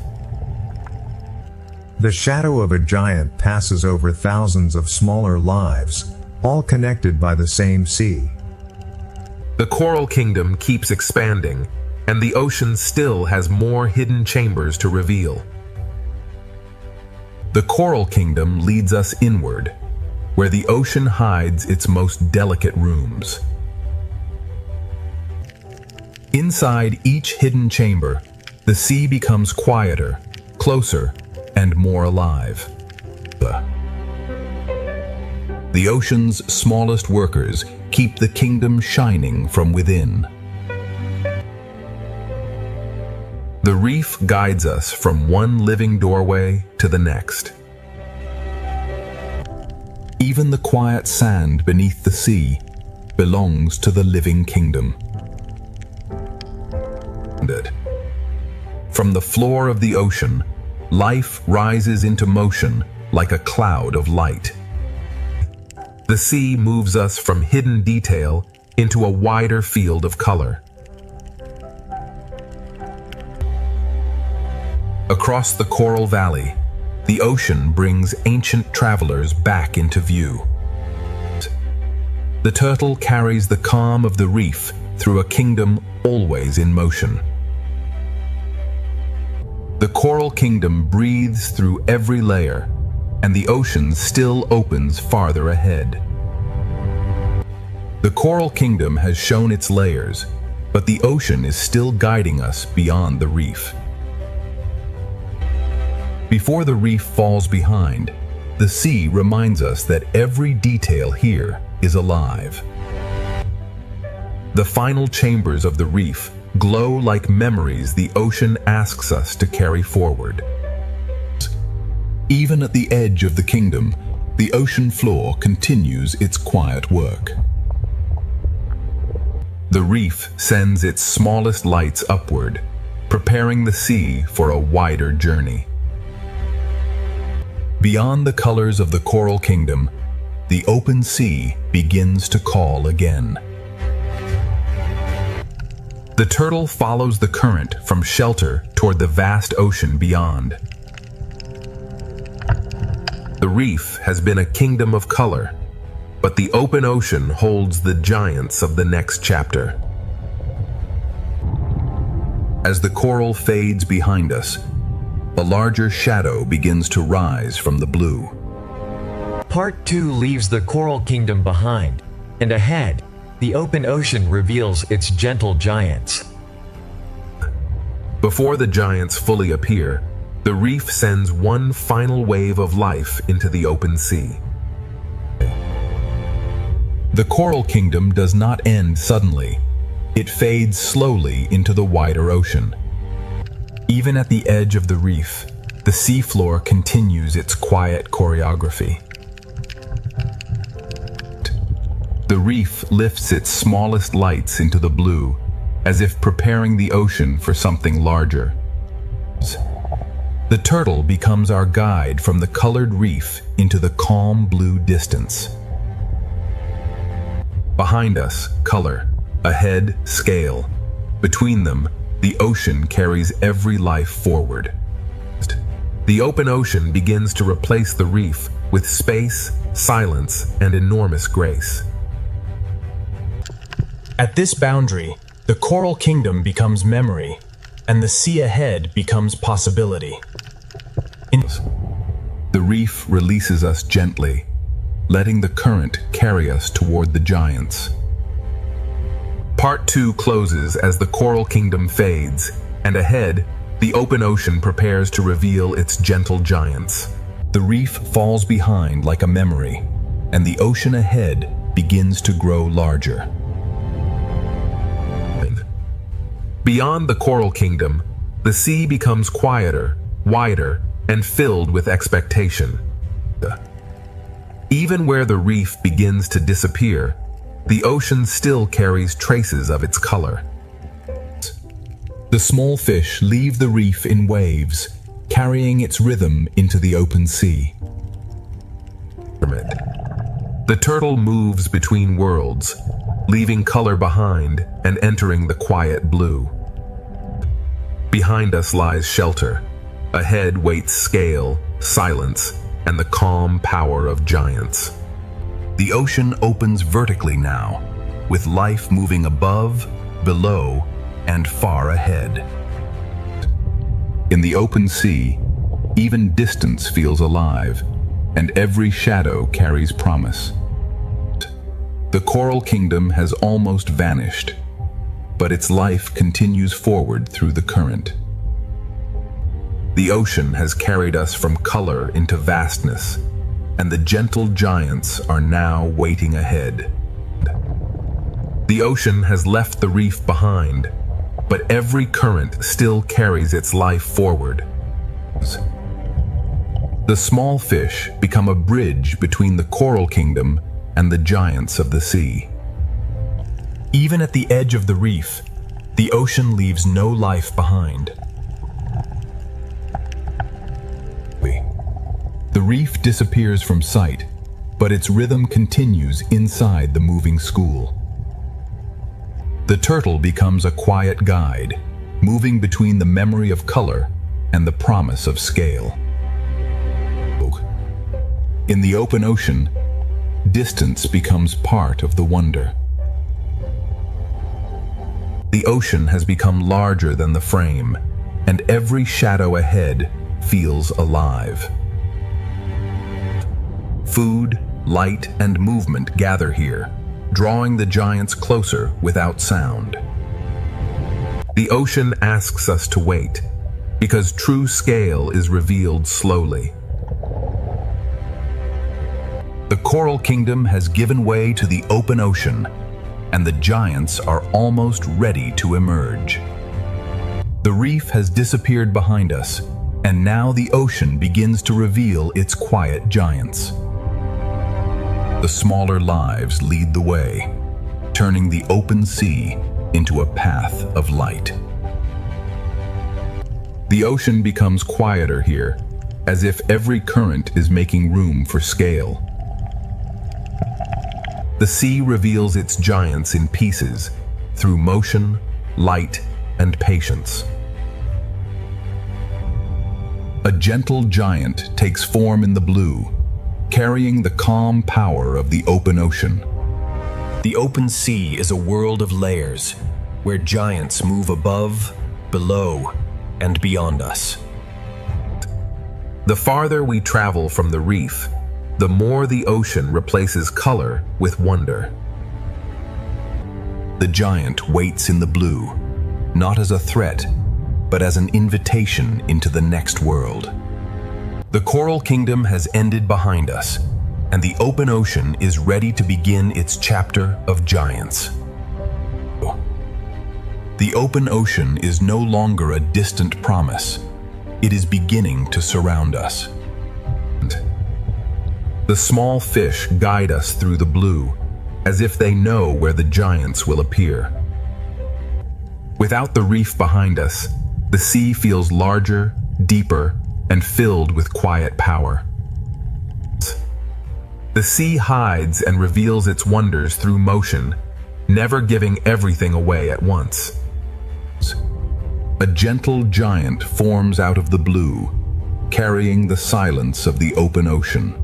The shadow of a giant passes over thousands of smaller lives, all connected by the same sea. The coral kingdom keeps expanding, and the ocean still has more hidden chambers to reveal. The coral kingdom leads us inward, where the ocean hides its most delicate rooms. Inside each hidden chamber, the sea becomes quieter, closer, and more alive. The ocean's smallest workers keep the kingdom shining from within. The reef guides us from one living doorway to the next. Even the quiet sand beneath the sea belongs to the living kingdom. From the floor of the ocean, life rises into motion like a cloud of light. The sea moves us from hidden detail into a wider field of color. Across the coral valley, the ocean brings ancient travelers back into view. The turtle carries the calm of the reef through a kingdom always in motion. The coral kingdom breathes through every layer, and the ocean still opens farther ahead. The coral kingdom has shown its layers, but the ocean is still guiding us beyond the reef. Before the reef falls behind, the sea reminds us that every detail here is alive. The final chambers of the reef glow like memories the ocean asks us to carry forward. Even at the edge of the kingdom, the ocean floor continues its quiet work. The reef sends its smallest lights upward, preparing the sea for a wider journey. Beyond the colors of the Coral Kingdom, the open sea begins to call again. The turtle follows the current from shelter toward the vast ocean beyond. The reef has been a kingdom of color, but the open ocean holds the giants of the next chapter. As the coral fades behind us, a larger shadow begins to rise from the blue. Part 2 leaves the Coral Kingdom behind, and ahead, the open ocean reveals its gentle giants. Before the giants fully appear, the reef sends one final wave of life into the open sea. The Coral Kingdom does not end suddenly. It fades slowly into the wider ocean. Even at the edge of the reef, the seafloor continues its quiet choreography. The reef lifts its smallest lights into the blue, as if preparing the ocean for something larger. The turtle becomes our guide from the colored reef into the calm blue distance. Behind us, color. Ahead, scale. Between them, the ocean carries every life forward. The open ocean begins to replace the reef with space, silence, and enormous grace. At this boundary, the Coral Kingdom becomes memory, and the sea ahead becomes possibility. The reef releases us gently, letting the current carry us toward the giants. Part 2 closes as the Coral Kingdom fades, and ahead, the open ocean prepares to reveal its gentle giants. The reef falls behind like a memory, and the ocean ahead begins to grow larger. Beyond the Coral Kingdom, the sea becomes quieter, wider, and filled with expectation. Even where the reef begins to disappear, the ocean still carries traces of its color. The small fish leave the reef in waves, carrying its rhythm into the open sea. The turtle moves between worlds, leaving color behind and entering the quiet blue. Behind us lies shelter. Ahead waits scale, silence, and the calm power of giants. The ocean opens vertically now, with life moving above, below, and far ahead. In the open sea, even distance feels alive, and every shadow carries promise. The Coral Kingdom has almost vanished, but its life continues forward through the current. The ocean has carried us from color into vastness, and the gentle giants are now waiting ahead. The ocean has left the reef behind, but every current still carries its life forward. The small fish become a bridge between the Coral Kingdom and the giants of the sea. Even at the edge of the reef, the ocean leaves no life behind. The reef disappears from sight, but its rhythm continues inside the moving school. The turtle becomes a quiet guide, moving between the memory of color and the promise of scale. In the open ocean, distance becomes part of the wonder. The ocean has become larger than the frame, and every shadow ahead feels alive. Food, light, and movement gather here, drawing the giants closer without sound. The ocean asks us to wait, because true scale is revealed slowly. The Coral Kingdom has given way to the open ocean, and the giants are almost ready to emerge. The reef has disappeared behind us, and now the ocean begins to reveal its quiet giants. The smaller lives lead the way, turning the open sea into a path of light. The ocean becomes quieter here, as if every current is making room for scale. The sea reveals its giants in pieces through motion, light, and patience. A gentle giant takes form in the blue, carrying the calm power of the open ocean. The open sea is a world of layers, where giants move above, below, and beyond us. The farther we travel from the reef, the more the ocean replaces color with wonder. The giant waits in the blue, not as a threat, but as an invitation into the next world. The Coral Kingdom has ended behind us, and the open ocean is ready to begin its chapter of giants. The open ocean is no longer a distant promise. It is beginning to surround us. The small fish guide us through the blue, as if they know where the giants will appear. Without the reef behind us, the sea feels larger, deeper, and filled with quiet power. The sea hides and reveals its wonders through motion, never giving everything away at once. A gentle giant forms out of the blue, carrying the silence of the open ocean.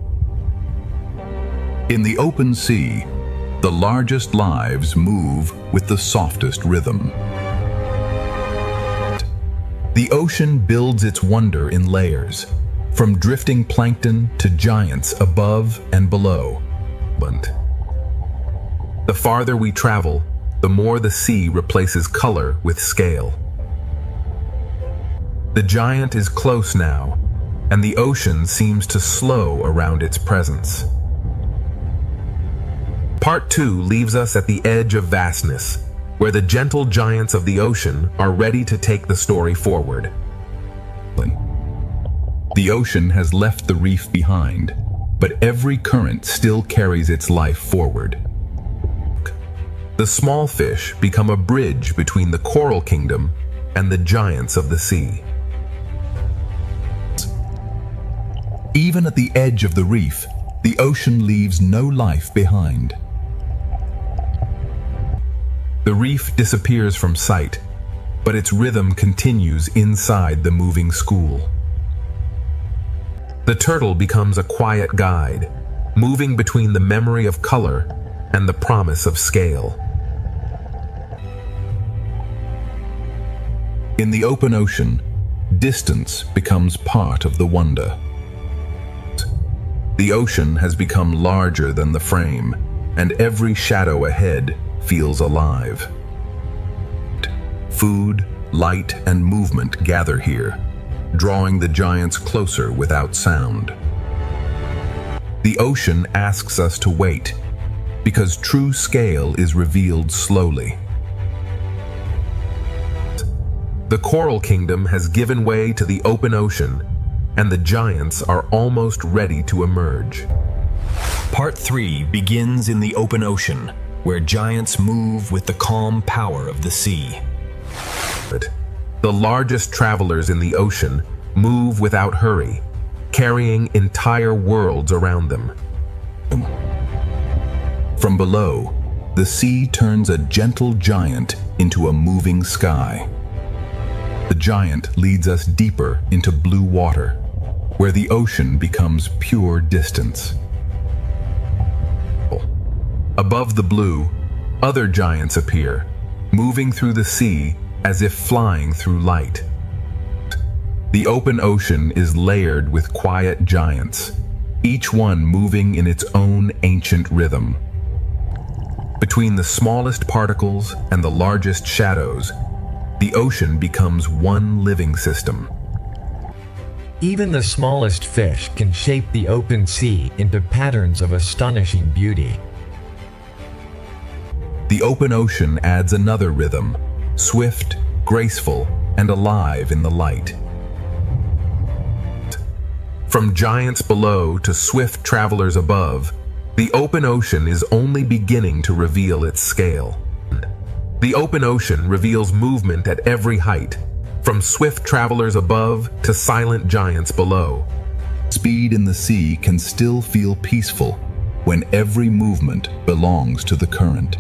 In the open sea, the largest lives move with the softest rhythm. The ocean builds its wonder in layers, from drifting plankton to giants above and below. The farther we travel, the more the sea replaces color with scale. The giant is close now, and the ocean seems to slow around its presence. Part 2 leaves us at the edge of vastness, where the gentle giants of the ocean are ready to take the story forward. The ocean has left the reef behind, but every current still carries its life forward. The small fish become a bridge between the Coral Kingdom and the giants of the sea. Even at the edge of the reef, the ocean leaves no life behind. The reef disappears from sight, but its rhythm continues inside the moving school. The turtle becomes a quiet guide, moving between the memory of color and the promise of scale. In the open ocean, distance becomes part of the wonder. The ocean has become larger than the frame, and every shadow ahead feels alive. Food, light, and movement gather here, drawing the giants closer without sound. The ocean asks us to wait, because true scale is revealed slowly. The Coral Kingdom has given way to the open ocean, and the giants are almost ready to emerge. Part 3 begins in the open ocean, where giants move with the calm power of the sea. The largest travelers in the ocean move without hurry, carrying entire worlds around them. From below, the sea turns a gentle giant into a moving sky. The giant leads us deeper into blue water, where the ocean becomes pure distance. Above the blue, other giants appear, moving through the sea as if flying through light. The open ocean is layered with quiet giants, each one moving in its own ancient rhythm. Between the smallest particles and the largest shadows, the ocean becomes one living system. Even the smallest fish can shape the open sea into patterns of astonishing beauty. The open ocean adds another rhythm, swift, graceful, and alive in the light. From giants below to swift travelers above, the open ocean is only beginning to reveal its scale. The open ocean reveals movement at every height, from swift travelers above to silent giants below, Speed in the sea can still feel peaceful when every movement belongs to the current.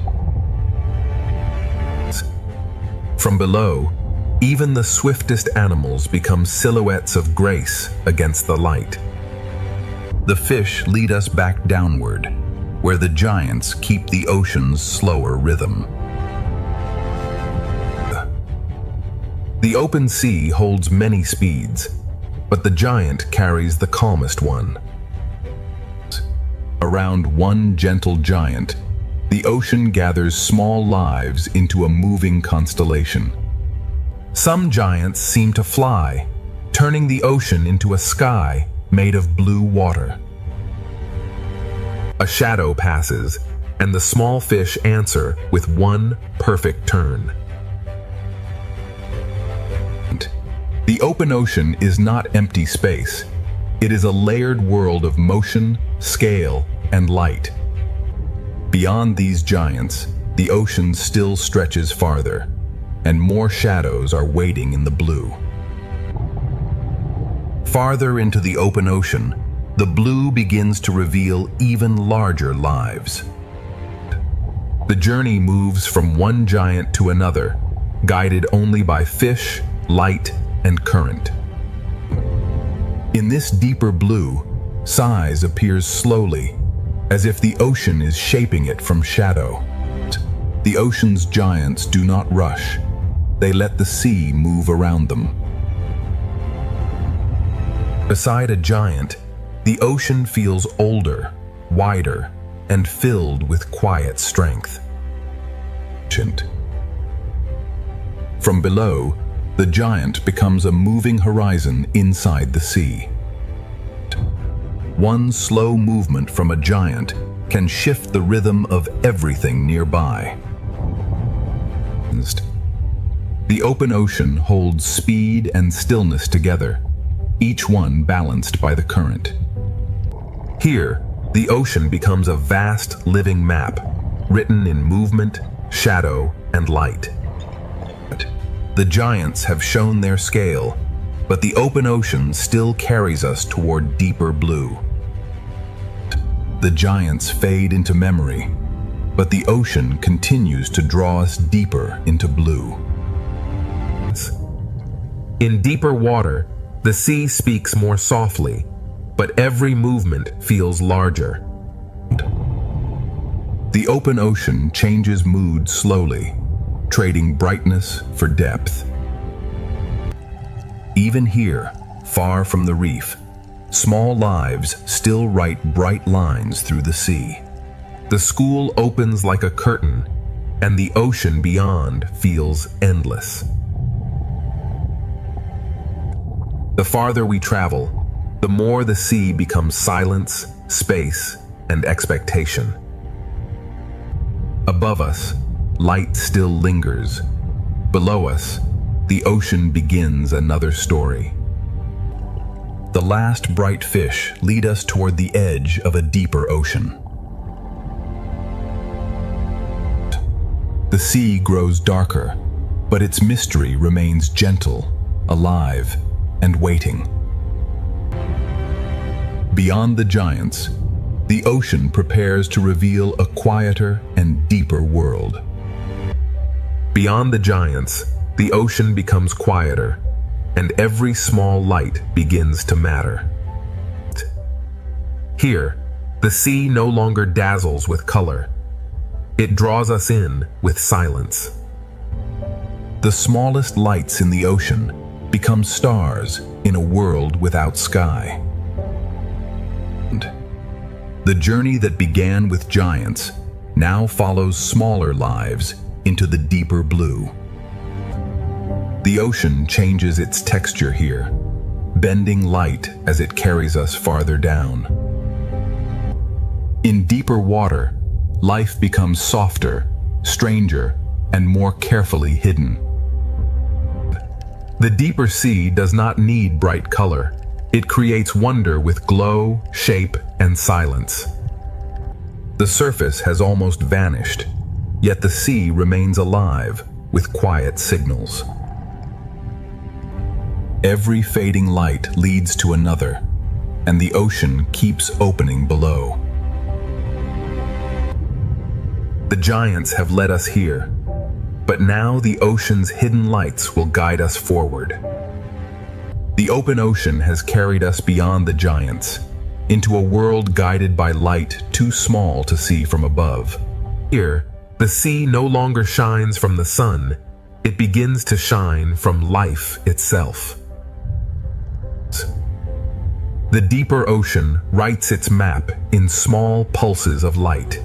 From below, even the swiftest animals become silhouettes of grace against the light. The fish lead us back downward, where the giants keep the ocean's slower rhythm. The open sea holds many speeds, but the giant carries the calmest one. Around one gentle giant, the ocean gathers small lives into a moving constellation. Some giants seem to fly, turning the ocean into a sky made of blue water. A shadow passes, and the small fish answer with one perfect turn. The open ocean is not empty space. It is a layered world of motion, scale, and light. Beyond these giants, the ocean still stretches farther, and more shadows are waiting in the blue. Farther into the open ocean, the blue begins to reveal even larger lives. The journey moves from one giant to another, guided only by fish, light, and current. In this deeper blue, size appears slowly, as if the ocean is shaping it from shadow. The ocean's giants do not rush. They let the sea move around them. Beside a giant, the ocean feels older, wider, and filled with quiet strength. From below, the giant becomes a moving horizon inside the sea. One slow movement from a giant can shift the rhythm of everything nearby. The open ocean holds speed and stillness together, each one balanced by the current. Here, the ocean becomes a vast living map, written in movement, shadow, and light. The giants have shown their scale, but the open ocean still carries us toward deeper blue. The giants fade into memory, but the ocean continues to draw us deeper into blue. In deeper water, the sea speaks more softly, but every movement feels larger. The open ocean changes mood slowly, trading brightness for depth. Even here, far from the reef, small lives still write bright lines through the sea. The school opens like a curtain, and the ocean beyond feels endless. The farther we travel, the more the sea becomes silence, space, and expectation. Above us, light still lingers. Below us, the ocean begins another story. The last bright fish lead us toward the edge of a deeper ocean. The sea grows darker, but its mystery remains gentle, alive, and waiting. Beyond the giants, the ocean prepares to reveal a quieter and deeper world. Beyond the giants, the ocean becomes quieter, and every small light begins to matter. Here, the sea no longer dazzles with color. It draws us in with silence. The smallest lights in the ocean become stars in a world without sky. The journey that began with giants now follows smaller lives into the deeper blue. The ocean changes its texture here, bending light as it carries us farther down. In deeper water, life becomes softer, stranger, and more carefully hidden. The deeper sea does not need bright color. It creates wonder with glow, shape, and silence. The surface has almost vanished, yet the sea remains alive with quiet signals. Every fading light leads to another, and the ocean keeps opening below. The giants have led us here, but now the ocean's hidden lights will guide us forward. The open ocean has carried us beyond the giants, into a world guided by light too small to see from above. Here, the sea no longer shines from the sun, it begins to shine from life itself. The deeper ocean writes its map in small pulses of light.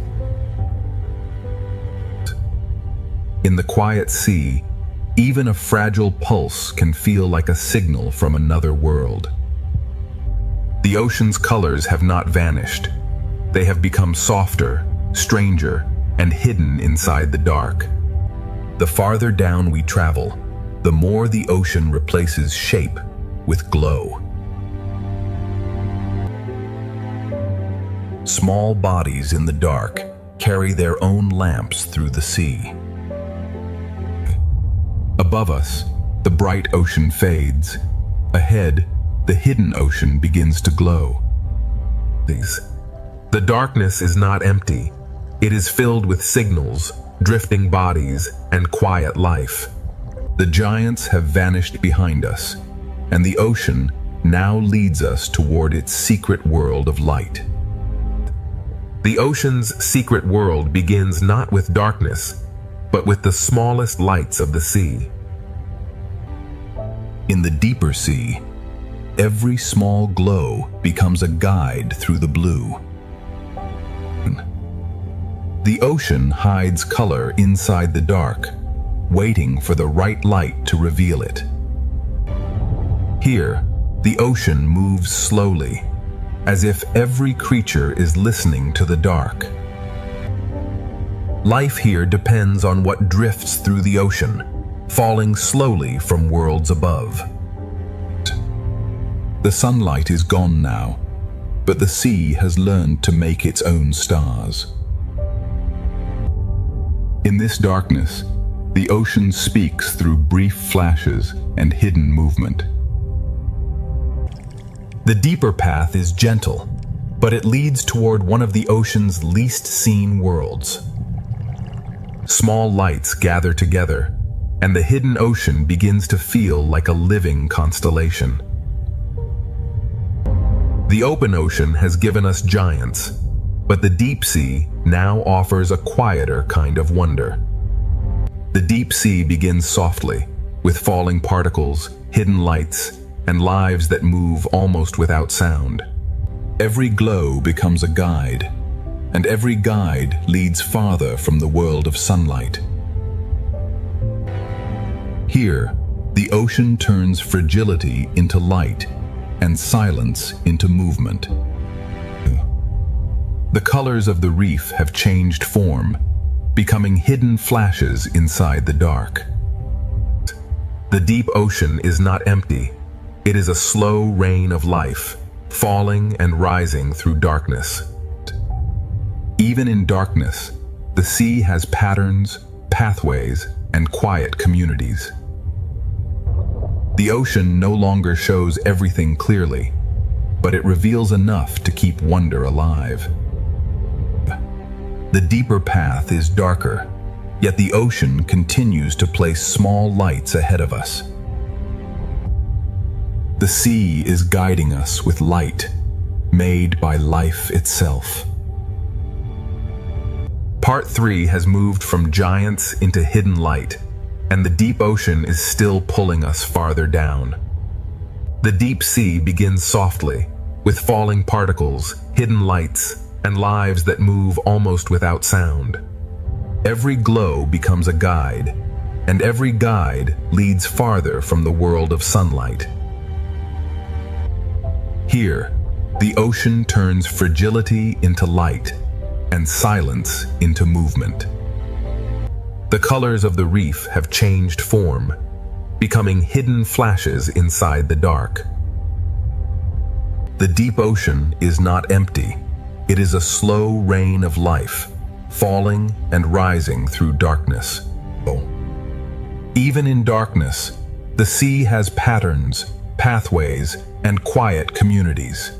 In the quiet sea, even a fragile pulse can feel like a signal from another world. The ocean's colors have not vanished. They have become softer, stranger, and hidden inside the dark. The farther down we travel, the more the ocean replaces shape with glow. Small bodies in the dark carry their own lamps through the sea. Above us, the bright ocean fades. Ahead, the hidden ocean begins to glow. The darkness is not empty. It is filled with signals, drifting bodies, and quiet life. The giants have vanished behind us, and the ocean now leads us toward its secret world of light. The ocean's secret world begins not with darkness, but with the smallest lights of the sea. In the deeper sea, every small glow becomes a guide through the blue. The ocean hides color inside the dark, waiting for the right light to reveal it. Here, the ocean moves slowly, as if every creature is listening to the dark. Life here depends on what drifts through the ocean, falling slowly from worlds above. The sunlight is gone now, but the sea has learned to make its own stars. In this darkness, the ocean speaks through brief flashes and hidden movement. The deeper path is gentle, but it leads toward one of the ocean's least seen worlds. Small lights gather together, and the hidden ocean begins to feel like a living constellation. The open ocean has given us giants, but the deep sea now offers a quieter kind of wonder. The deep sea begins softly, with falling particles, hidden lights, and lives that move almost without sound. Every glow becomes a guide, and every guide leads farther from the world of sunlight. Here, the ocean turns fragility into light and silence into movement. The colors of the reef have changed form, becoming hidden flashes inside the dark. The deep ocean is not empty. It is a slow rain of life, falling and rising through darkness. Even in darkness, the sea has patterns, pathways, and quiet communities. The ocean no longer shows everything clearly, but it reveals enough to keep wonder alive. The deeper path is darker, yet the ocean continues to place small lights ahead of us. The sea is guiding us with light, made by life itself. Part 3 has moved from giants into hidden light, and the deep ocean is still pulling us farther down. The deep sea begins softly, with falling particles, hidden lights, and lives that move almost without sound. Every glow becomes a guide, and every guide leads farther from the world of sunlight. Here, the ocean turns fragility into light, and silence into movement. The colors of the reef have changed form, becoming hidden flashes inside the dark. The deep ocean is not empty. It is a slow rain of life, falling and rising through darkness. Even in darkness, the sea has patterns, pathways, and quiet communities.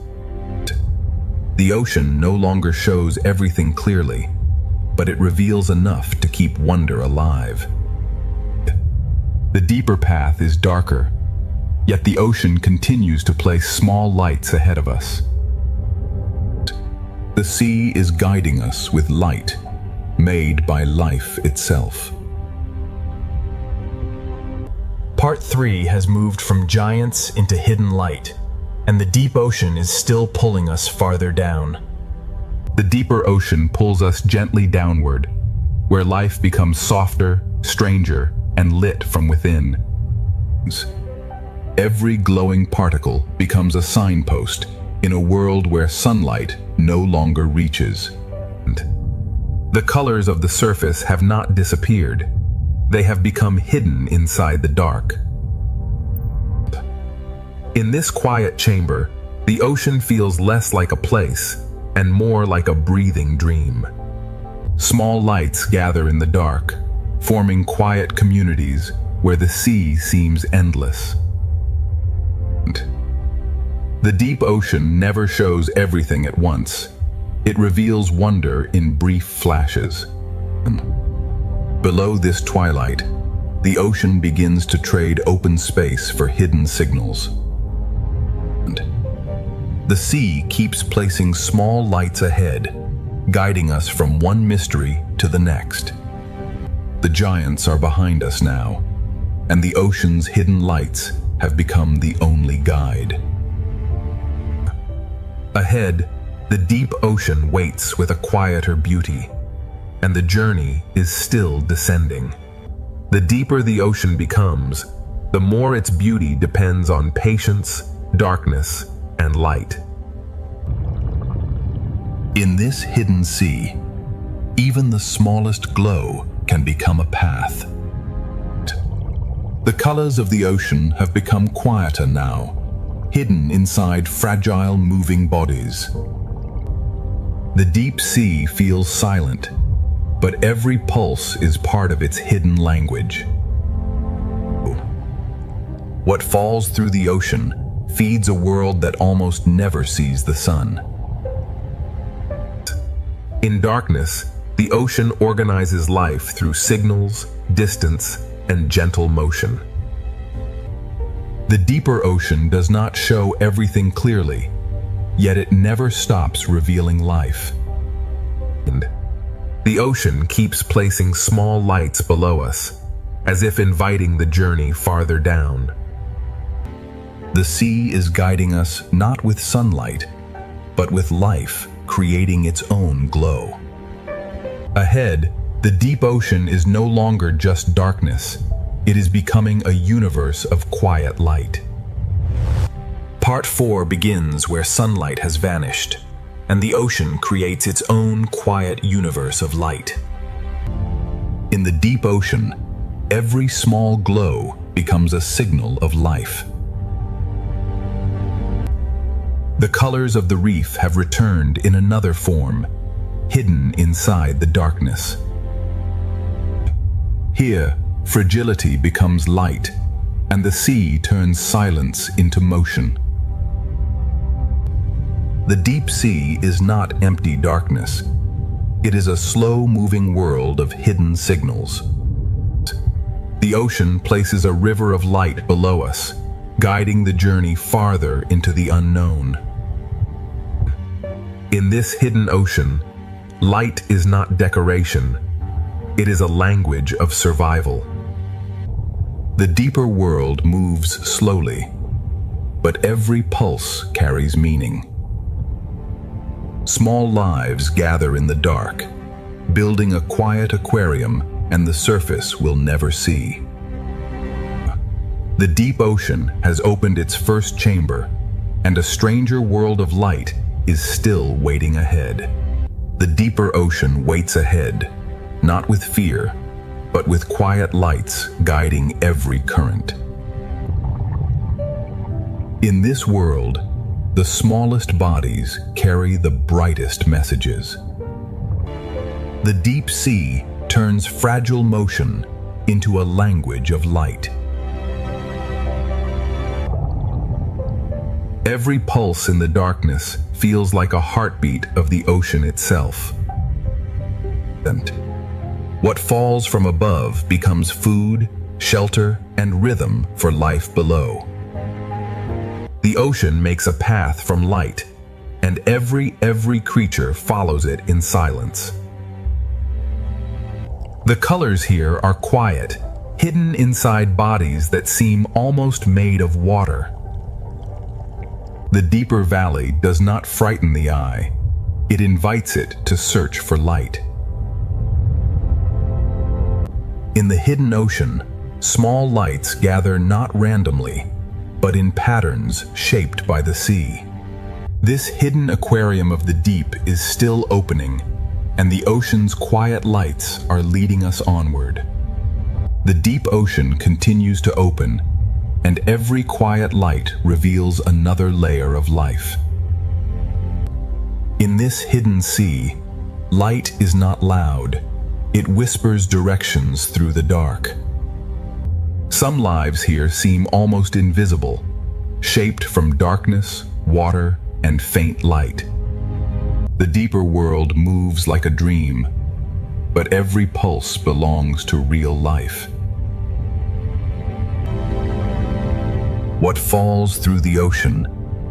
The ocean no longer shows everything clearly, but it reveals enough to keep wonder alive. The deeper path is darker, yet the ocean continues to place small lights ahead of us. The sea is guiding us with light, made by life itself. Part 3 has moved from giants into hidden light, and the deep ocean is still pulling us farther down. The deeper ocean pulls us gently downward, where life becomes softer, stranger, and lit from within. Every glowing particle becomes a signpost in a world where sunlight no longer reaches. The colors of the surface have not disappeared. They have become hidden inside the dark. In this quiet chamber, the ocean feels less like a place and more like a breathing dream. Small lights gather in the dark, forming quiet communities where the sea seems endless. The deep ocean never shows everything at once. It reveals wonder in brief flashes. Below this twilight, the ocean begins to trade open space for hidden signals. The sea keeps placing small lights ahead, guiding us from one mystery to the next. The giants are behind us now, and the ocean's hidden lights have become the only guide. Ahead, the deep ocean waits with a quieter beauty, and the journey is still descending. The deeper the ocean becomes, the more its beauty depends on patience, darkness, and light. In this hidden sea, even the smallest glow can become a path. The colors of the ocean have become quieter now, hidden inside fragile moving bodies. The deep sea feels silent, but every pulse is part of its hidden language. What falls through the ocean feeds a world that almost never sees the sun. In darkness, the ocean organizes life through signals, distance, and gentle motion. The deeper ocean does not show everything clearly, yet it never stops revealing life. And the ocean keeps placing small lights below us, as if inviting the journey farther down. The sea is guiding us not with sunlight, but with life creating its own glow. Ahead, the deep ocean is no longer just darkness. It is becoming a universe of quiet light. Part 4 begins where sunlight has vanished, and the ocean creates its own quiet universe of light. In the deep ocean, every small glow becomes a signal of life. The colors of the reef have returned in another form, hidden inside the darkness. Here, fragility becomes light, and the sea turns silence into motion. The deep sea is not empty darkness. It is a slow-moving world of hidden signals. The ocean places a river of light below us, guiding the journey farther into the unknown. In this hidden ocean, light is not decoration. It is a language of survival. The deeper world moves slowly, but every pulse carries meaning. Small lives gather in the dark, building a quiet aquarium and the surface we'll never see. The deep ocean has opened its first chamber, and a stranger world of light is still waiting ahead. The deeper ocean waits ahead, not with fear, but with quiet lights guiding every current. In this world, the smallest bodies carry the brightest messages. The deep sea turns fragile motion into a language of light. Every pulse in the darkness feels like a heartbeat of the ocean itself. And what falls from above becomes food, shelter, and rhythm for life below. The ocean makes a path from light, and every creature follows it in silence. The colors here are quiet, hidden inside bodies that seem almost made of water. The deeper valley does not frighten the eye. It invites it to search for light. In the hidden ocean, small lights gather not randomly, but in patterns shaped by the sea. This hidden aquarium of the deep is still opening, and the ocean's quiet lights are leading us onward. The deep ocean continues to open, and every quiet light reveals another layer of life. In this hidden sea, light is not loud. It whispers directions through the dark. Some lives here seem almost invisible, shaped from darkness, water, and faint light. The deeper world moves like a dream, but every pulse belongs to real life. What falls through the ocean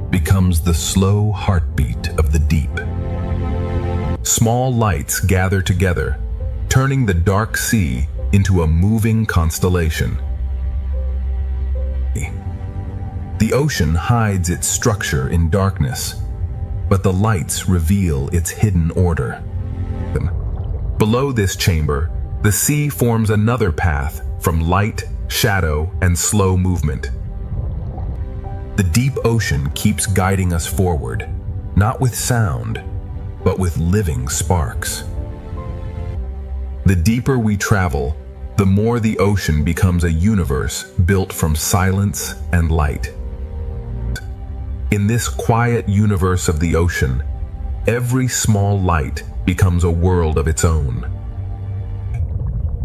becomes the slow heartbeat of the deep. Small lights gather together, turning the dark sea into a moving constellation. The ocean hides its structure in darkness, but the lights reveal its hidden order. Below this chamber, the sea forms another path from light, shadow, and slow movement. The deep ocean keeps guiding us forward, not with sound, but with living sparks. The deeper we travel, the more the ocean becomes a universe built from silence and light. In this quiet universe of the ocean, every small light becomes a world of its own.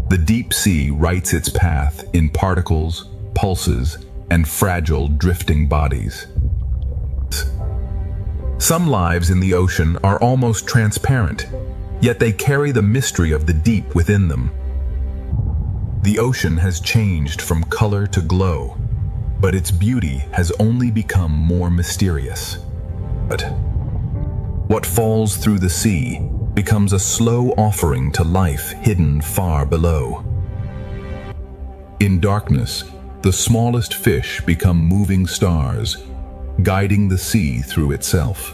The deep sea writes its path in particles, pulses, and fragile drifting bodies. Some lives in the ocean are almost transparent, yet they carry the mystery of the deep within them. The ocean has changed from color to glow, but its beauty has only become more mysterious. But what falls through the sea becomes a slow offering to life hidden far below. In darkness, the smallest fish become moving stars, guiding the sea through itself.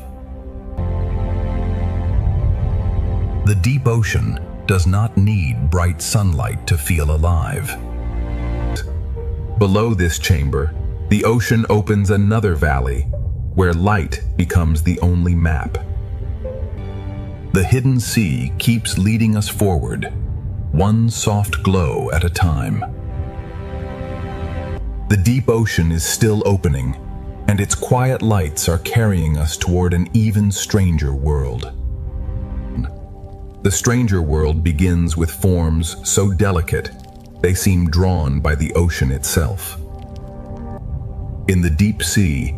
The deep ocean does not need bright sunlight to feel alive. Below this chamber, the ocean opens another valley, where light becomes the only map. The hidden sea keeps leading us forward, one soft glow at a time. The deep ocean is still opening, and its quiet lights are carrying us toward an even stranger world. The stranger world begins with forms so delicate, they seem drawn by the ocean itself. In the deep sea,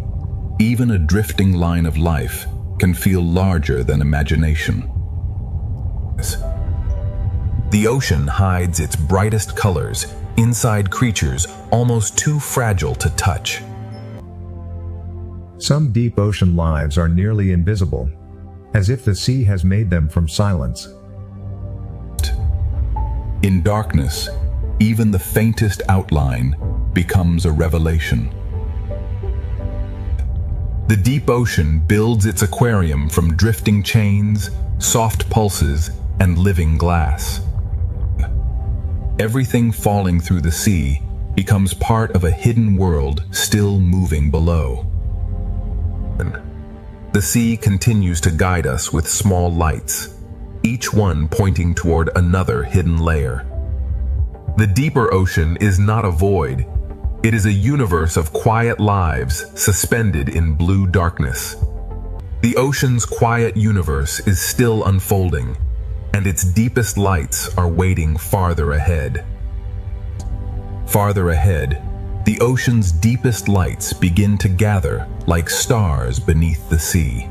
even a drifting line of life can feel larger than imagination. The ocean hides its brightest colors inside creatures almost too fragile to touch. Some deep ocean lives are nearly invisible, as if the sea has made them from silence. In darkness, even the faintest outline becomes a revelation. The deep ocean builds its aquarium from drifting chains, soft pulses, and living glass. Everything falling through the sea becomes part of a hidden world still moving below. The sea continues to guide us with small lights, each one pointing toward another hidden layer. The deeper ocean is not a void. It is a universe of quiet lives suspended in blue darkness. The ocean's quiet universe is still unfolding, and its deepest lights are waiting farther ahead. Farther ahead, the ocean's deepest lights begin to gather like stars beneath the sea.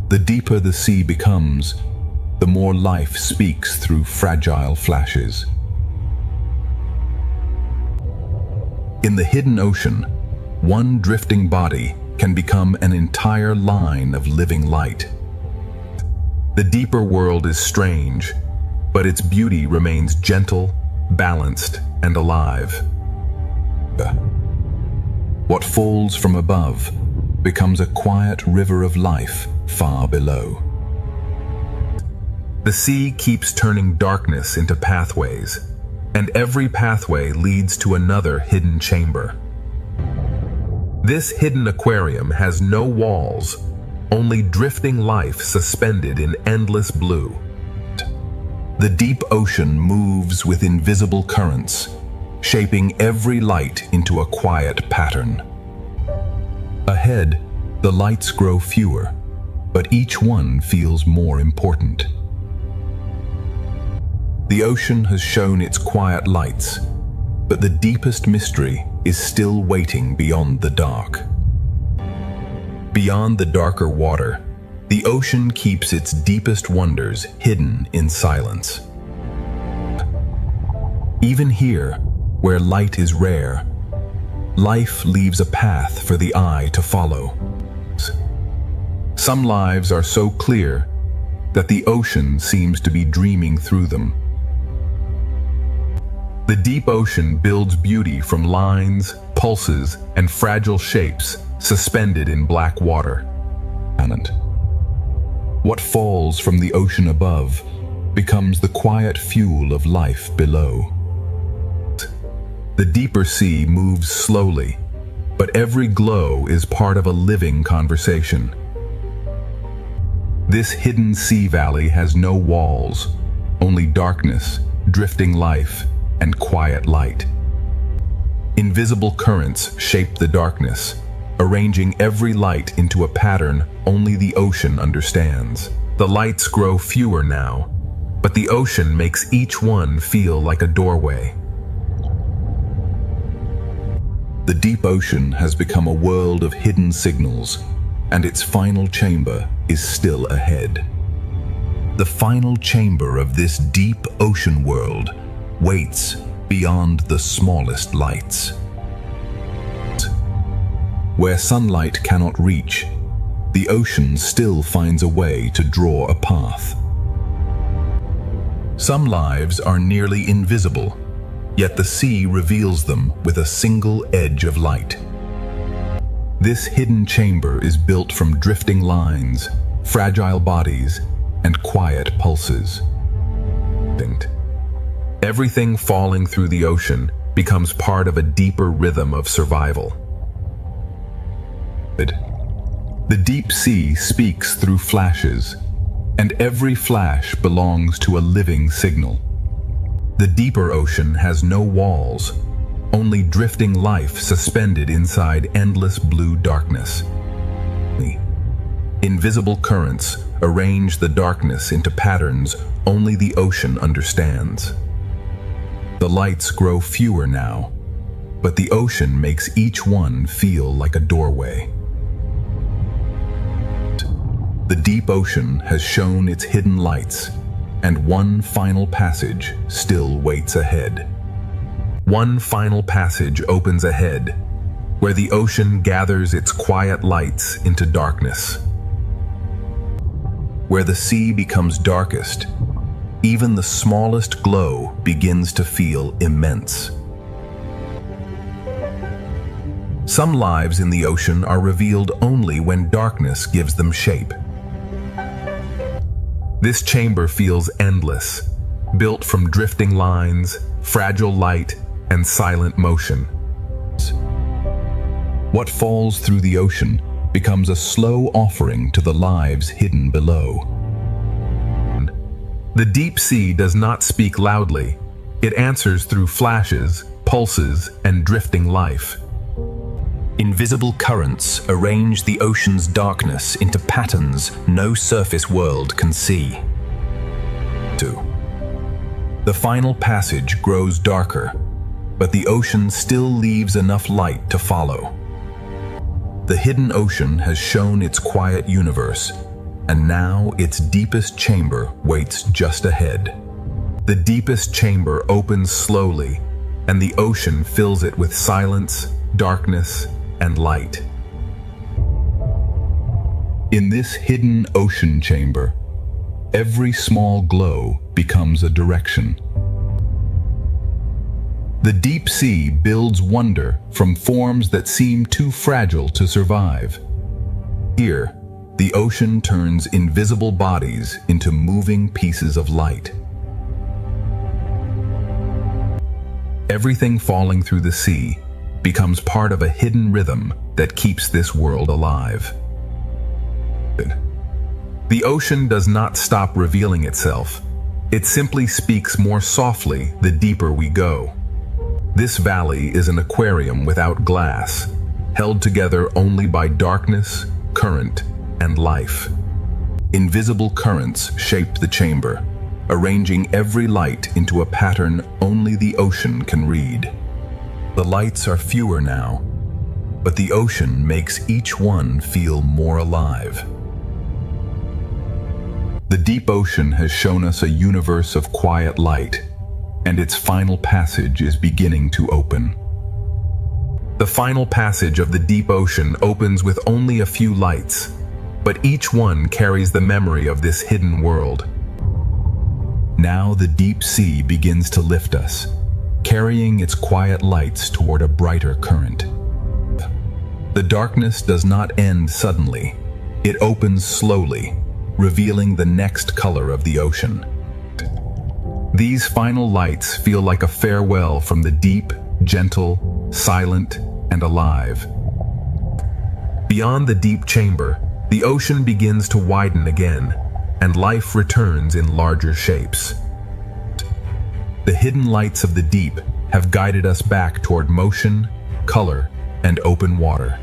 The deeper the sea becomes, the more life speaks through fragile flashes. In the hidden ocean, one drifting body can become an entire line of living light. The deeper world is strange, but its beauty remains gentle, balanced, and alive. What falls from above becomes a quiet river of life far below. The sea keeps turning darkness into pathways, and every pathway leads to another hidden chamber. This hidden aquarium has no walls, only drifting life suspended in endless blue. The deep ocean moves with invisible currents, shaping every light into a quiet pattern. Ahead, the lights grow fewer, but each one feels more important. The ocean has shown its quiet lights, but the deepest mystery is still waiting beyond the dark. Beyond the darker water, the ocean keeps its deepest wonders hidden in silence. Even here, where light is rare, life leaves a path for the eye to follow. Some lives are so clear that the ocean seems to be dreaming through them. The deep ocean builds beauty from lines, pulses, and fragile shapes suspended in black water. What falls from the ocean above becomes the quiet fuel of life below. The deeper sea moves slowly, but every glow is part of a living conversation. This hidden sea valley has no walls, only darkness, drifting life, and quiet light. Invisible currents shape the darkness, arranging every light into a pattern only the ocean understands. The lights grow fewer now, but the ocean makes each one feel like a doorway. The deep ocean has become a world of hidden signals, and its final chamber is still ahead. The final chamber of this deep ocean world waits beyond the smallest lights. Where sunlight cannot reach, the ocean still finds a way to draw a path. Some lives are nearly invisible, yet the sea reveals them with a single edge of light. This hidden chamber is built from drifting lines, fragile bodies, and quiet pulses. Everything falling through the ocean becomes part of a deeper rhythm of survival. The deep sea speaks through flashes, and every flash belongs to a living signal. The deeper ocean has no walls, only drifting life suspended inside endless blue darkness. Invisible currents arrange the darkness into patterns only the ocean understands. The lights grow fewer now, but the ocean makes each one feel like a doorway. The deep ocean has shown its hidden lights, and one final passage still waits ahead. One final passage opens ahead, where the ocean gathers its quiet lights into darkness. Where the sea becomes darkest, even the smallest glow begins to feel immense. Some lives in the ocean are revealed only when darkness gives them shape. This chamber feels endless, built from drifting lines, fragile light, and silent motion. What falls through the ocean becomes a slow offering to the lives hidden below. The deep sea does not speak loudly. It answers through flashes, pulses, and drifting life. Invisible currents arrange the ocean's darkness into patterns no surface world can see. 2. The final passage grows darker, but the ocean still leaves enough light to follow. The hidden ocean has shown its quiet universe, and now its deepest chamber waits just ahead. The deepest chamber opens slowly, and the ocean fills it with silence, darkness, and light. In this hidden ocean chamber, every small glow becomes a direction. The deep sea builds wonder from forms that seem too fragile to survive. Here, the ocean turns invisible bodies into moving pieces of light. Everything falling through the sea becomes part of a hidden rhythm that keeps this world alive. The ocean does not stop revealing itself. It simply speaks more softly the deeper we go. This valley is an aquarium without glass, held together only by darkness, current, and life. Invisible currents shape the chamber, arranging every light into a pattern only the ocean can read. The lights are fewer now, but the ocean makes each one feel more alive. The deep ocean has shown us a universe of quiet light, and its final passage is beginning to open. The final passage of the deep ocean opens with only a few lights, but each one carries the memory of this hidden world. Now the deep sea begins to lift us, carrying its quiet lights toward a brighter current. The darkness does not end suddenly. It opens slowly, revealing the next color of the ocean. These final lights feel like a farewell from the deep, gentle, silent, and alive. Beyond the deep chamber, the ocean begins to widen again, and life returns in larger shapes. The hidden lights of the deep have guided us back toward motion, color, and open water.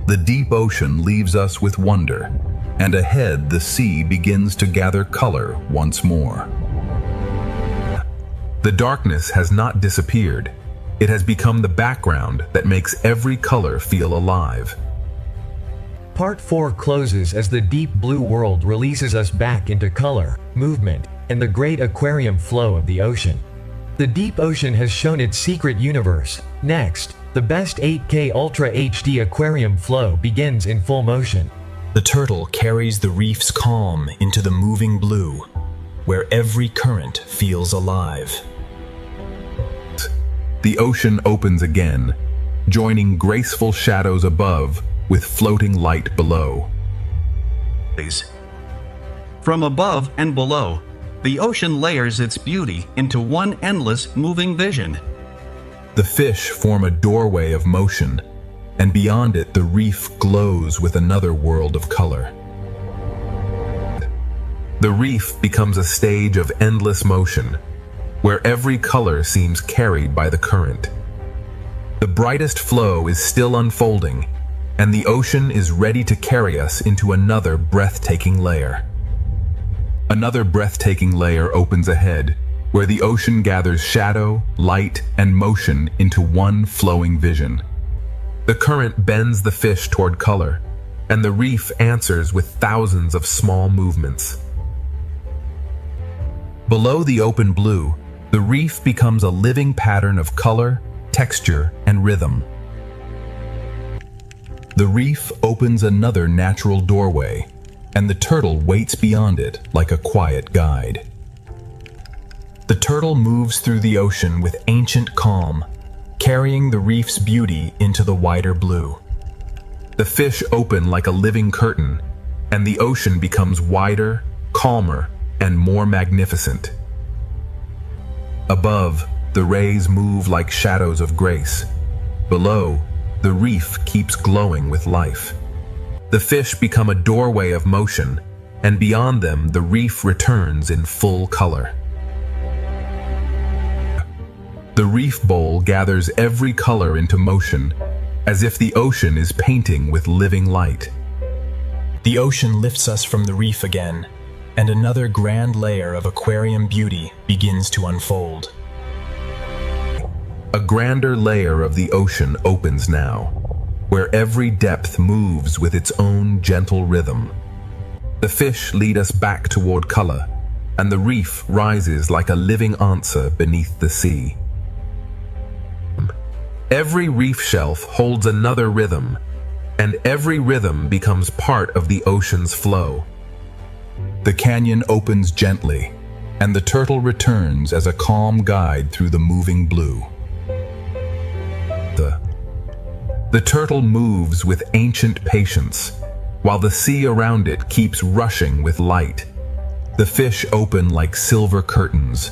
The deep ocean leaves us with wonder, and ahead the sea begins to gather color once more. The darkness has not disappeared. It has become the background that makes every color feel alive. Part 4 closes as the deep blue world releases us back into color, movement, and the great aquarium flow of the ocean. The deep ocean has shown its secret universe. Next, the best 8K Ultra HD aquarium flow begins in full motion. The turtle carries the reef's calm into the moving blue, where every current feels alive. The ocean opens again, joining graceful shadows above with floating light below. From above and below, the ocean layers its beauty into one endless moving vision. The fish form a doorway of motion, and beyond it the reef glows with another world of color. The reef becomes a stage of endless motion, where every color seems carried by the current. The brightest flow is still unfolding, and the ocean is ready to carry us into another breathtaking layer. Another breathtaking layer opens ahead, where the ocean gathers shadow, light, and motion into one flowing vision. The current bends the fish toward color, and the reef answers with thousands of small movements. Below the open blue, the reef becomes a living pattern of color, texture, and rhythm. The reef opens another natural doorway, and the turtle waits beyond it like a quiet guide. The turtle moves through the ocean with ancient calm, carrying the reef's beauty into the wider blue. The fish open like a living curtain, and the ocean becomes wider, calmer, and more magnificent. Above, the rays move like shadows of grace. Below, the reef keeps glowing with life. The fish become a doorway of motion, and beyond them the reef returns in full color. The reef bowl gathers every color into motion, as if the ocean is painting with living light. The ocean lifts us from the reef again, and another grand layer of aquarium beauty begins to unfold. A grander layer of the ocean opens now, where every depth moves with its own gentle rhythm. The fish lead us back toward color, and the reef rises like a living answer beneath the sea. Every reef shelf holds another rhythm, and every rhythm becomes part of the ocean's flow. The canyon opens gently, and the turtle returns as a calm guide through the moving blue. The turtle moves with ancient patience, while the sea around it keeps rushing with light. The fish open like silver curtains,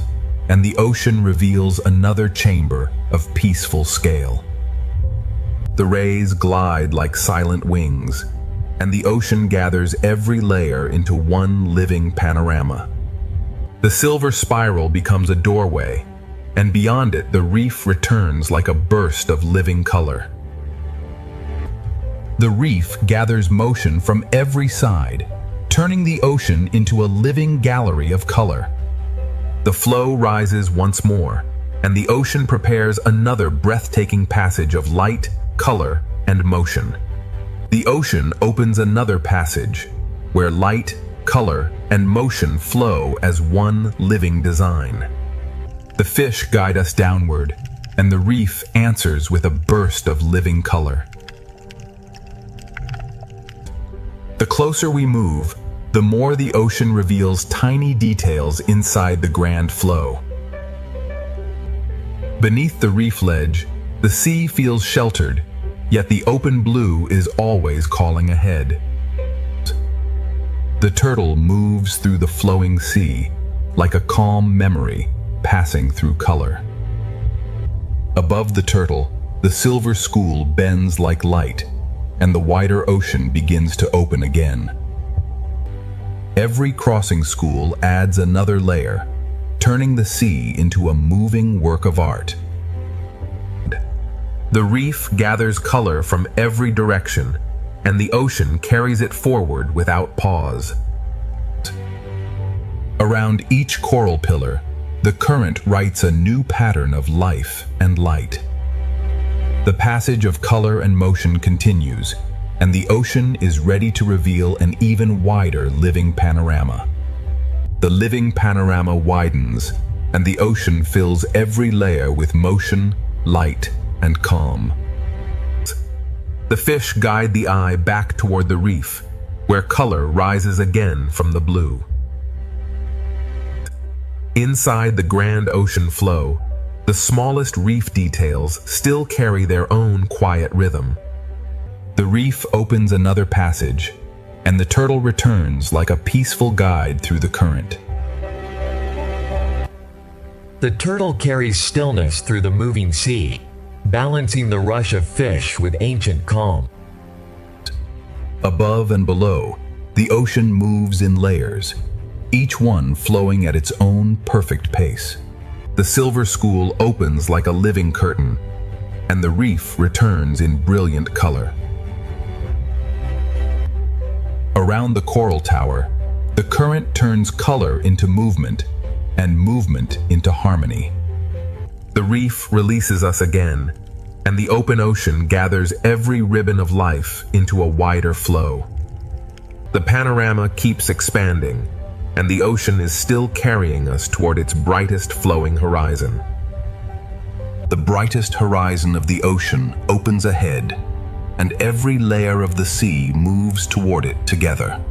and the ocean reveals another chamber of peaceful scale. The rays glide like silent wings, and the ocean gathers every layer into one living panorama. The silver spiral becomes a doorway, and beyond it the reef returns like a burst of living color. The reef gathers motion from every side, turning the ocean into a living gallery of color. The flow rises once more, and the ocean prepares another breathtaking passage of light, color, and motion. The ocean opens another passage, where light, color, and motion flow as one living design. The fish guide us downward, and the reef answers with a burst of living color. The closer we move, the more the ocean reveals tiny details inside the grand flow. Beneath the reef ledge, the sea feels sheltered, yet the open blue is always calling ahead. The turtle moves through the flowing sea, like a calm memory passing through color. Above the turtle, the silver school bends like light, and the wider ocean begins to open again. Every crossing school adds another layer, turning the sea into a moving work of art. The reef gathers color from every direction, and the ocean carries it forward without pause. Around each coral pillar, the current writes a new pattern of life and light. The passage of color and motion continues, and the ocean is ready to reveal an even wider living panorama. The living panorama widens, and the ocean fills every layer with motion, light, and calm. The fish guide the eye back toward the reef, where color rises again from the blue. Inside the grand ocean flow, the smallest reef details still carry their own quiet rhythm. The reef opens another passage, and the turtle returns like a peaceful guide through the current. The turtle carries stillness through the moving sea, balancing the rush of fish with ancient calm. Above and below, the ocean moves in layers, each one flowing at its own perfect pace. The silver school opens like a living curtain, and the reef returns in brilliant color. Around the coral tower, the current turns color into movement, and movement into harmony. The reef releases us again, and the open ocean gathers every ribbon of life into a wider flow. The panorama keeps expanding, and the ocean is still carrying us toward its brightest flowing horizon. The brightest horizon of the ocean opens ahead, and every layer of the sea moves toward it together.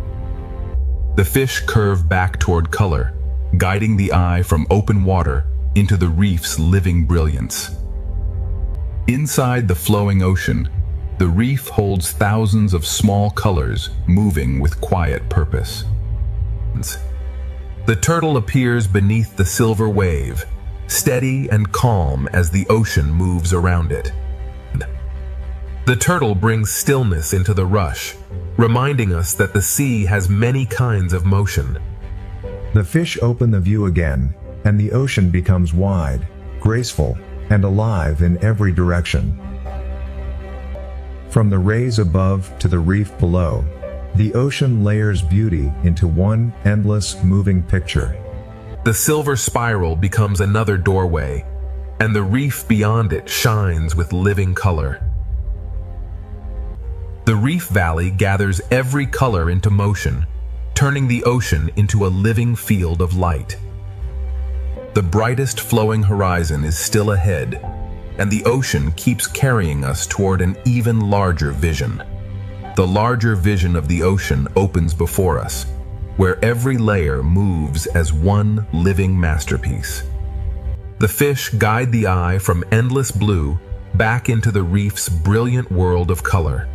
The fish curve back toward color, guiding the eye from open water into the reef's living brilliance. Inside the flowing ocean, the reef holds thousands of small colors moving with quiet purpose. The turtle appears beneath the silver wave, steady and calm as the ocean moves around it. The turtle brings stillness into the rush, reminding us that the sea has many kinds of motion. The fish open the view again, and the ocean becomes wide, graceful, and alive in every direction. From the rays above to the reef below, the ocean layers beauty into one endless moving picture. The silver spiral becomes another doorway, and the reef beyond it shines with living color. The reef valley gathers every color into motion, turning the ocean into a living field of light. The brightest flowing horizon is still ahead, and the ocean keeps carrying us toward an even larger vision. The larger vision of the ocean opens before us, where every layer moves as one living masterpiece. The fish guide the eye from endless blue back into the reef's brilliant world of color.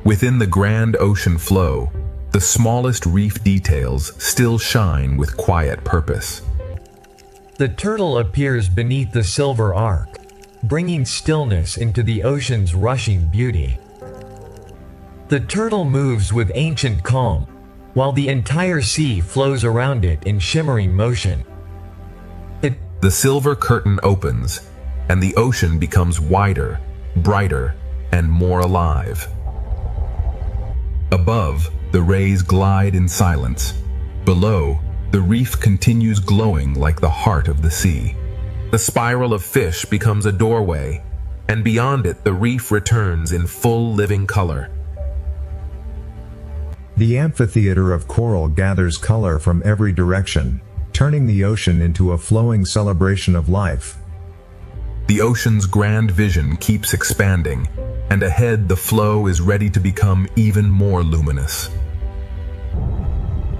Within the grand ocean flow, the smallest reef details still shine with quiet purpose. The turtle appears beneath the silver arc, bringing stillness into the ocean's rushing beauty. The turtle moves with ancient calm, while the entire sea flows around it in shimmering motion. The silver curtain opens, and the ocean becomes wider, brighter, and more alive. Above, the rays glide in silence. Below, the reef continues glowing like the heart of the sea. The spiral of fish becomes a doorway, and beyond it the reef returns in full living color. The amphitheater of coral gathers color from every direction, turning the ocean into a flowing celebration of life. The ocean's grand vision keeps expanding, and ahead the flow is ready to become even more luminous.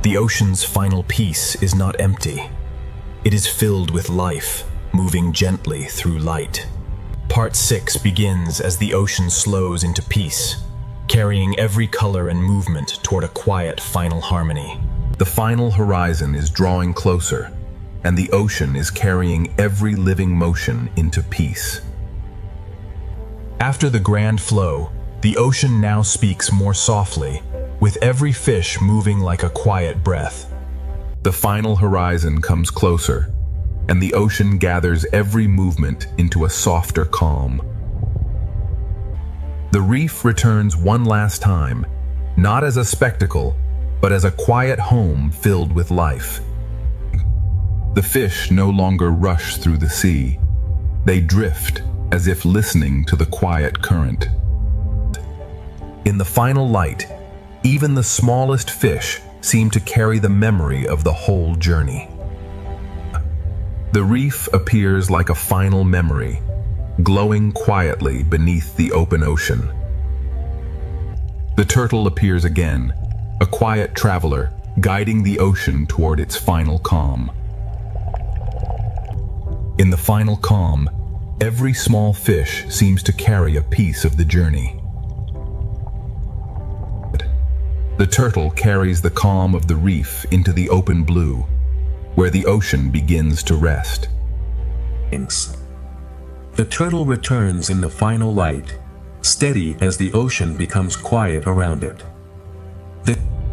The ocean's final piece is not empty. It is filled with life, moving gently through light. Part 6 begins as the ocean slows into peace, carrying every color and movement toward a quiet final harmony. The final horizon is drawing closer, and the ocean is carrying every living motion into peace. After the grand flow, the ocean now speaks more softly, with every fish moving like a quiet breath. The final horizon comes closer, and the ocean gathers every movement into a softer calm. The reef returns one last time, not as a spectacle, but as a quiet home filled with life. The fish no longer rush through the sea. They drift as if listening to the quiet current. In the final light, even the smallest fish seem to carry the memory of the whole journey. The reef appears like a final memory, glowing quietly beneath the open ocean. The turtle appears again, a quiet traveler guiding the ocean toward its final calm. In the final calm, every small fish seems to carry a piece of the journey. The turtle carries the calm of the reef into the open blue, where the ocean begins to rest. The turtle returns in the final light, steady as the ocean becomes quiet around it.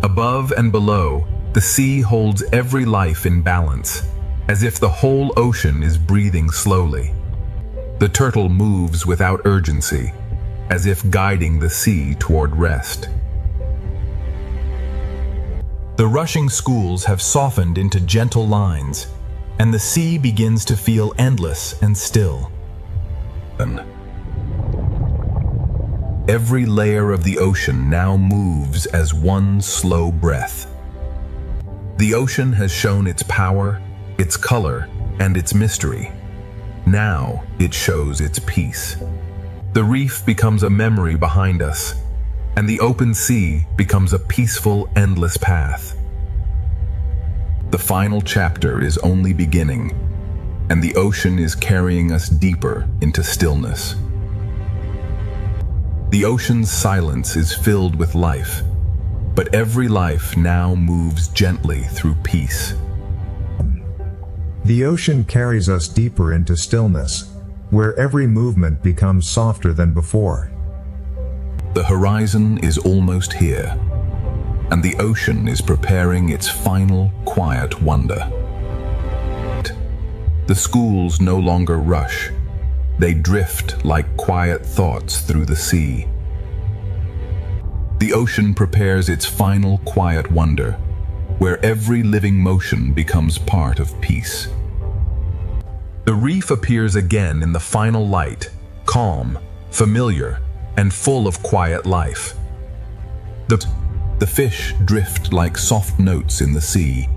Above and below, the sea holds every life in balance, as if the whole ocean is breathing slowly. The turtle moves without urgency, as if guiding the sea toward rest. The rushing schools have softened into gentle lines, and the sea begins to feel endless and still. Every layer of the ocean now moves as one slow breath. The ocean has shown its power, its color, and its mystery. Now it shows its peace. The reef becomes a memory behind us, and the open sea becomes a peaceful, endless path. The final chapter is only beginning, and the ocean is carrying us deeper into stillness. The ocean's silence is filled with life, but every life now moves gently through peace. The ocean carries us deeper into stillness, where every movement becomes softer than before. The horizon is almost here, and the ocean is preparing its final quiet wonder. The schools no longer rush. They drift like quiet thoughts through the sea. The ocean prepares its final quiet wonder, where every living motion becomes part of peace. The reef appears again in the final light, calm, familiar, and full of quiet life. The fish drift like soft notes in the sea,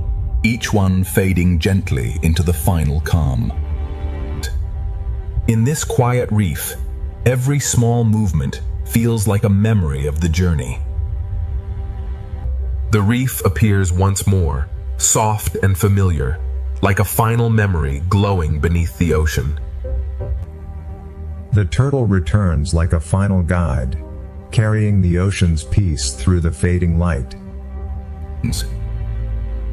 each one fading gently into the final calm. In this quiet reef, every small movement feels like a memory of the journey. The reef appears once more, soft and familiar, like a final memory glowing beneath the ocean. The turtle returns like a final guide, carrying the ocean's peace through the fading light.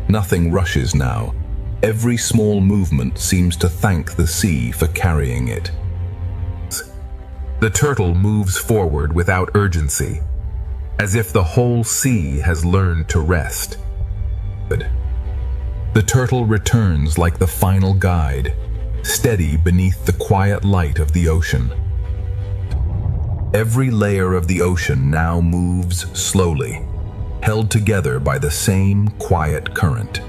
Nothing rushes now. Every small movement seems to thank the sea for carrying it. The turtle moves forward without urgency, as if the whole sea has learned to rest. The turtle returns like the final guide, steady beneath the quiet light of the ocean. Every layer of the ocean now moves slowly, held together by the same quiet current.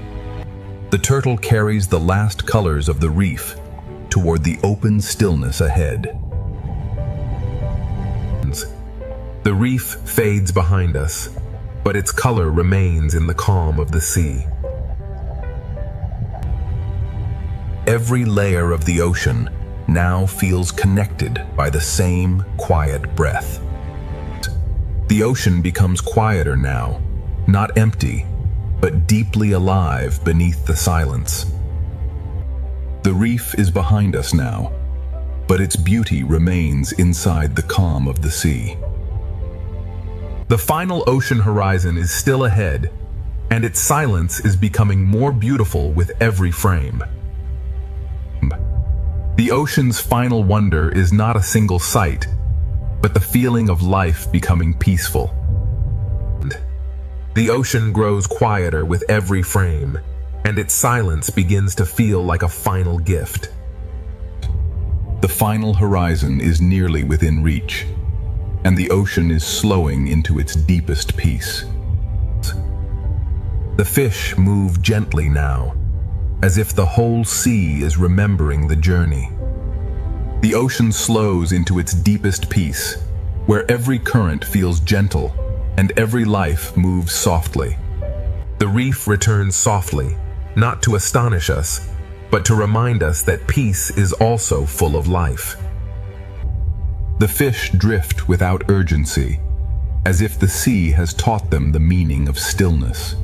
The turtle carries the last colors of the reef toward the open stillness ahead. The reef fades behind us, but its color remains in the calm of the sea. Every layer of the ocean now feels connected by the same quiet breath. The ocean becomes quieter now, not empty, but deeply alive beneath the silence. The reef is behind us now, but its beauty remains inside the calm of the sea. The final ocean horizon is still ahead, and its silence is becoming more beautiful with every frame. The ocean's final wonder is not a single sight, but the feeling of life becoming peaceful. The ocean grows quieter with every frame, and its silence begins to feel like a final gift. The final horizon is nearly within reach, and the ocean is slowing into its deepest peace. The fish move gently now, as if the whole sea is remembering the journey. The ocean slows into its deepest peace, where every current feels gentle and every life moves softly. The reef returns softly, not to astonish us, but to remind us that peace is also full of life. The fish drift without urgency, as if the sea has taught them the meaning of stillness.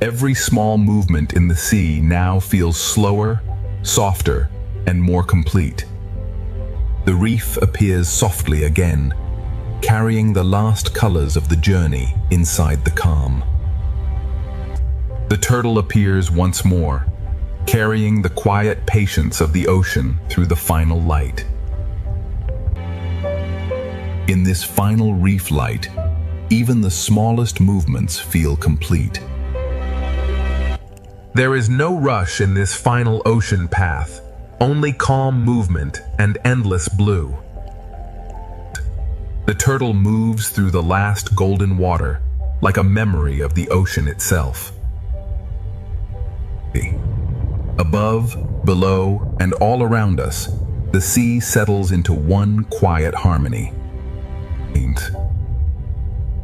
Every small movement in the sea now feels slower, softer, and more complete. The reef appears softly again, carrying the last colors of the journey inside the calm. The turtle appears once more, carrying the quiet patience of the ocean through the final light. In this final reef light, even the smallest movements feel complete. There is no rush in this final ocean path, only calm movement and endless blue. The turtle moves through the last golden water, like a memory of the ocean itself. Above, below, and all around us, the sea settles into one quiet harmony.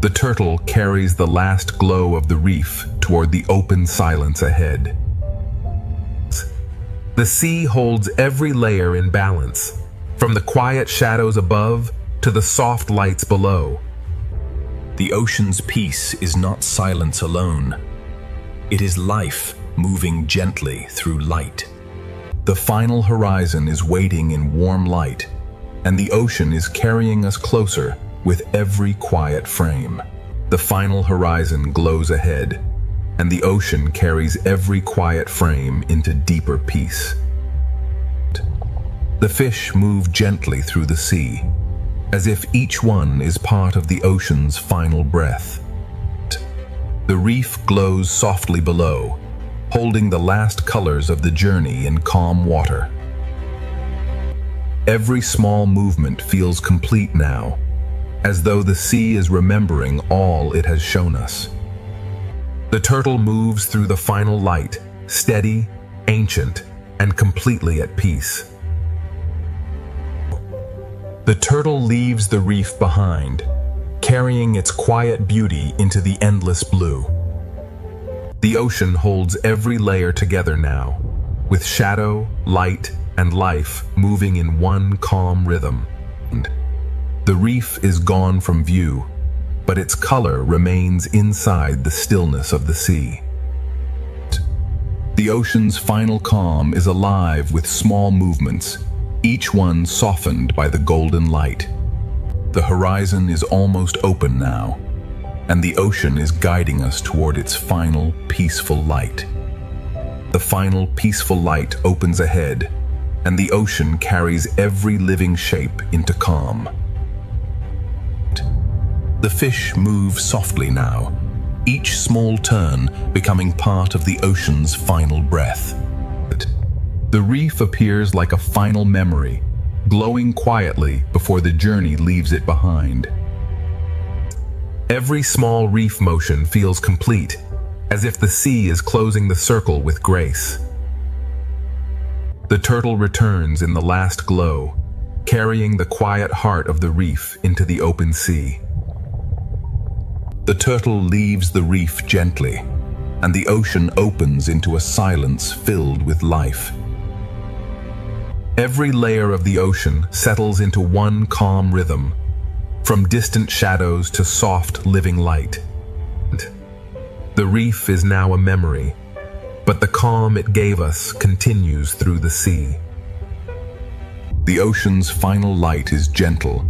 The turtle carries the last glow of the reef toward the open silence ahead. The sea holds every layer in balance, from the quiet shadows above to the soft lights below. The ocean's peace is not silence alone. It is life moving gently through light. The final horizon is waiting in warm light, and the ocean is carrying us closer with every quiet frame. The final horizon glows ahead, and the ocean carries every quiet frame into deeper peace. The fish move gently through the sea, as if each one is part of the ocean's final breath. The reef glows softly below, holding the last colors of the journey in calm water. Every small movement feels complete now, as though the sea is remembering all it has shown us. The turtle moves through the final light, steady, ancient, and completely at peace. The turtle leaves the reef behind, carrying its quiet beauty into the endless blue. The ocean holds every layer together now, with shadow, light, and life moving in one calm rhythm. The reef is gone from view, but its color remains inside the stillness of the sea. The ocean's final calm is alive with small movements, each one softened by the golden light. The horizon is almost open now, and the ocean is guiding us toward its final peaceful light. The final peaceful light opens ahead, and the ocean carries every living shape into calm. The fish move softly now, each small turn becoming part of the ocean's final breath. The reef appears like a final memory, glowing quietly before the journey leaves it behind. Every small reef motion feels complete, as if the sea is closing the circle with grace. The turtle returns in the last glow, carrying the quiet heart of the reef into the open sea. The turtle leaves the reef gently, and the ocean opens into a silence filled with life. Every layer of the ocean settles into one calm rhythm, from distant shadows to soft, living light. The reef is now a memory, but the calm it gave us continues through the sea. The ocean's final light is gentle,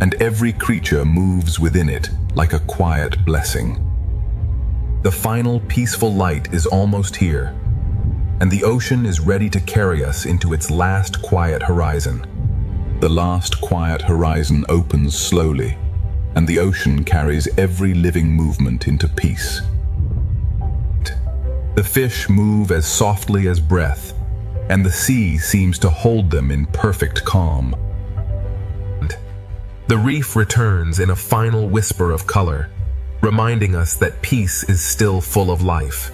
and every creature moves within it like a quiet blessing. The final peaceful light is almost here, and the ocean is ready to carry us into its last quiet horizon. The last quiet horizon opens slowly, and the ocean carries every living movement into peace. The fish move as softly as breath, and the sea seems to hold them in perfect calm. The reef returns in a final whisper of color, reminding us that peace is still full of life.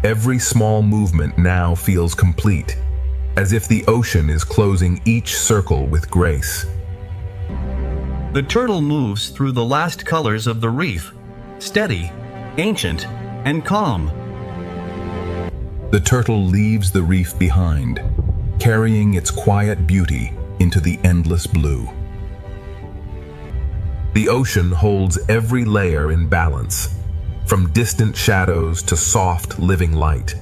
Every small movement now feels complete, as if the ocean is closing each circle with grace. The turtle moves through the last colors of the reef, steady, ancient, and calm. The turtle leaves the reef behind, carrying its quiet beauty into the endless blue. The ocean holds every layer in balance, from distant shadows to soft, living light.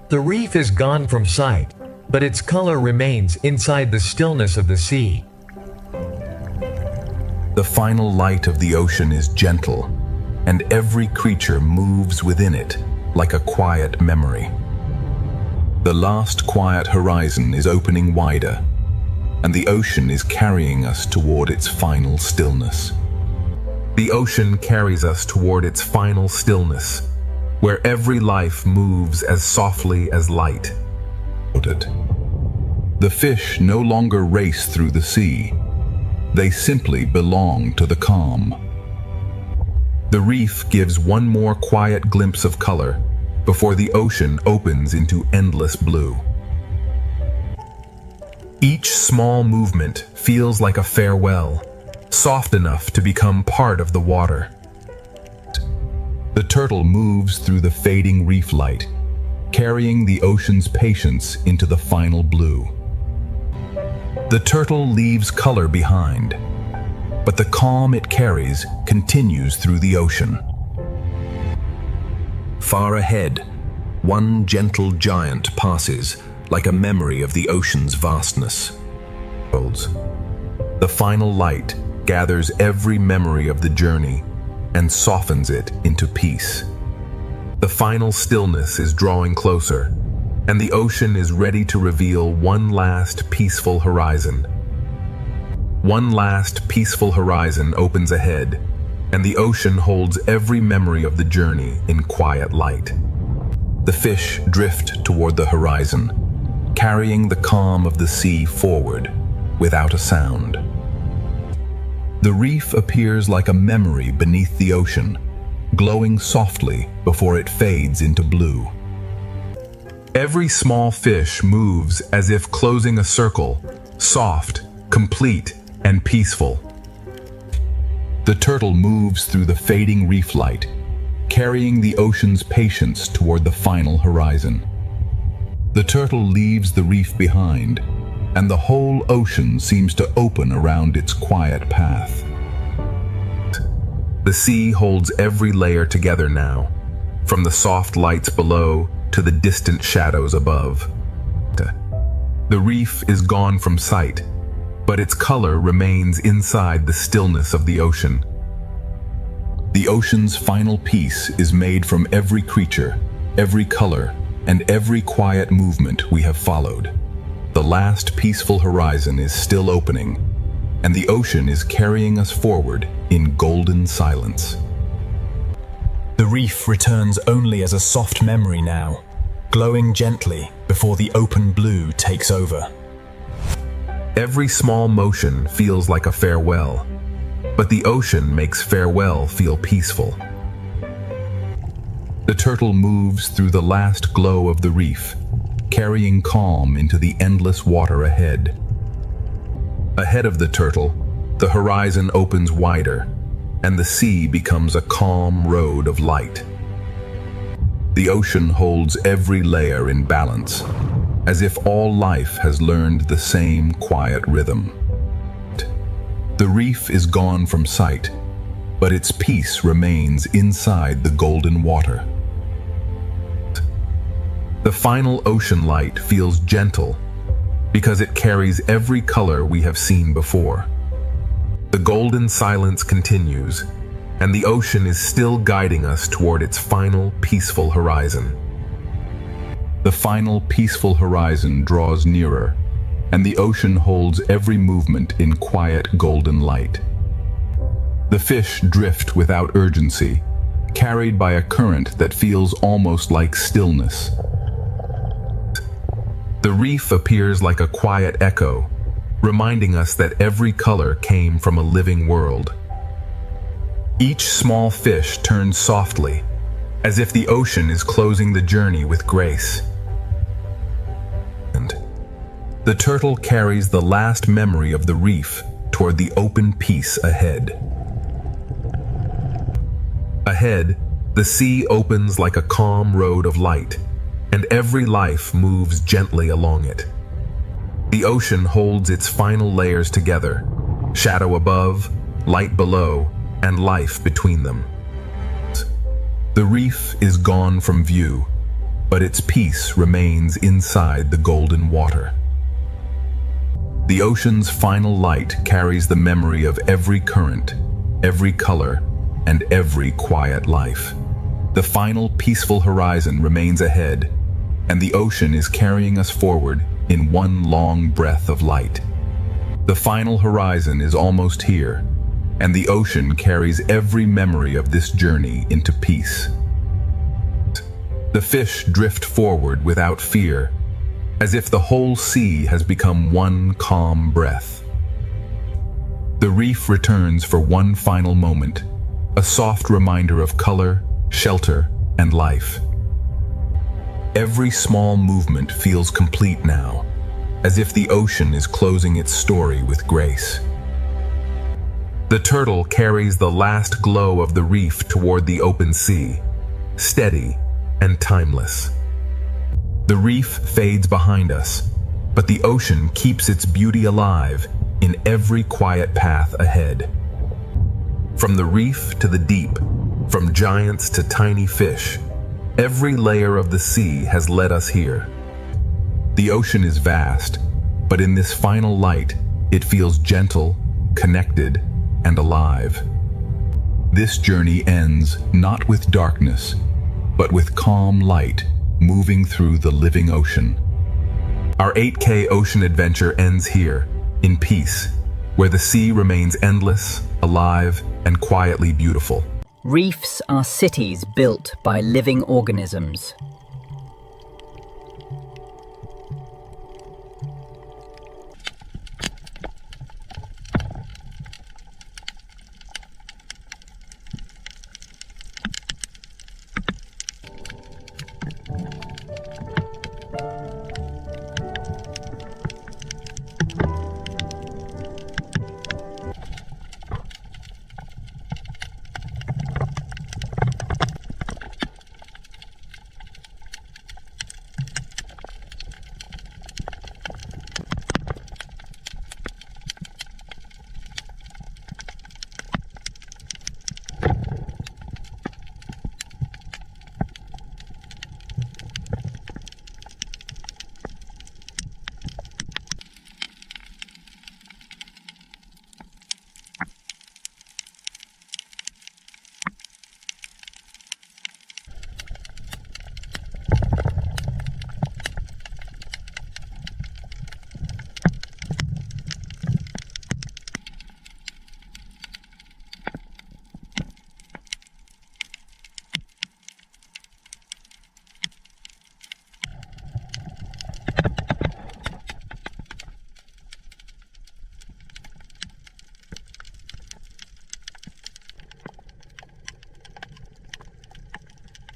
The reef is gone from sight, but its color remains inside the stillness of the sea. The final light of the ocean is gentle, and every creature moves within it like a quiet memory. The last quiet horizon is opening wider, and the ocean is carrying us toward its final stillness. The ocean carries us toward its final stillness, where every life moves as softly as light. The fish no longer race through the sea. They simply belong to the calm. The reef gives one more quiet glimpse of color before the ocean opens into endless blue. Each small movement feels like a farewell, soft enough to become part of the water. The turtle moves through the fading reef light, carrying the ocean's patience into the final blue. The turtle leaves color behind, but the calm it carries continues through the ocean. Far ahead, one gentle giant passes, like a memory of the ocean's vastness. The final light gathers every memory of the journey and softens it into peace. The final stillness is drawing closer, and the ocean is ready to reveal one last peaceful horizon. One last peaceful horizon opens ahead, and the ocean holds every memory of the journey in quiet light. The fish drift toward the horizon, carrying the calm of the sea forward without a sound. The reef appears like a memory beneath the ocean, glowing softly before it fades into blue. Every small fish moves as if closing a circle, soft, complete, and peaceful. The turtle moves through the fading reef light, carrying the ocean's patience toward the final horizon. The turtle leaves the reef behind, and the whole ocean seems to open around its quiet path. The sea holds every layer together now, from the soft lights below to the distant shadows above. The reef is gone from sight, but its color remains inside the stillness of the ocean. The ocean's final piece is made from every creature, every color, and every quiet movement we have followed. The last peaceful horizon is still opening, and the ocean is carrying us forward in golden silence. The reef returns only as a soft memory now, glowing gently before the open blue takes over. Every small motion feels like a farewell, but the ocean makes farewell feel peaceful. The turtle moves through the last glow of the reef, carrying calm into the endless water ahead. Ahead of the turtle, the horizon opens wider, and the sea becomes a calm road of light. The ocean holds every layer in balance, as if all life has learned the same quiet rhythm. The reef is gone from sight, but its peace remains inside the golden water. The final ocean light feels gentle because it carries every color we have seen before. The golden silence continues, and the ocean is still guiding us toward its final peaceful horizon. The final peaceful horizon draws nearer, and the ocean holds every movement in quiet golden light. The fish drift without urgency, carried by a current that feels almost like stillness. The reef appears like a quiet echo, reminding us that every color came from a living world. Each small fish turns softly, as if the ocean is closing the journey with grace. And the turtle carries the last memory of the reef toward the open peace ahead. Ahead, the sea opens like a calm road of light, and every life moves gently along it. The ocean holds its final layers together, shadow above, light below, and life between them. The reef is gone from view, but its peace remains inside the golden water. The ocean's final light carries the memory of every current, every color, and every quiet life. The final peaceful horizon remains ahead, and the ocean is carrying us forward in one long breath of light. The final horizon is almost here, and the ocean carries every memory of this journey into peace. The fish drift forward without fear, as if the whole sea has become one calm breath. The reef returns for one final moment, a soft reminder of color, shelter, and life. Every small movement feels complete now, as if the ocean is closing its story with grace. The turtle carries the last glow of the reef toward the open sea, steady and timeless. The reef fades behind us, but the ocean keeps its beauty alive in every quiet path ahead. From the reef to the deep, from giants to tiny fish, every layer of the sea has led us here. The ocean is vast, but in this final light, it feels gentle, connected, and alive. This journey ends not with darkness, but with calm light moving through the living ocean. Our 8K ocean adventure ends here, in peace, where the sea remains endless, alive, and quietly beautiful. Reefs are cities built by living organisms.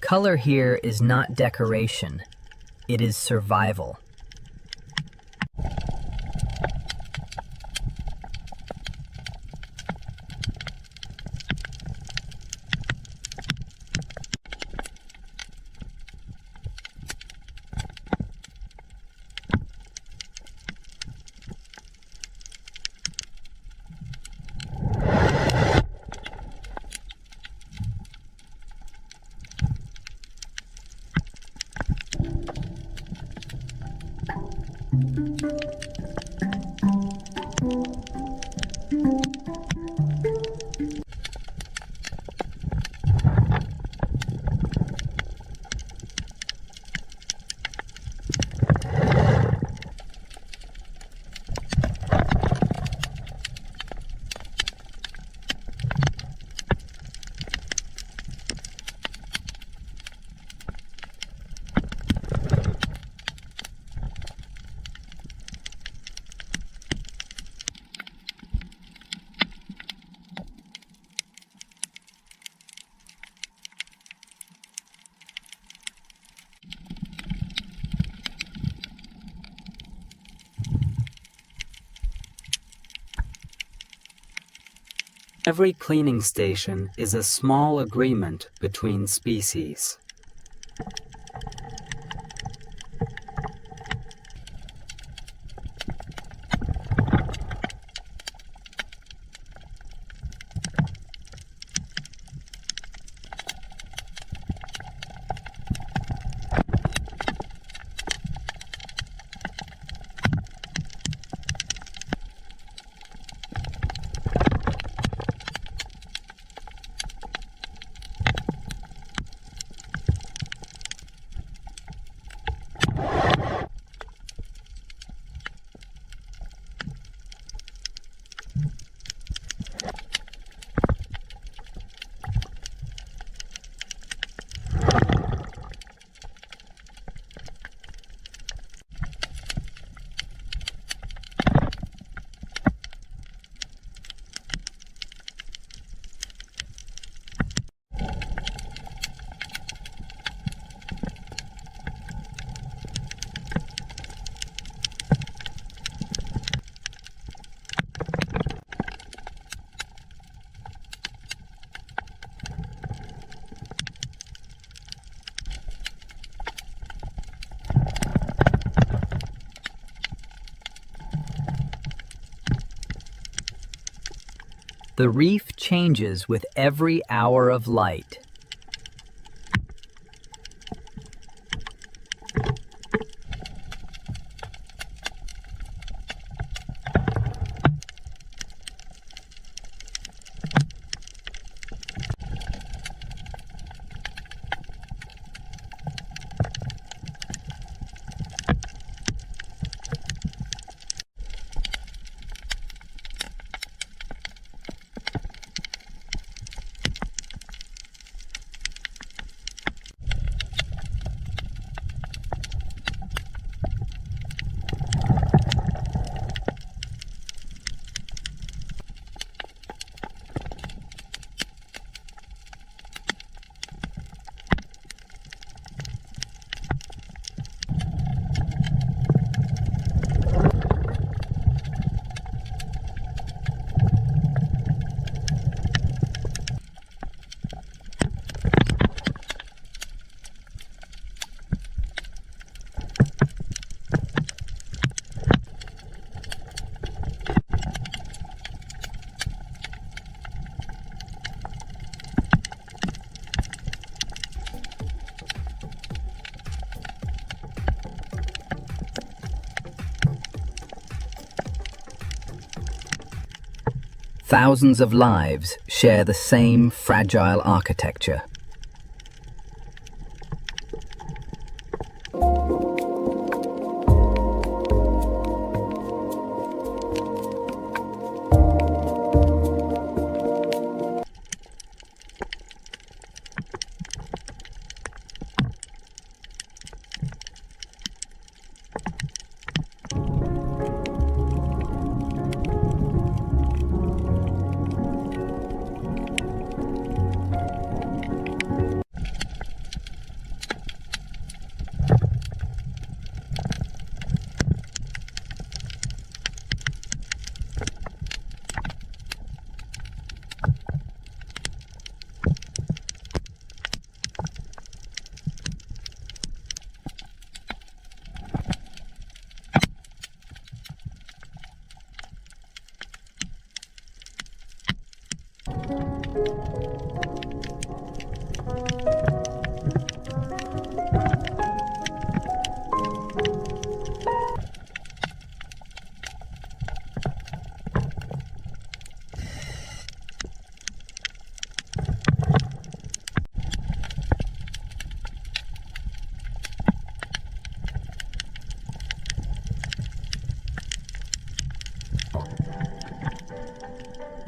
Color here is not decoration, it is survival. Every cleaning station is a small agreement between species. The reef changes with every hour of light. Thousands of lives share the same fragile architecture.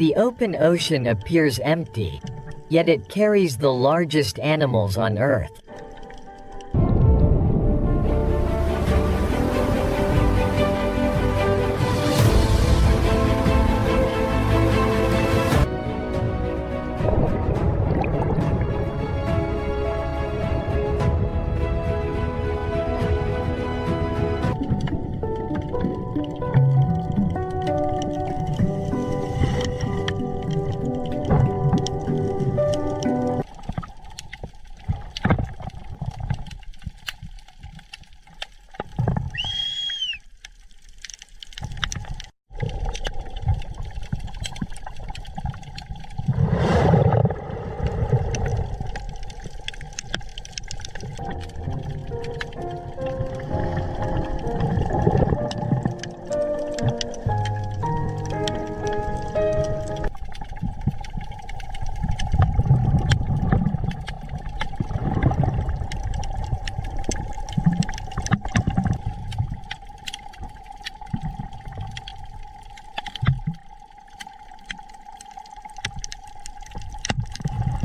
The open ocean appears empty, yet it carries the largest animals on Earth.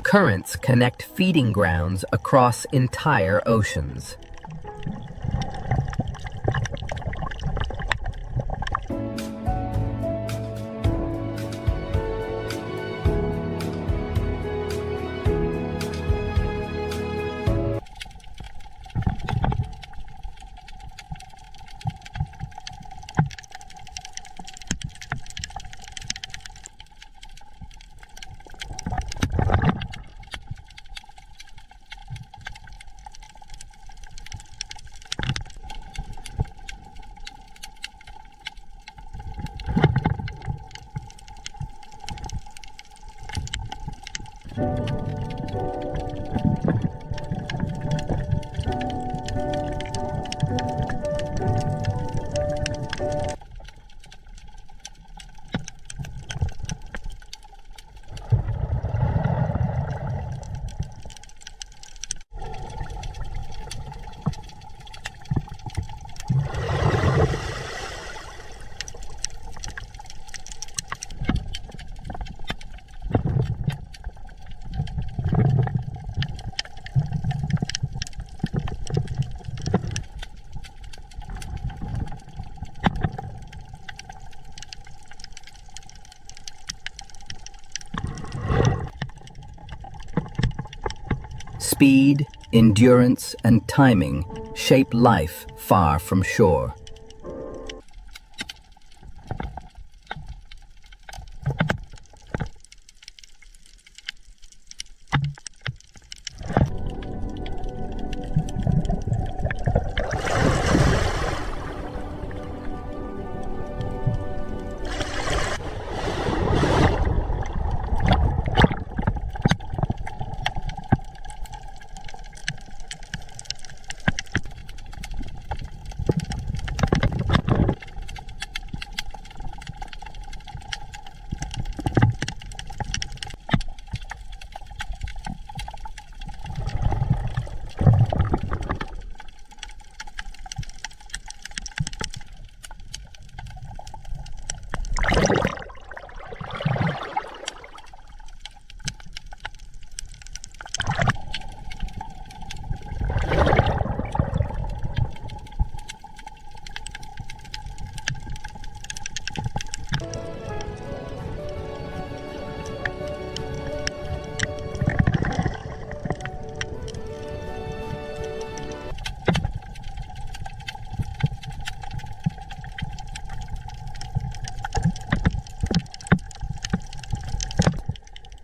Currents connect feeding grounds across entire oceans. Speed, endurance, and timing shape life far from shore.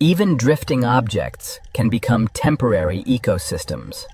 Even drifting objects can become temporary ecosystems.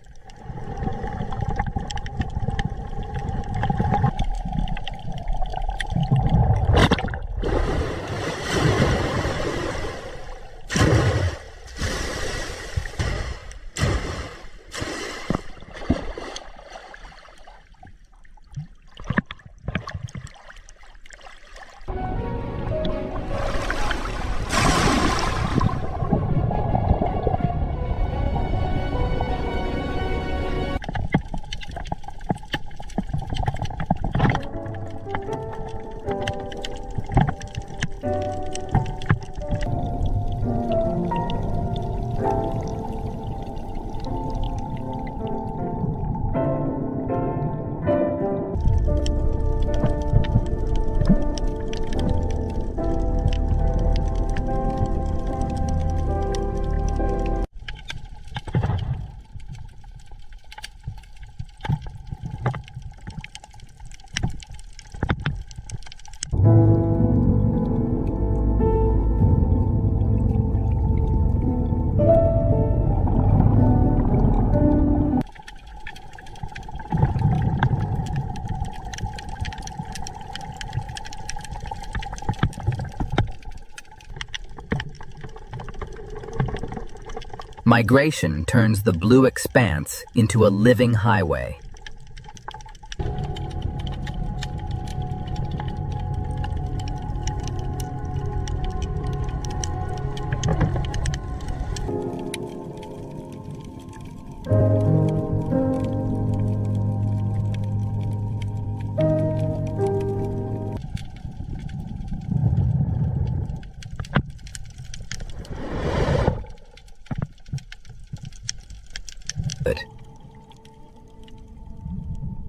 Migration turns the blue expanse into a living highway.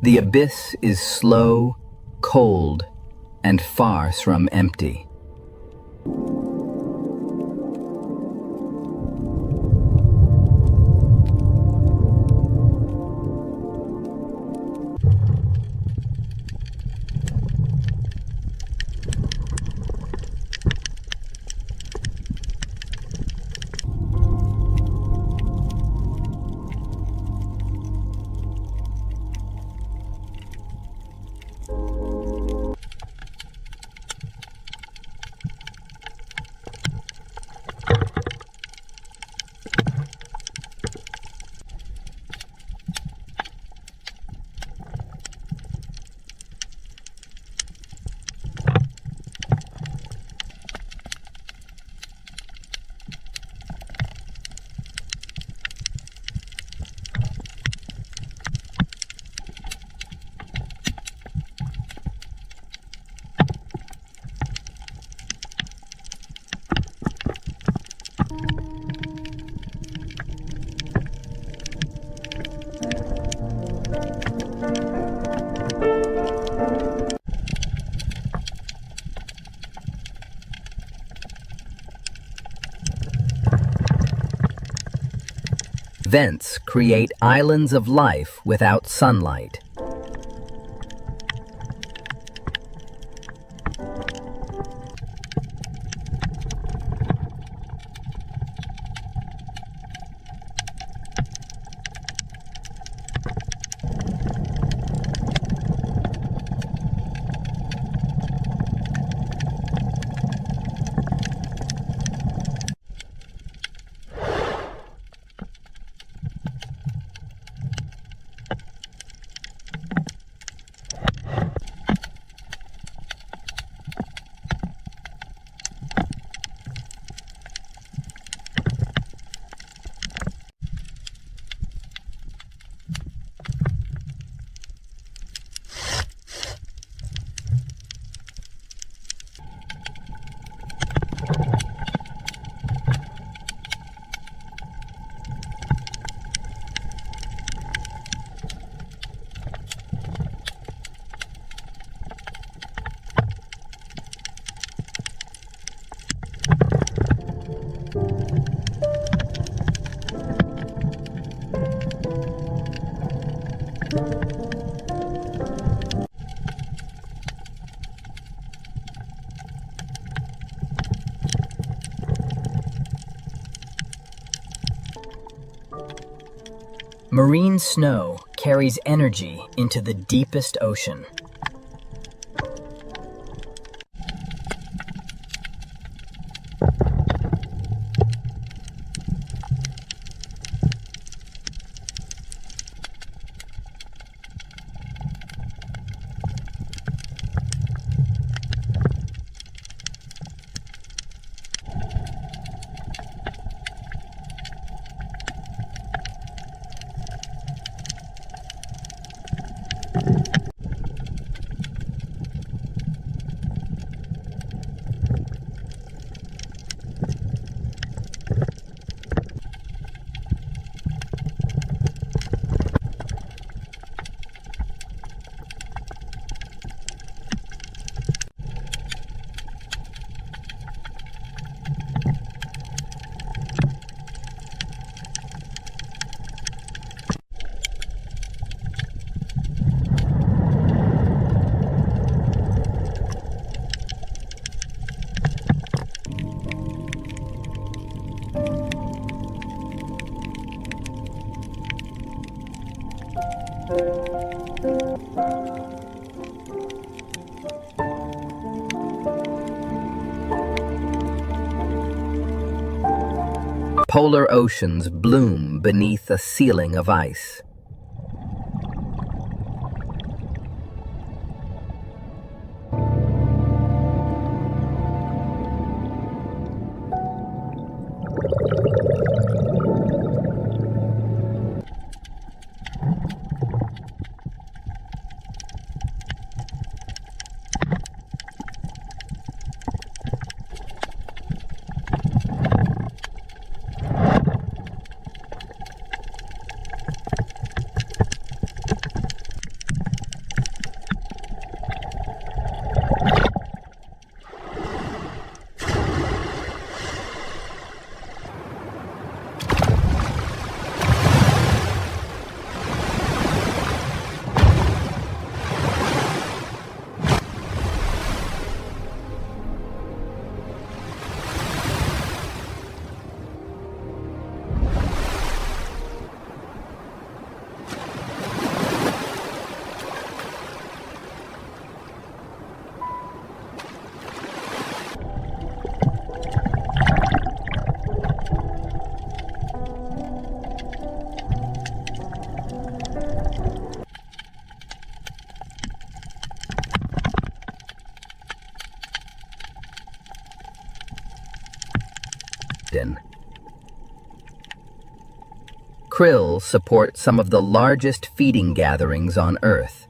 The abyss is slow, cold, and far from empty. Vents create islands of life without sunlight. Marine snow carries energy into the deepest ocean. polar oceans bloom beneath a ceiling of ice. Krill support some of the largest feeding gatherings on Earth.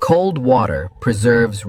Cold water preserves